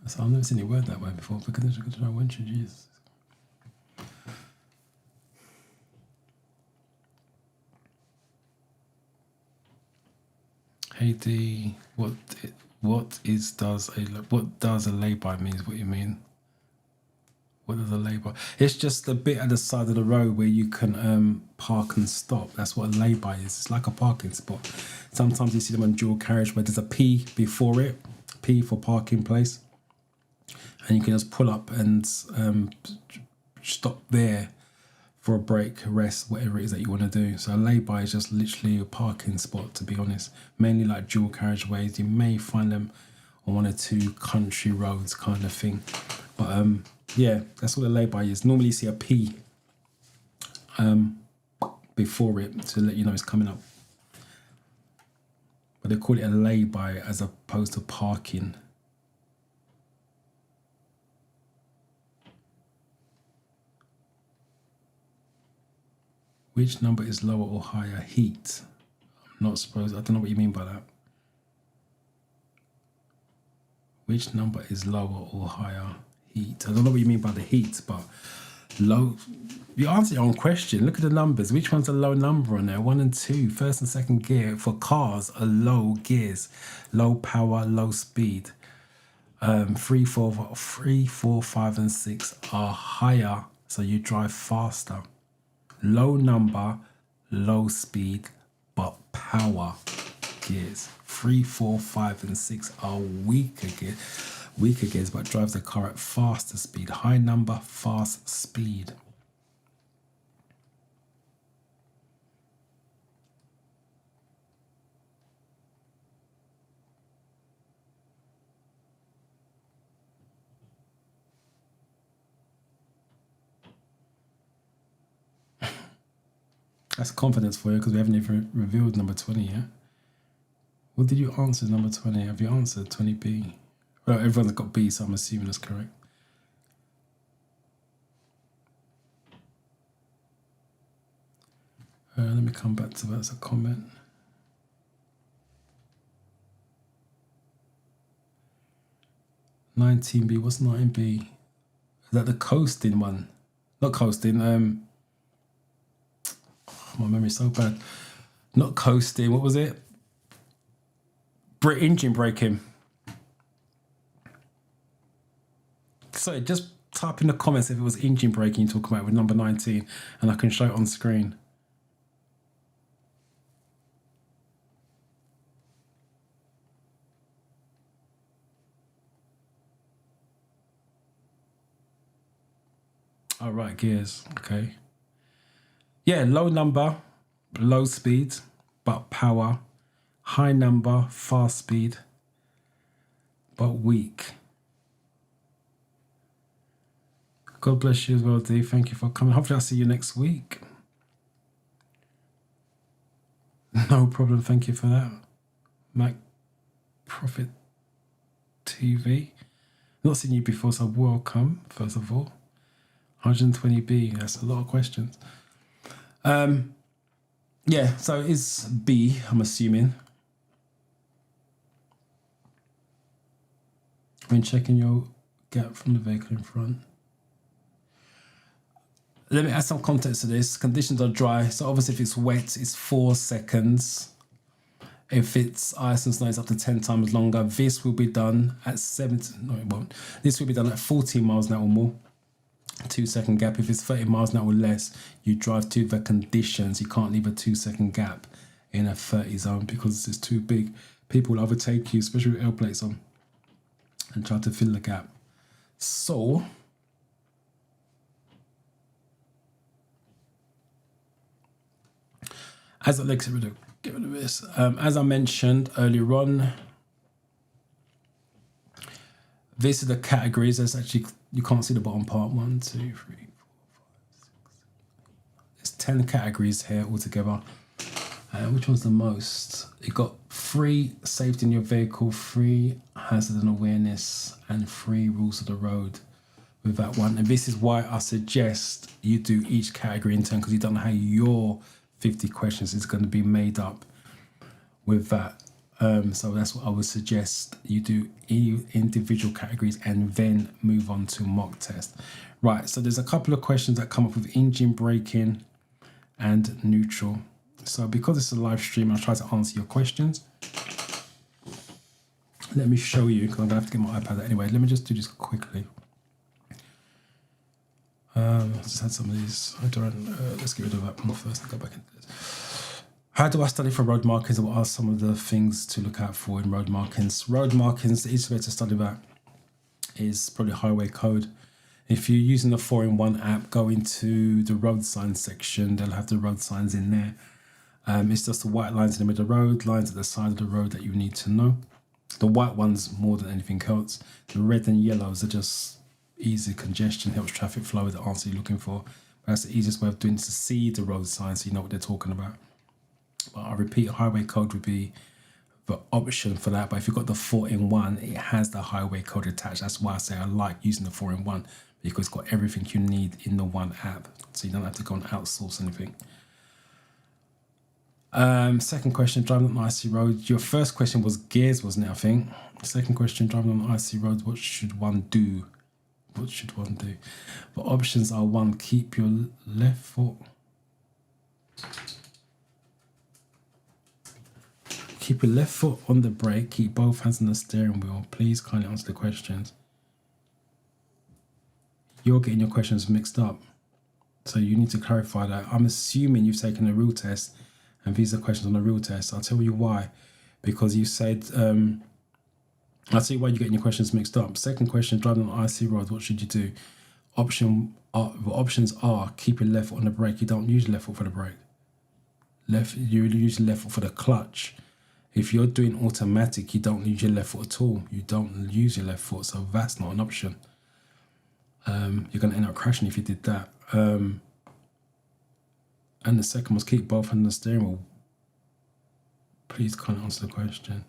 So I've never seen it word that way before. The conditions are good and dry. When should you use? Hey D, what does a lay-by mean is what you mean? What does a lay-by? It's just the bit at the side of the road where you can park and stop. That's what a lay-by is. It's like a parking spot. Sometimes you see them on dual carriage where there's a P before it, P for parking place, and you can just pull up and stop there for a break, rest, whatever it is that you want to do. So a lay-by is just literally a parking spot, to be honest. Mainly like dual carriageways. You may find them on one or two country roads kind of thing. But yeah, that's what a lay-by is. Normally you see a P before it to let you know it's coming up. But they call it a lay-by as opposed to parking. Which number is lower or higher? Heat. I'm not supposed, I don't know what you mean by that. Which number is lower or higher? Heat. I don't know what you mean by the heat, but low. You answer your own question. Look at the numbers. Which one's a low number on there? 1 and 2, first and second gear for cars are low gears, low power, low speed. 3, 4, 5, and 6 are higher, so you drive faster. Low number, low speed, but power gears. 3, 4, 5, and 6 are weaker gears, but drives the car at faster speed. High number, fast speed. That's confidence for you because we haven't even revealed number 20 yet. What did you answer number 20? Have you answered 20B? Well, everyone's got B, so I'm assuming that's correct. Let me come back to that as a comment. 19B. What's 19B? Is that the coasting one? Not coasting. My memory's so bad. Not coasting. What was it? Engine braking. So just type in the comments if it was engine braking you're talking about with number 19, and I can show it on screen. All right, gears. Okay. Yeah, low number, low speed, but power. High number, fast speed, but weak. God bless you as well, Dee. Thank you for coming. Hopefully I'll see you next week. No problem. Thank you for that. Mac Profit TV. Not seen you before, so welcome, first of all. 120B. That's a lot of questions. Yeah, so it's B, I'm assuming. When checking your gap from the vehicle in front. Let me add some context to this. Conditions are dry, so obviously if it's wet, it's 4 seconds. If it's ice and snow, it's up to 10 times longer. This will be done at 70, no it won't. This will be done at 14 miles an hour or more. 2 second gap. If it's 30 miles an hour or less, you drive to the conditions. You can't leave a 2 second gap in a 30 zone because it's too big. People will overtake you, especially with L plates on, and try to fill the gap. So, as let's get rid of this. As I mentioned earlier on, this is the categories. There's actually, you can't see the bottom part. 1, 2, 3, 4, 5, 6. There's 10 categories here altogether. Which one's the most? You got 3 safety in your vehicle, 3 hazard and awareness, and 3 rules of the road with that one. And this is why I suggest you do each category in turn, because you don't know how your 50 questions is going to be made up with that. So that's what I would suggest you do individual categories and then move on to mock test. Right, so there's a couple of questions that come up with engine braking and neutral. So because it's a live stream, I'll try to answer your questions. Let me show you, because I'm going to have to get my iPad out anyway. Let me just do this quickly. I just had some of these. Let's get rid of that one first and go back into this. How do I study for road markings, and what are some of the things to look out for in road markings? Road markings, the easiest way to study that is probably highway code. If you're using the 4-in-1 app, go into the road signs section. They'll have the road signs in there. It's just the white lines in the middle of the road, lines at the side of the road that you need to know. The white ones more than anything else. The red and yellows are just easy congestion, helps traffic flow with the answer you're looking for. But that's the easiest way of doing it, to see the road signs so you know what they're talking about. But I repeat, highway code would be the option for that. But if you've got the 4-in-1, it has the highway code attached. That's why I say I like using the 4-in-1, because it's got everything you need in the one app. So you don't have to go and outsource anything. Second question, driving on an icy road. Your first question was gears, wasn't it, I think? Second question, driving on an icy road, what should one do? What should one do? The options are: 1, keep your left foot. Keep your left foot on the brake, keep both hands on the steering wheel. Please kindly answer the questions. You're getting your questions mixed up, so you need to clarify that. I'm assuming you've taken a real test, and these are questions on the real test. I'll tell you why. Because you said, I'll tell you why you're getting your questions mixed up. Second question, driving on icy road, what should you do? The options are: keep your left foot on the brake. You don't use your left foot for the brake. You use your left foot for the clutch. If you're doing automatic, you don't use your left foot at all. You don't use your left foot, so that's not an option. You're going to end up crashing if you did that. And the second was keep both hands on the steering wheel. Please can't answer the question.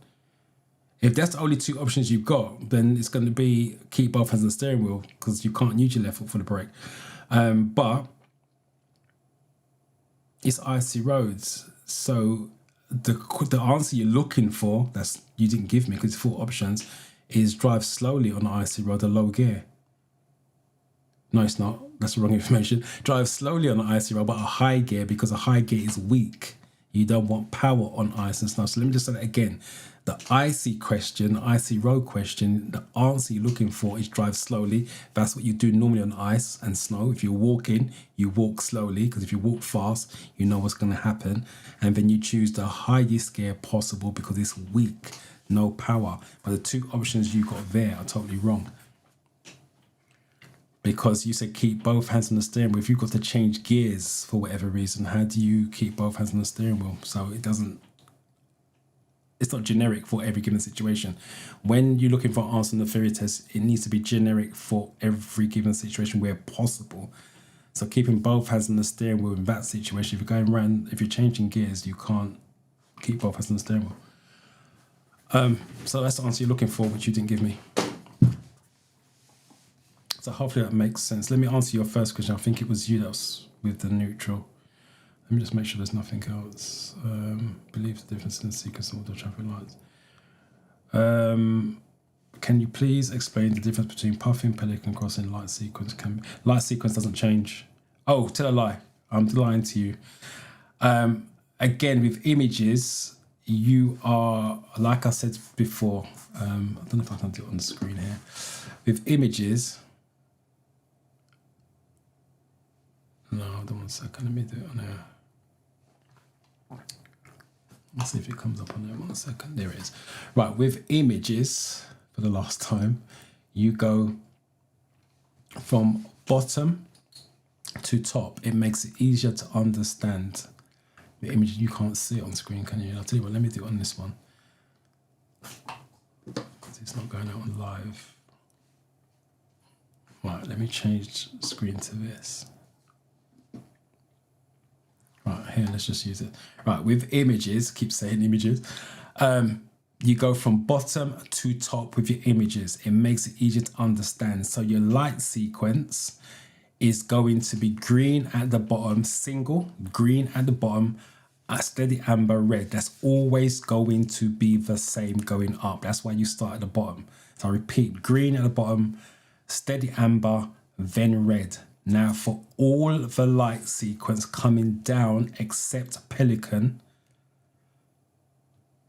If that's the only 2 options you've got, then it's going to be keep both hands on the steering wheel, because you can't use your left foot for the brake. But it's icy roads, so the answer you're looking for, that's you didn't give me because it's 4 options, is drive slowly on the icy road, a low gear. No, it's not. That's the wrong information. Drive slowly on the icy road, but a high gear, because a high gear is weak. You don't want power on ice and snow. So let me just say that again. The icy question, the icy road question, the answer you're looking for is drive slowly. That's what you do normally on ice and snow. If you're walking, you walk slowly, because if you walk fast, you know what's going to happen. And then you choose the highest gear possible because it's weak, no power. But the two options you got there are totally wrong. Because you said keep both hands on the steering wheel. If you've got to change gears for whatever reason, how do you keep both hands on the steering wheel? So it's not generic for every given situation. When you're looking for an answer in the theory test, it needs to be generic for every given situation where possible. So keeping both hands on the steering wheel in that situation, if you're going around, if you're changing gears, you can't keep both hands on the steering wheel. So that's the answer you're looking for, which you didn't give me. So hopefully that makes sense. Let me answer your first question. I think it was you that was with the neutral. Let me just make sure there's nothing else. Believe the difference in the sequence of all the traffic lights. Can you please explain the difference between puffing, pelican crossing, light sequence? Light sequence doesn't change. Oh, tell a lie. I'm lying to you. Again, with images, you are, like I said before, I don't know if I can do it on the screen here. With images, no, hold on 1 second. Let me do it on there. Let's see if it comes up on there. 1 second. There it is. Right, with images, for the last time, you go from bottom to top. It makes it easier to understand the image. You can't see it on screen, can you? I'll tell you what, let me do it on this one, because it's not going out on live. Right, let me change screen to this. Right, here, let's just use it. Right, with images, keep saying images, you go from bottom to top with your images. It makes it easier to understand. So your light sequence is going to be green at the bottom, single, green at the bottom, a steady amber, red. That's always going to be the same going up. That's why you start at the bottom. So I repeat, green at the bottom, steady amber, then red. Now for all the light sequence coming down except pelican,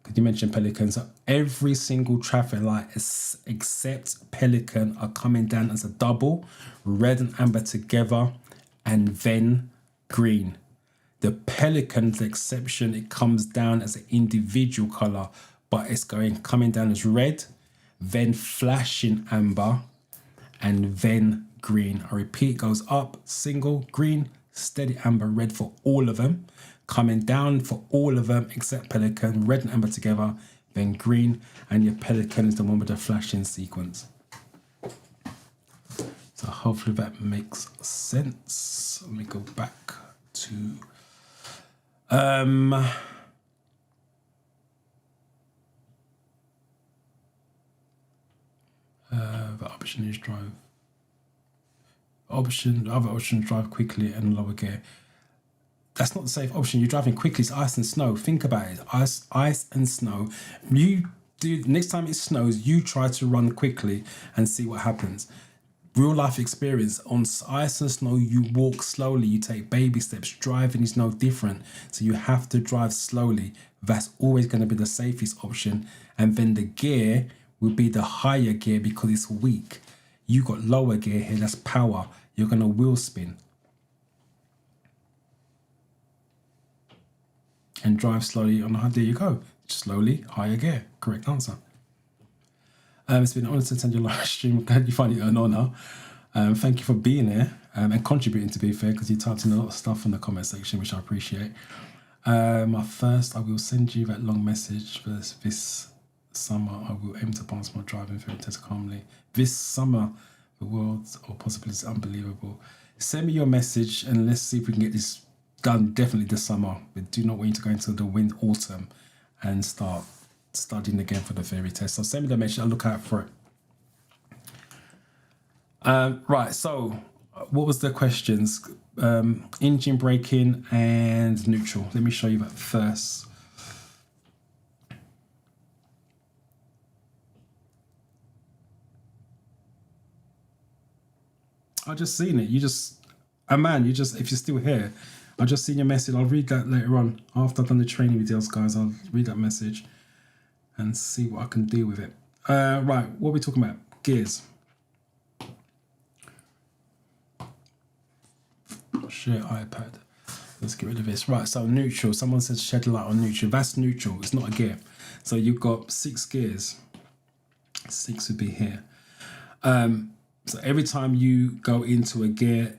because you mentioned pelican, so every single traffic light except pelican are coming down as a double, red and amber together, and then green. The pelican's the exception. It comes down as an individual color, but it's coming down as red, then flashing amber, and then green. I repeat, goes up, single, green, steady amber, red for all of them. Coming down for all of them except pelican, red and amber together, then green, and your pelican is the one with the flashing sequence. So hopefully that makes sense. Let me go back to the option is drive. The other option, drive quickly and lower gear. That's not the safe option. You're driving quickly. It's ice and snow. Think about it. Ice and snow. You do, next time it snows, you try to run quickly and see what happens. Real life experience, on ice and snow, you walk slowly. You take baby steps. Driving is no different. So you have to drive slowly. That's always going to be the safest option. And then the gear will be the higher gear because it's weak. You got lower gear here. That's power. You're going to wheel spin. And drive slowly on the, there you go. Slowly, higher gear. Correct answer. It's been an honor to attend your live stream. Glad you find it an honor. Thank you for being here and contributing, to be fair, because you typed in a lot of stuff in the comment section, which I appreciate. I will send you that long message for this summer. I will aim to pass my driving theory test calmly. This summer, the world or possibly is unbelievable. Send me your message and let's see if we can get this done definitely this summer. We do not want you to go into the autumn and start studying again for the theory test. So send me the message. I'll look out for it. Right. So what was the questions? Engine braking and neutral. Let me show you that first. I just seen it. Man, if you're still here, I just seen your message. I'll read that later on after I've done the training videos, guys. I'll read that message and see what I can do with it. Right, what are we talking about? Gears. Share iPad. Let's get rid of this. Right, so neutral. Someone says shed light on neutral. That's neutral. It's not a gear. So you've got 6 gears. 6 would be here. So every time you go into a gear,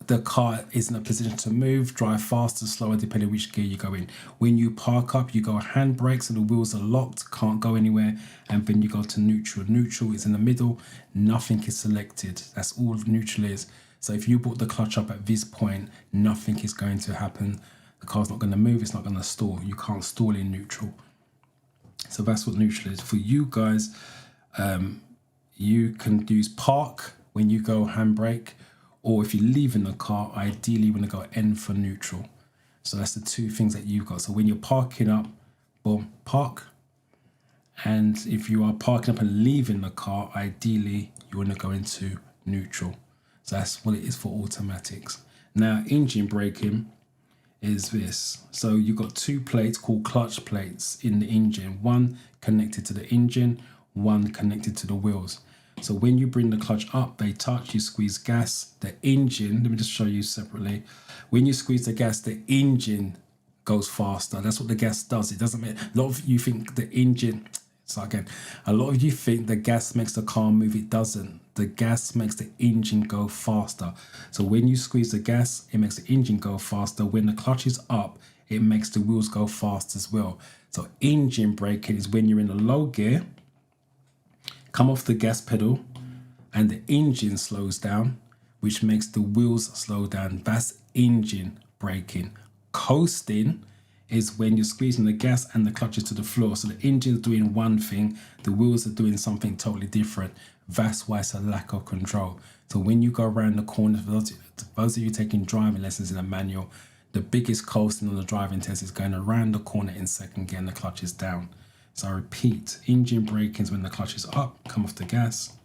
the car is in a position to move, drive faster, slower, depending on which gear you go in. When you park up, you go handbrake, so the wheels are locked, can't go anywhere, and then you go to neutral. Neutral is in the middle, nothing is selected. That's all neutral is. So if you brought the clutch up at this point, nothing is going to happen. The car's not going to move, it's not going to stall. You can't stall in neutral. So that's what neutral is. For you guys, you can use park when you go handbrake, or if you're leaving the car, ideally you want to go N for neutral. So that's the 2 things that you've got. So when you're parking up, boom, park. And if you are parking up and leaving the car, ideally you want to go into neutral. So that's what it is for automatics. Now, engine braking is this. So you've got 2 plates called clutch plates in the engine. One connected to the engine, one connected to the wheels. So when you bring the clutch up, they touch, you squeeze gas, the engine, let me just show you separately. When you squeeze the gas, the engine goes faster. That's what the gas does. It doesn't make, a lot of you think the engine, so again, a lot of you think the gas makes the car move. It doesn't. The gas makes the engine go faster. So when you squeeze the gas, it makes the engine go faster. When the clutch is up, it makes the wheels go fast as well. So engine braking is when you're in a low gear, come off the gas pedal, and the engine slows down, which makes the wheels slow down. That's engine braking. Coasting is when you're squeezing the gas and the clutch is to the floor. So the engine's doing one thing, the wheels are doing something totally different. That's why it's a lack of control. So when you go around the corner, for those of you taking driving lessons in a manual, the biggest coasting on the driving test is going around the corner in second gear and the clutch is down. So I repeat, engine braking is when the clutch is up, come off the gas.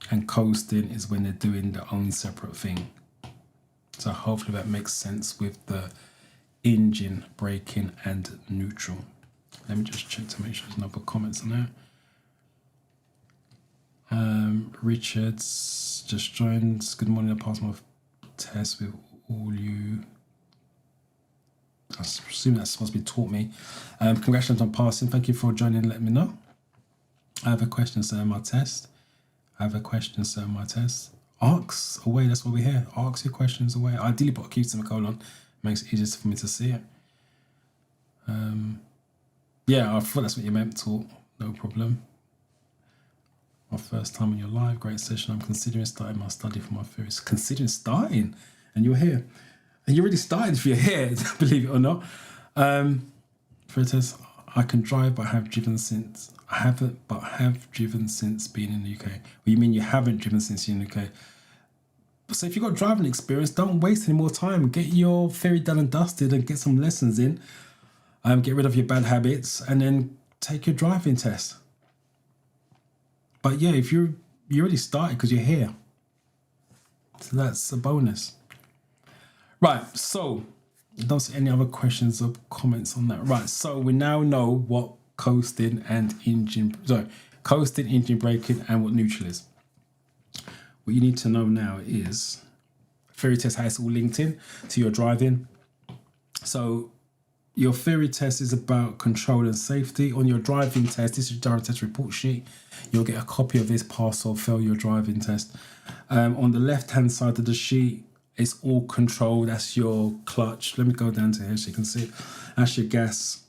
And coasting is when they're doing their own separate thing. So hopefully that makes sense with the engine braking and neutral. Let me just check to make sure there's no other comments on there. Richards just joined. Good morning, I passed my test with all you. I assume that's supposed to be taught me. Congratulations on passing. Thank you for joining and letting me know. I have a question, sir, on my test. Ask away, that's what we're here. Ask your questions away. Ideally put a Q semicolon. Makes it easier for me to see it. Yeah, I thought that's what you meant, taught. No problem. My first time on your live, great session. I'm considering starting my study for my first. Considering starting? And you're here. And you already started if you're here, believe it or not. For a test, I can drive, but have driven since. I haven't, but have driven since being in the UK. Well, you mean you haven't driven since you're in the UK? So if you've got driving experience, don't waste any more time. Get your theory done and dusted and get some lessons in. Get rid of your bad habits and then take your driving test. But yeah, if you already started because you're here. So that's a bonus. Right, so I don't see any other questions or comments on that. Right, so we now know what coasting, engine braking and what neutral is. What you need to know now is theory test, how it's all linked in to your driving. So your theory test is about control and safety. On your driving test, this is your driving test report sheet. You'll get a copy of this, pass or fail your driving test. On the left-hand side of the sheet, it's all control. That's your clutch. Let me go down to here so you can see it. That's your gas,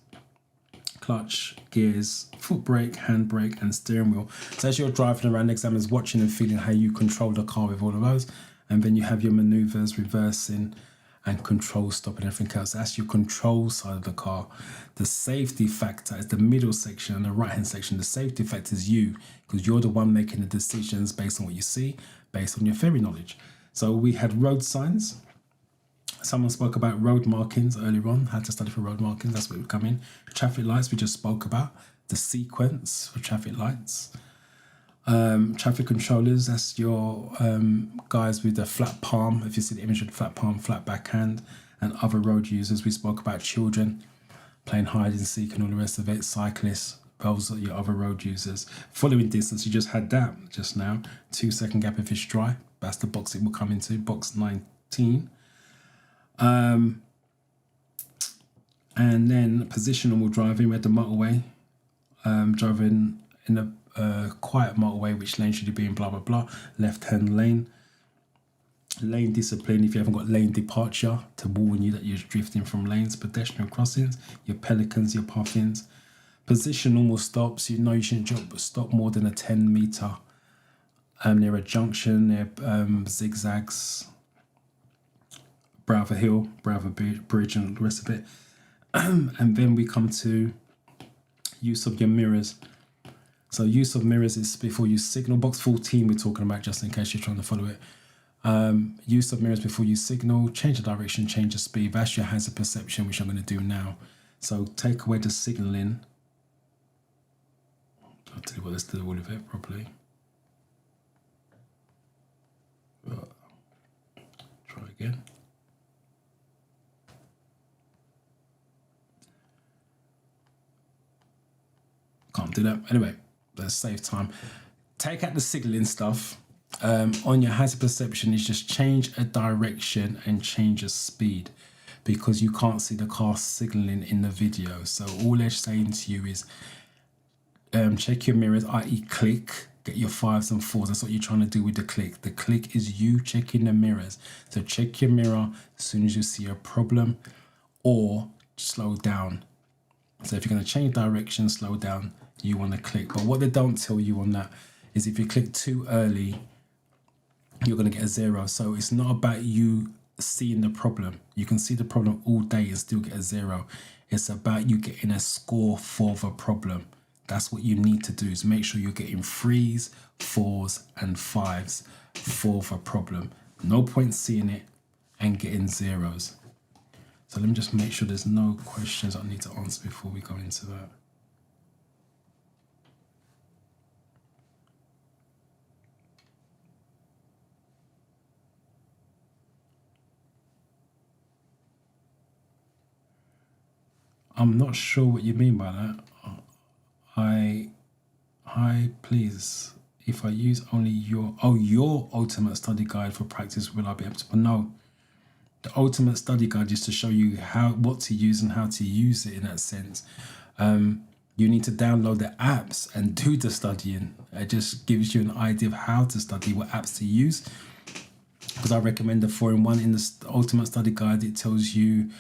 clutch, gears, foot brake, hand brake, and steering wheel. So as you're driving around, the examiner's watching and feeling how you control the car with all of those. And then you have your maneuvers, reversing, and control stop and everything else. That's your control side of the car. The safety factor is the middle section and the right hand section. The safety factor is you, because you're the one making the decisions based on what you see, based on your theory knowledge. So we had road signs. Someone spoke about road markings earlier on, how to study for road markings. That's what would come in. Traffic lights, we just spoke about. The sequence for traffic lights. Traffic controllers, that's your guys with the flat palm. If you see the image of the flat palm, flat backhand, and other road users. We spoke about children playing hide and seek and all the rest of it. Cyclists, those are your other road users. Following distance, you just had that just now. 2-second gap if it's dry. That's the box it will come into, box 19. And then positional driving, we had the motorway, driving in a quiet motorway, which lane should you be in, blah blah blah. Left hand lane. Lane discipline, if you haven't got lane departure to warn you that you're drifting from lanes. Pedestrian crossings, your pelicans, your puffins. Position normal stops, you know you shouldn't stop more than a 10 meter near a junction, near zigzags, Browther Hill, Browther Bridge, and the rest of it. And then we come to use of your mirrors. So use of mirrors is before you signal. Box 14 we're talking about, just in case you're trying to follow it. Use of mirrors before you signal. Change the direction, change the speed. That's your hazard perception, which I'm going to do now. So take away the signaling. I'll tell you what, let's do all of it properly. Try again. Can't do that. Anyway, let's save time. Take out the signaling stuff. On your hazard perception is just change a direction and change a speed, because you can't see the car signaling in the video. So all they're saying to you is check your mirrors, i.e. click, get your 5s and 4s. That's what you're trying to do with the click. The click is you checking the mirrors. So check your mirror as soon as you see a problem, or slow down. So if you're going to change direction, slow down, you want to click. But what they don't tell you on that is if you click too early, you're going to get a 0. So it's not about you seeing the problem. You can see the problem all day and still get a 0. It's about you getting a score for the problem. That's what you need to do, is make sure you're getting 3s, 4s and 5s for the problem. No point seeing it and getting 0s. So let me just make sure there's no questions I need to answer before we go into that. I'm not sure what you mean by that. Hi, please. If I use only your ultimate study guide for practice, will I be able to? But no, the ultimate study guide is to show you what to use and how to use it in that sense. You need to download the apps and do the studying. It just gives you an idea of how to study, what apps to use. Because I recommend the 4-in-1 in the ultimate study guide. It tells you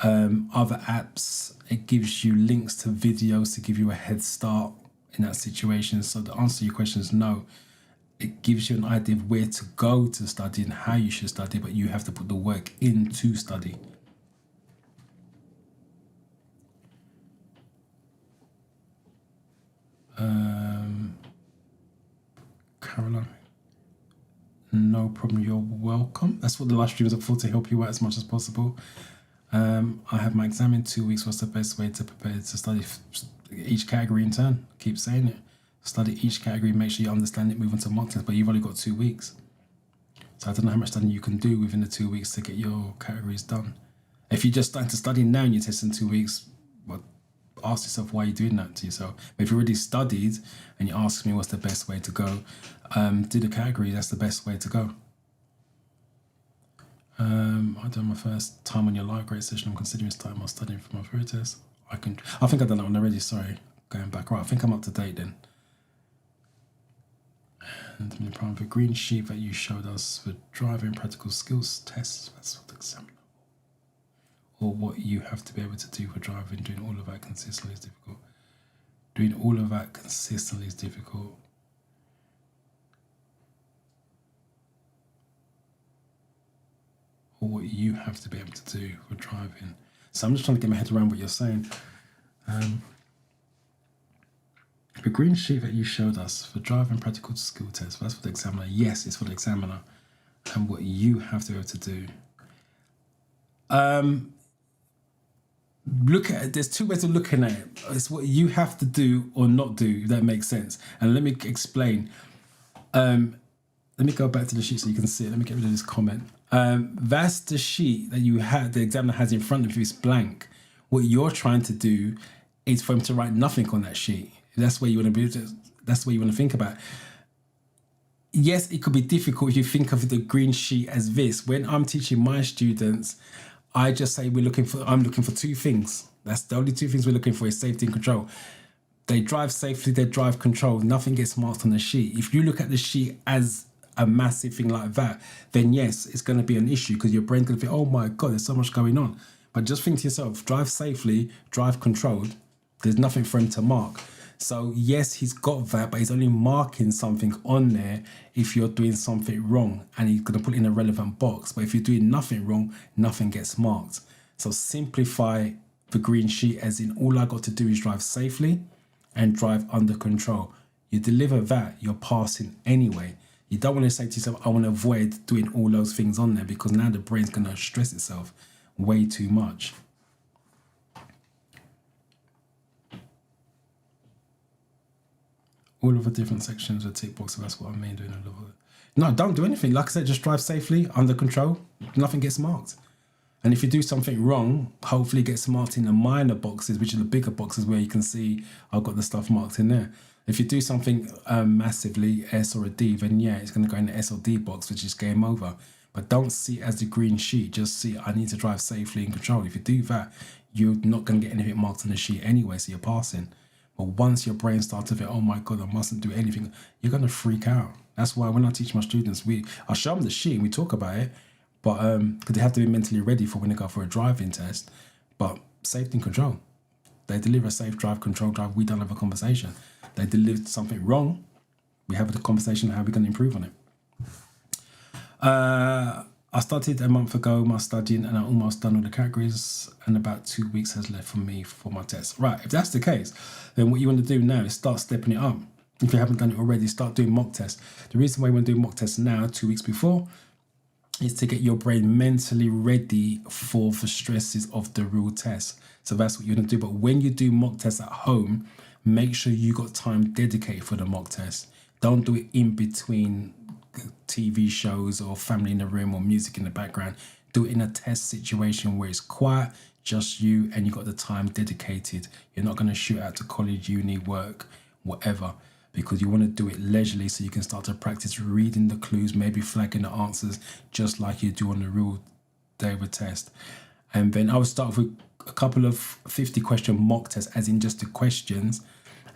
other apps. It gives you links to videos to give you a head start in that situation. So the answer to your question is no. It gives you an idea of where to go to study and how you should study, but you have to put the work in to study. Caroline, no problem, you're welcome. That's what the live streams are for, to help you out as much as possible. I have my exam in 2 weeks. What's the best way to prepare to study each category in turn? Keep saying it. Study each category, make sure you understand it, move on to mock test, but you've only got 2 weeks. So I don't know how much studying you can do within the 2 weeks to get your categories done. If you're just starting to study now and you're testing 2 weeks, well, ask yourself why you're doing that to yourself. But if you already studied and you ask me what's the best way to go, do the category, that's the best way to go. I done my first time on your live grade session. I'm considering starting my studying for my theory test. I think I've done that one already, sorry. Going back, right, I think I'm up to date then. And the green sheet that you showed us for driving practical skills tests, that's for the examiner. Or what you have to be able to do for driving, doing all of that consistently is difficult. Doing all of that consistently is difficult. Or what you have to be able to do for driving. So I'm just trying to get my head around what you're saying. The green sheet that you showed us for driving practical skill test, that's for the examiner. Yes, it's for the examiner. And what you have to be able to do. look at it. There's two ways of looking at it. It's what you have to do or not do, if that makes sense. And let me explain. Let me go back to the sheet so you can see it. Let me get rid of this comment. That's the sheet that you had, the examiner has in front of you. It's blank. What you're trying to do is for him to write nothing on that sheet. That's where you want to be. That's what you want to think about. Yes, it could be difficult if you think of the green sheet as this. When I'm teaching my students, I just say I'm looking for two things. That's the only two things we're looking for is safety and control. They drive safely, they drive control. Nothing gets marked on the sheet. If you look at the sheet as a massive thing like that, then yes, it's going to be an issue because your brain's going to think, oh my God, there's so much going on. But just think to yourself, drive safely, drive controlled. There's nothing for him to mark. So yes, he's got that, but he's only marking something on there if you're doing something wrong, and he's going to put it in a relevant box. But if you're doing nothing wrong, nothing gets marked. So simplify the green sheet as in all I got to do is drive safely and drive under control. You deliver that, you're passing anyway. You don't want to say to yourself, I want to avoid doing all those things on there, because now the brain's going to stress itself way too much. All of the different sections of tick boxes, that's what I mean doing all of it. No, don't do anything. Like I said, just drive safely, under control. Nothing gets marked. And if you do something wrong, hopefully it gets marked in the minor boxes, which are the bigger boxes where you can see I've got the stuff marked in there. If you do something massively S or a D, then yeah, it's going to go in the S or D box, which is game over. But don't see it as the green sheet. Just see I need to drive safely and control. If you do that, you're not going to get anything marked on the sheet anyway, so you're passing. But once your brain starts to think, oh my God, I mustn't do anything, you're going to freak out. That's why when I teach my students, I show them the sheet and we talk about it, but because they have to be mentally ready for when they go for a driving test. But safety and control. They deliver a safe drive, control drive. We don't have a conversation. They delivered something wrong. We have a conversation on how we're going to improve on it. I started a month ago my studying and I almost done all the categories, and about 2 weeks has left for me for my test. Right, if that's the case, then what you want to do now is start stepping it up. If you haven't done it already, start doing mock tests. The reason why you want to do mock tests now, 2 weeks before, is to get your brain mentally ready for the stresses of the real test. So that's what you're going to do. But when you do mock tests at home, make sure you got time dedicated for the mock test. Don't do it in between TV shows or family in the room or music in the background. Do it in a test situation where it's quiet, just you, and you got the time dedicated. You're not going to shoot out to college, uni, work, whatever, because you want to do it leisurely so you can start to practice reading the clues, maybe flagging the answers just like you do on the real day of a test. And then I would start with a couple of 50 question mock tests, as in just the questions,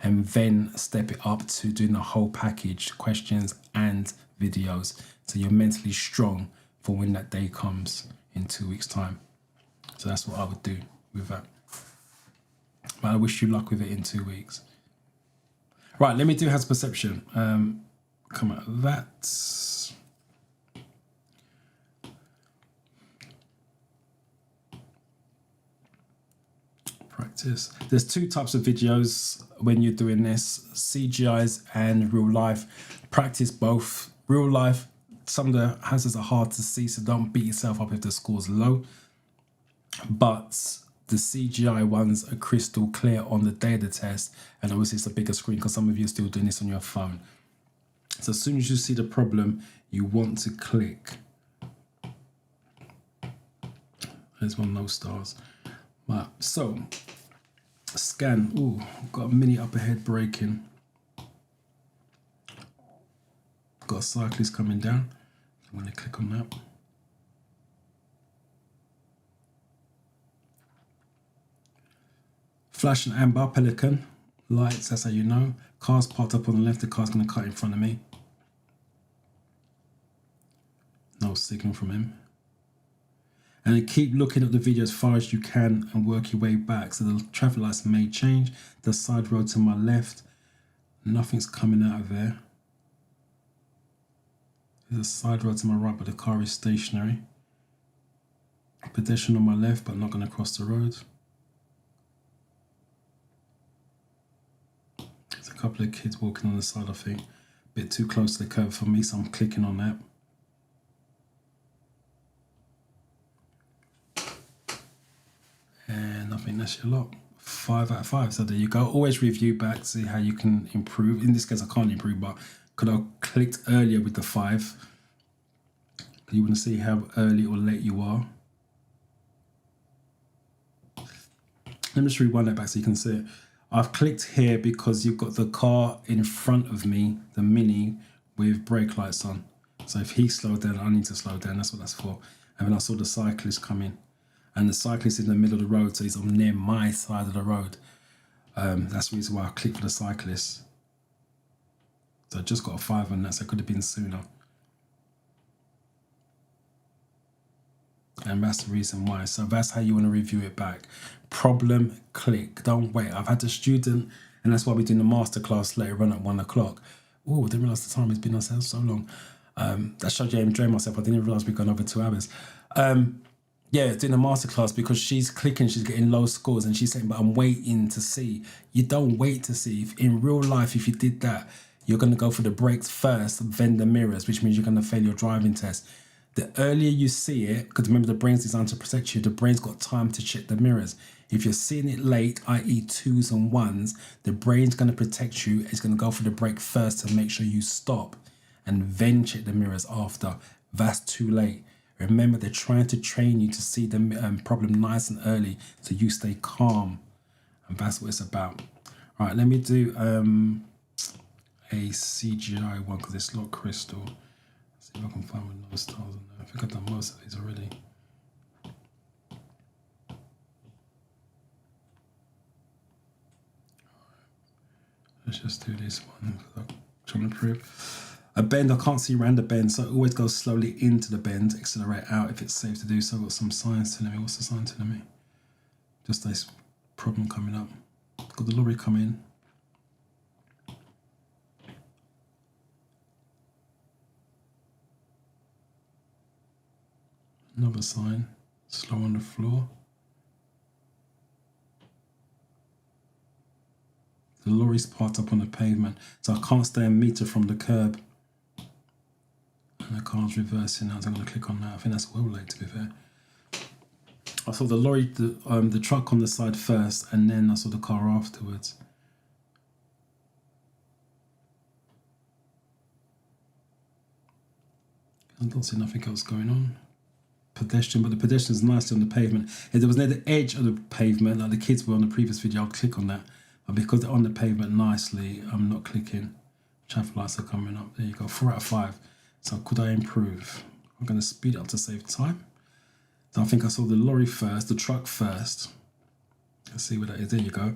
and then step it up to doing the whole package, questions and videos, so you're mentally strong for when that day comes in 2 weeks' time. So that's what I would do with that. But I wish you luck with it in 2 weeks. Right, let me do hazard perception. Come out of that. Practice. There's two types of videos when you're doing this, CGIs and real life. Practice both. Real life, some of the hazards are hard to see, so don't beat yourself up if the score's low. But the CGI ones are crystal clear on the day of the test, and obviously it's a bigger screen because some of you are still doing this on your phone. So as soon as you see the problem, you want to click. There's one, no stars. Right, so scan. Ooh, got a mini upper head braking. Got a cyclist coming down. I'm going to click on that. Flash and amber, pelican, lights, that's how you know. Car's parked up on the left, the car's going to cut in front of me. No signal from him. And then keep looking at the video as far as you can and work your way back. So the traffic lights may change. The side road to my left, nothing's coming out of there. There's a side road to my right, but the car is stationary. A pedestrian on my left, but not going to cross the road. There's a couple of kids walking on the side, I think. A bit too close to the curb for me, so I'm clicking on that. And think that's your lot. 5 out of 5. So there you go. Always review back, see how you can improve. In this case, I can't improve, but could I clicked earlier with the 5? You want to see how early or late you are. Let me just rewind that back so you can see it. I've clicked here because you've got the car in front of me, the Mini, with brake lights on. So if he slowed down, I need to slow down. That's what that's for. And then I saw the cyclist come in. And the cyclist is in the middle of the road, so he's on near my side of the road. That's the reason why I clicked for the cyclist. So I just got a 5 on that, so it could have been sooner. And that's the reason why. So that's how you want to review it back. Problem, click. Don't wait. I've had a student, and that's why we're doing the masterclass later on at 1 o'clock. Oh, I didn't realise the time has been ourselves so long. That showed you I'm enjoying myself. I didn't realise we've gone over 2 hours. Yeah, doing a masterclass because she's clicking, she's getting low scores, and she's saying, but I'm waiting to see. You don't wait to see. If in real life, if you did that, you're going to go for the brakes first, then the mirrors, which means you're going to fail your driving test. The earlier you see it, because remember the brain's designed to protect you, the brain's got time to check the mirrors. If you're seeing it late, i.e. 2s and 1s, the brain's going to protect you. It's going to go for the brake first to make sure you stop and then check the mirrors after. That's too late. Remember, they're trying to train you to see the problem nice and early so you stay calm. And that's what it's about. All right, let me do a CGI one because it's not crystal. Let's see if I can find one of those stars on there. I think I've done most of these already. Let's just do this one because I'm trying to prove. A bend, I can't see around the bend, so always go slowly into the bend, accelerate out if it's safe to do so. I've got some signs telling me. What's the sign telling me? Just this problem coming up. Got the lorry coming. Another sign, slow on the floor. The lorry's parked up on the pavement, so I can't stay a metre from the curb. And the car's reversing now, so I'm going to click on that. I think that's well late, to be fair. I saw the lorry, the truck on the side first, and then I saw the car afterwards. I don't see nothing else going on. Pedestrian, but the pedestrian's nicely on the pavement. If there was near the edge of the pavement, like the kids were on the previous video, I'll click on that. But because they're on the pavement nicely, I'm not clicking. Traffic lights are coming up. There you go, 4 out of 5. So could I improve? I'm going to speed it up to save time. So I think I saw the lorry first, the truck first. Let's see what that is. There you go.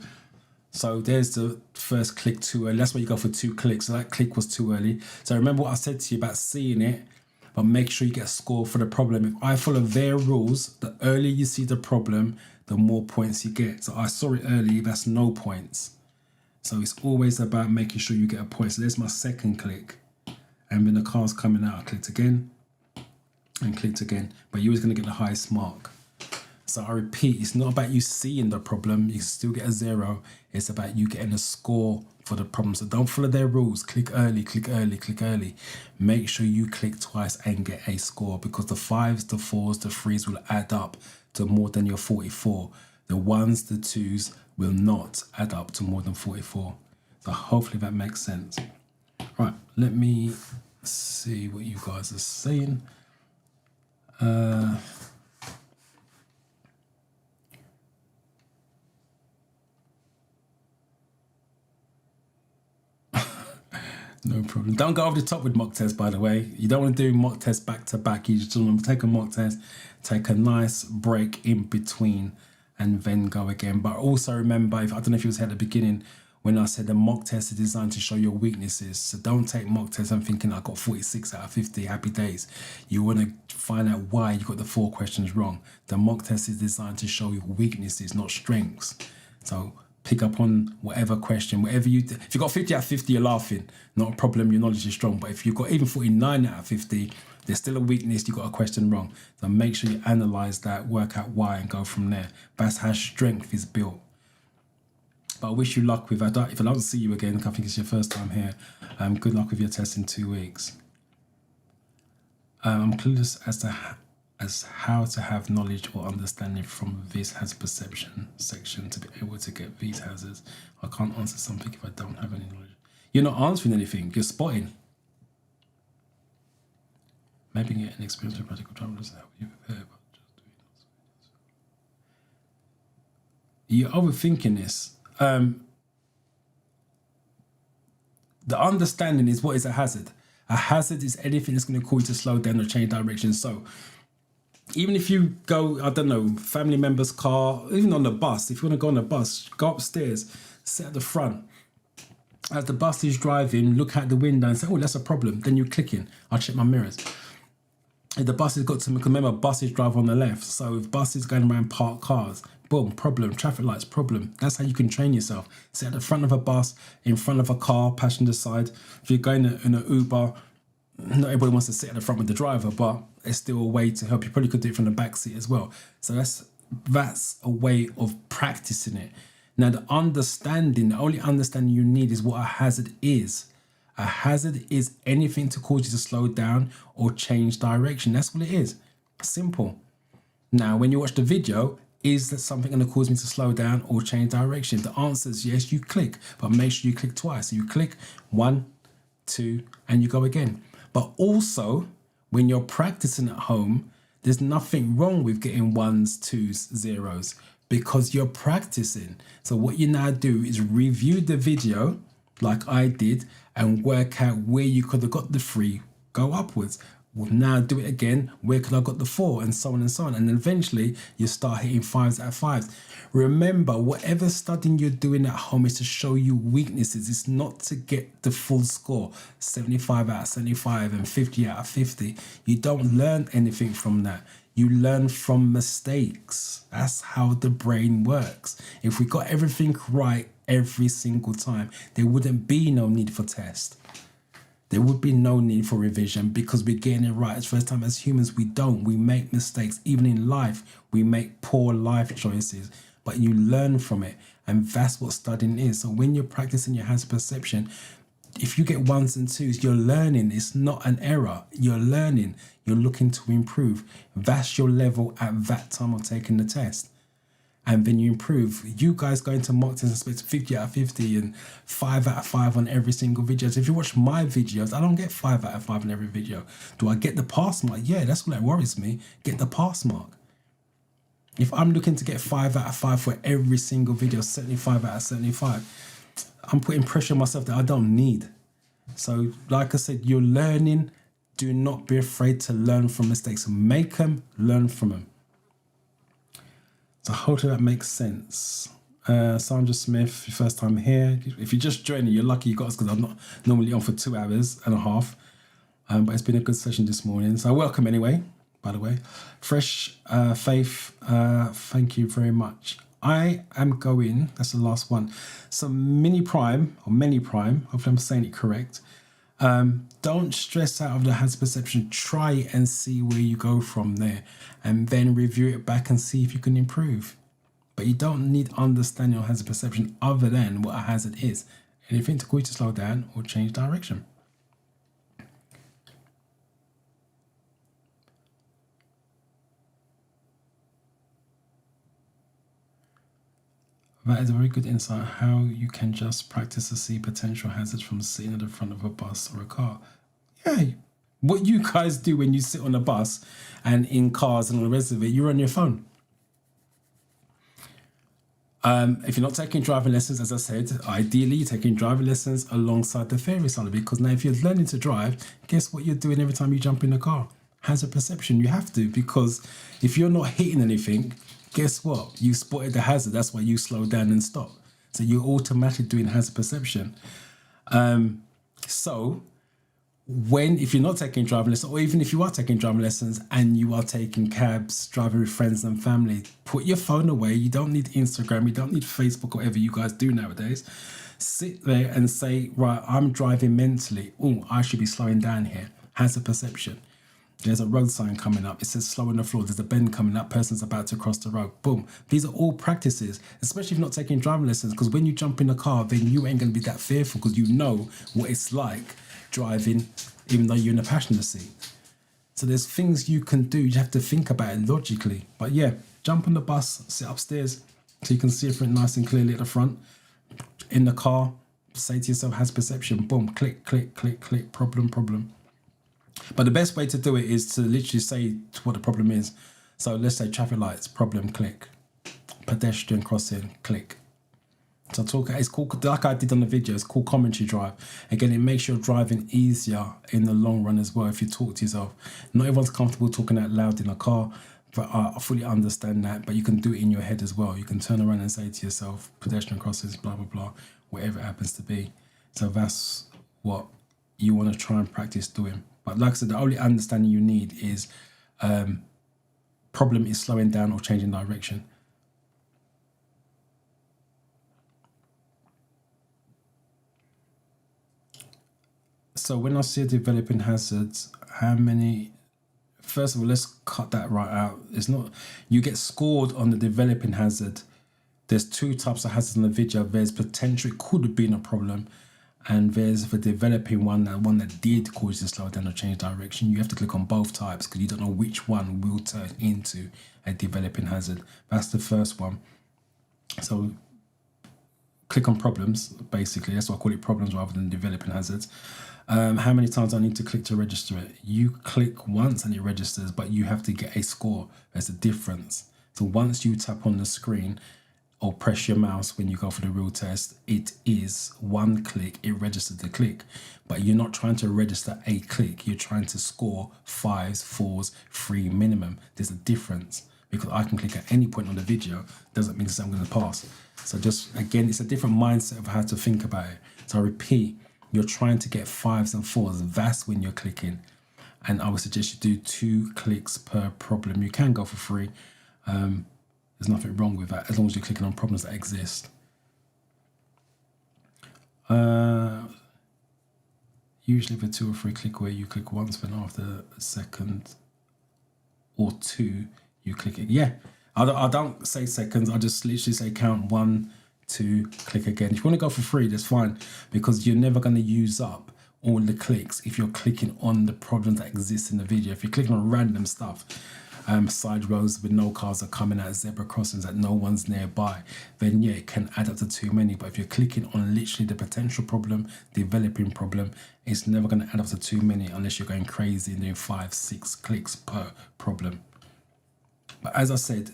So there's the first click too early. That's why you go for 2 clicks. So that click was too early. So remember what I said to you about seeing it, but make sure you get a score for the problem. If I follow their rules, the earlier you see the problem, the more points you get. So I saw it early, that's no points. So it's always about making sure you get a point. So there's my second click. And when the car's coming out, I clicked again and clicked again. But you're always going to get the highest mark. So I repeat, it's not about you seeing the problem. You still get a 0. It's about you getting a score for the problem. So don't follow their rules. Click early, click early, click early. Make sure you click twice and get a score, because the 5s, the 4s, the 3s will add up to more than your 44. The 1s, the 2s will not add up to more than 44. So hopefully that makes sense. Right, let me see what you guys are saying. No problem. Don't go over the top with mock tests, by the way. You don't want to do mock tests back to back. You just want to take a mock test, take a nice break in between, and then go again. But also remember, if I don't know if you was here at the beginning, when I said the mock test is designed to show your weaknesses. So don't take mock tests and thinking I got 46 out of 50, happy days. You want to find out why you got the 4 questions wrong. The mock test is designed to show your weaknesses, not strengths. So pick up on whatever question, whatever you, if you got 50 out of 50, you're laughing. Not a problem, your knowledge is strong. But if you've got even 49 out of 50, there's still a weakness, you got a question wrong. So make sure you analyze that, work out why, and go from there. That's how strength is built. But I wish you luck with that. If I don't see you again, I think it's your first time here, good luck with your test in 2 weeks. I'm clueless as to as how to have knowledge or understanding from this hazard perception section to be able to get these hazards. I can't answer something if I don't have any knowledge. You're not answering anything, you're spotting. Maybe get an experience with practical driving doesn't help you prepare, but just doing it. You're overthinking this. The understanding is, what is a hazard? A hazard is anything that's going to cause you to slow down or change direction. So even if you go, I don't know, family member's car, even on the bus, if you want to go on a bus, go upstairs, sit at the front. As the bus is driving, look out the window and say, oh, that's a problem. Then you click in. I'll check my mirrors. If the bus has got to, remember, buses drive on the left. So if buses going around parked cars, boom, problem, traffic lights, problem. That's how you can train yourself. Sit at the front of a bus, in front of a car, passenger side. If you're going in an Uber, not everybody wants to sit at the front with the driver, but it's still a way to help. You probably could do it from the back seat as well. So that's a way of practicing it. Now, the only understanding you need is what a hazard is. A hazard is anything to cause you to slow down or change direction. That's what it is. Simple. Now, when you watch the video, is that something going to cause me to slow down or change direction? The answer is yes, you click, but make sure you click twice. So you click 1, 2, and you go again. But also, when you're practicing at home, there's nothing wrong with getting 1s, 2s, 0s because you're practicing. So what you now do is review the video like I did and work out where you could have got the 3, go upwards. Well, now do it again, where could I got the 4, and so on and so on. And eventually you start hitting 5s out of 5s. Remember, whatever studying you're doing at home is to show you weaknesses. It's not to get the full score, 75 out of 75 and 50 out of 50. You don't learn anything from that. You learn from mistakes. That's how the brain works. If we got everything right every single time, there wouldn't be no need for test. There would be no need for revision because we're getting it right. It's the first time as humans we don't. We make mistakes. Even in life, we make poor life choices, but you learn from it. And that's what studying is. So when you're practicing your hazard perception, if you get 1s and 2s, you're learning. It's not an error. You're learning. You're looking to improve. That's your level at that time of taking the test. And then you improve. You guys go into mock tests and expect 50 out of 50 and 5 out of 5 on every single video. So if you watch my videos, I don't get 5 out of 5 on every video. Do I get the pass mark? Yeah, that's what worries me. Get the pass mark. If I'm looking to get 5 out of 5 for every single video, 75 out of 75, I'm putting pressure on myself that I don't need. So like I said, you're learning. Do not be afraid to learn from mistakes. Make them, learn from them. So hopefully that makes sense. Sandra Smith, your first time here. If you're just joining, you're lucky you got us because I'm not normally on for 2 hours and a half. But it's been a good session this morning. So welcome anyway, by the way. Fresh Faith, thank you very much. I am going, that's the last one. So mini prime, hopefully I'm saying it correct. Don't stress out of the hazard perception. Try it and see where you go from there, and then review it back and see if you can improve. But you don't need understanding of hazard perception other than what a hazard is. Anything to cause you to slow down or change direction. That is a very good insight how you can just practice to see potential hazards from sitting at the front of a bus or a car. Yeah, what you guys do when you sit on a bus and in cars and all the rest of it, you're on your phone. If you're not taking driving lessons, as I said, ideally you're taking driving lessons alongside the theory side of it, because now if you're learning to drive, guess what you're doing every time you jump in the car? Hazard perception. You have to, because if you're not hitting anything, guess what? You spotted the hazard. That's why you slow down and stop. So you're automatically doing hazard perception. So if you're not taking driving lessons, or even if you are taking driving lessons and you are taking cabs, driving with friends and family, put your phone away. You don't need Instagram. You don't need Facebook or whatever you guys do nowadays. Sit there and say, right, I'm driving mentally. Oh, I should be slowing down here. Hazard perception. There's a road sign coming up. It says slow on the floor. There's a bend coming up. Person's about to cross the road. Boom. These are all practices, especially if you're not taking driving lessons, because when you jump in the car, then you ain't going to be that fearful because you know what it's like driving, even though you're in the passenger seat. So there's things you can do. You have to think about it logically. But yeah, jump on the bus, sit upstairs so you can see everything nice and clearly at the front. In the car, say to yourself, has perception, boom, click, click, click, click, problem, problem. But the best way to do it is to literally say what the problem is. So let's say traffic lights, problem, click. Pedestrian crossing, click. So it's called, like I did on the video, it's called commentary drive. Again, it makes your driving easier in the long run as well if you talk to yourself. Not everyone's comfortable talking out loud in a car, but I fully understand that. But you can do it in your head as well. You can turn around and say to yourself, pedestrian crossings, blah, blah, blah, whatever it happens to be. So that's what you want to try and practice doing. But like I said, the only understanding you need is problem is slowing down or changing direction. So when I see developing hazards, how many? First of all, let's cut that right out. It's not, you get scored on the developing hazard. There's two types of hazards in the video. There's potential, it could have been a problem. And there's the developing one, that one that did cause you to slow down or change direction. You have to click on both types because you don't know which one will turn into a developing hazard. That's the first one. So click on problems, basically. That's why I call it problems rather than developing hazards. How many times I need to click to register it? You click once and it registers, but you have to get a score. There's a difference. So once you tap on the screen or press your mouse when you go for the real test, it is one click, it registers the click. But you're not trying to register a click, you're trying to score 5s, 4s, 3 minimum. There's a difference. Because I can click at any point on the video, doesn't mean that I'm going to pass. So just, again, it's a different mindset of how to think about it. So I repeat, you're trying to get 5s and 4s. That's when you're clicking. And I would suggest you do 2 clicks per problem. You can go for 3. There's nothing wrong with that, as long as you're clicking on problems that exist. Usually for 2 or 3 click away, you click once, then after a second or 2, you click it. Yeah, I don't say seconds. I just literally say count 1, 2, click again. If you want to go for 3, that's fine, because you're never going to use up all the clicks if you're clicking on the problems that exist in the video. If you're clicking on random stuff, side roads with no cars are coming out, zebra crossings that no one's nearby, then yeah, it can add up to too many. But if you're clicking on literally the potential problem, developing problem, it's never going to add up to too many unless you're going crazy and doing 5, 6 clicks per problem. But as I said,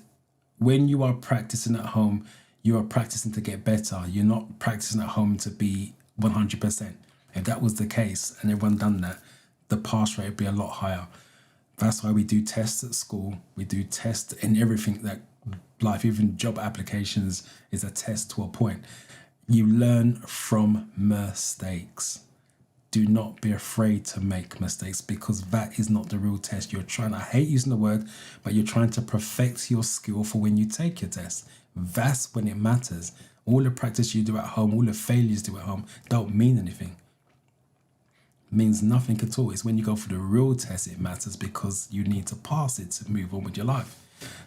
when you are practicing at home, you are practicing to get better. You're not practicing at home to be 100%. If that was the case and everyone done that, the pass rate would be a lot higher. That's why we do tests at school. We do tests in everything that life, even job applications, is a test to a point. You learn from mistakes. Do not be afraid to make mistakes, because that is not the real test. You're trying, I hate using the word, but you're trying to perfect your skill for when you take your test. That's when it matters. All the practice you do at home, all the failures you do at home don't mean anything. It means nothing at all. It's when you go for the real test it matters, because you need to pass it to move on with your life.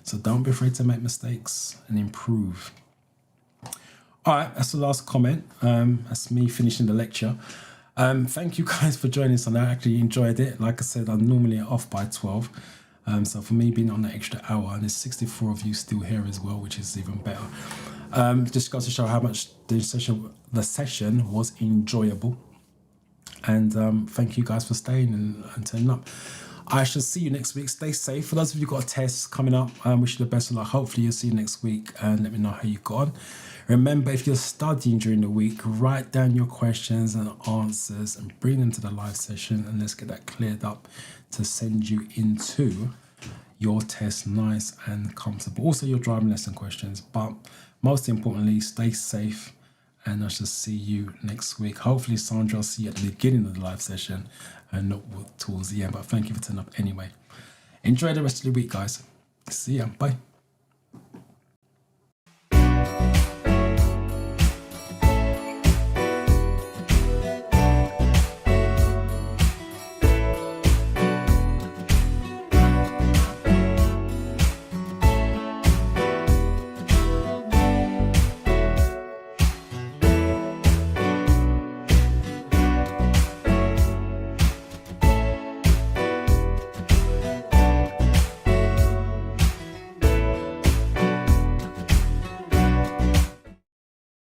So don't be afraid to make mistakes and improve. All right, that's the last comment. That's me finishing the lecture. Thank you guys for joining us, and I actually enjoyed it. Like I said, I'm normally off by 12. So for me being on that extra hour, and there's 64 of you still here as well, which is even better. Just goes to show how much the session was enjoyable. And thank you guys for staying and turning up. I shall see you next week. Stay safe. For those of you who've got a test coming up, wish you the best of luck. Hopefully you'll see you next week and let me know how you got on. Remember, if you're studying during the week, write down your questions and answers and bring them to the live session, and let's get that cleared up to send you into your test nice and comfortable. Also your driving lesson questions, but most importantly, stay safe, and I shall see you next week. Hopefully, Sandra, I'll see you at the beginning of the live session and not towards the end, but thank you for turning up anyway. Enjoy the rest of the week, guys. See ya. Bye.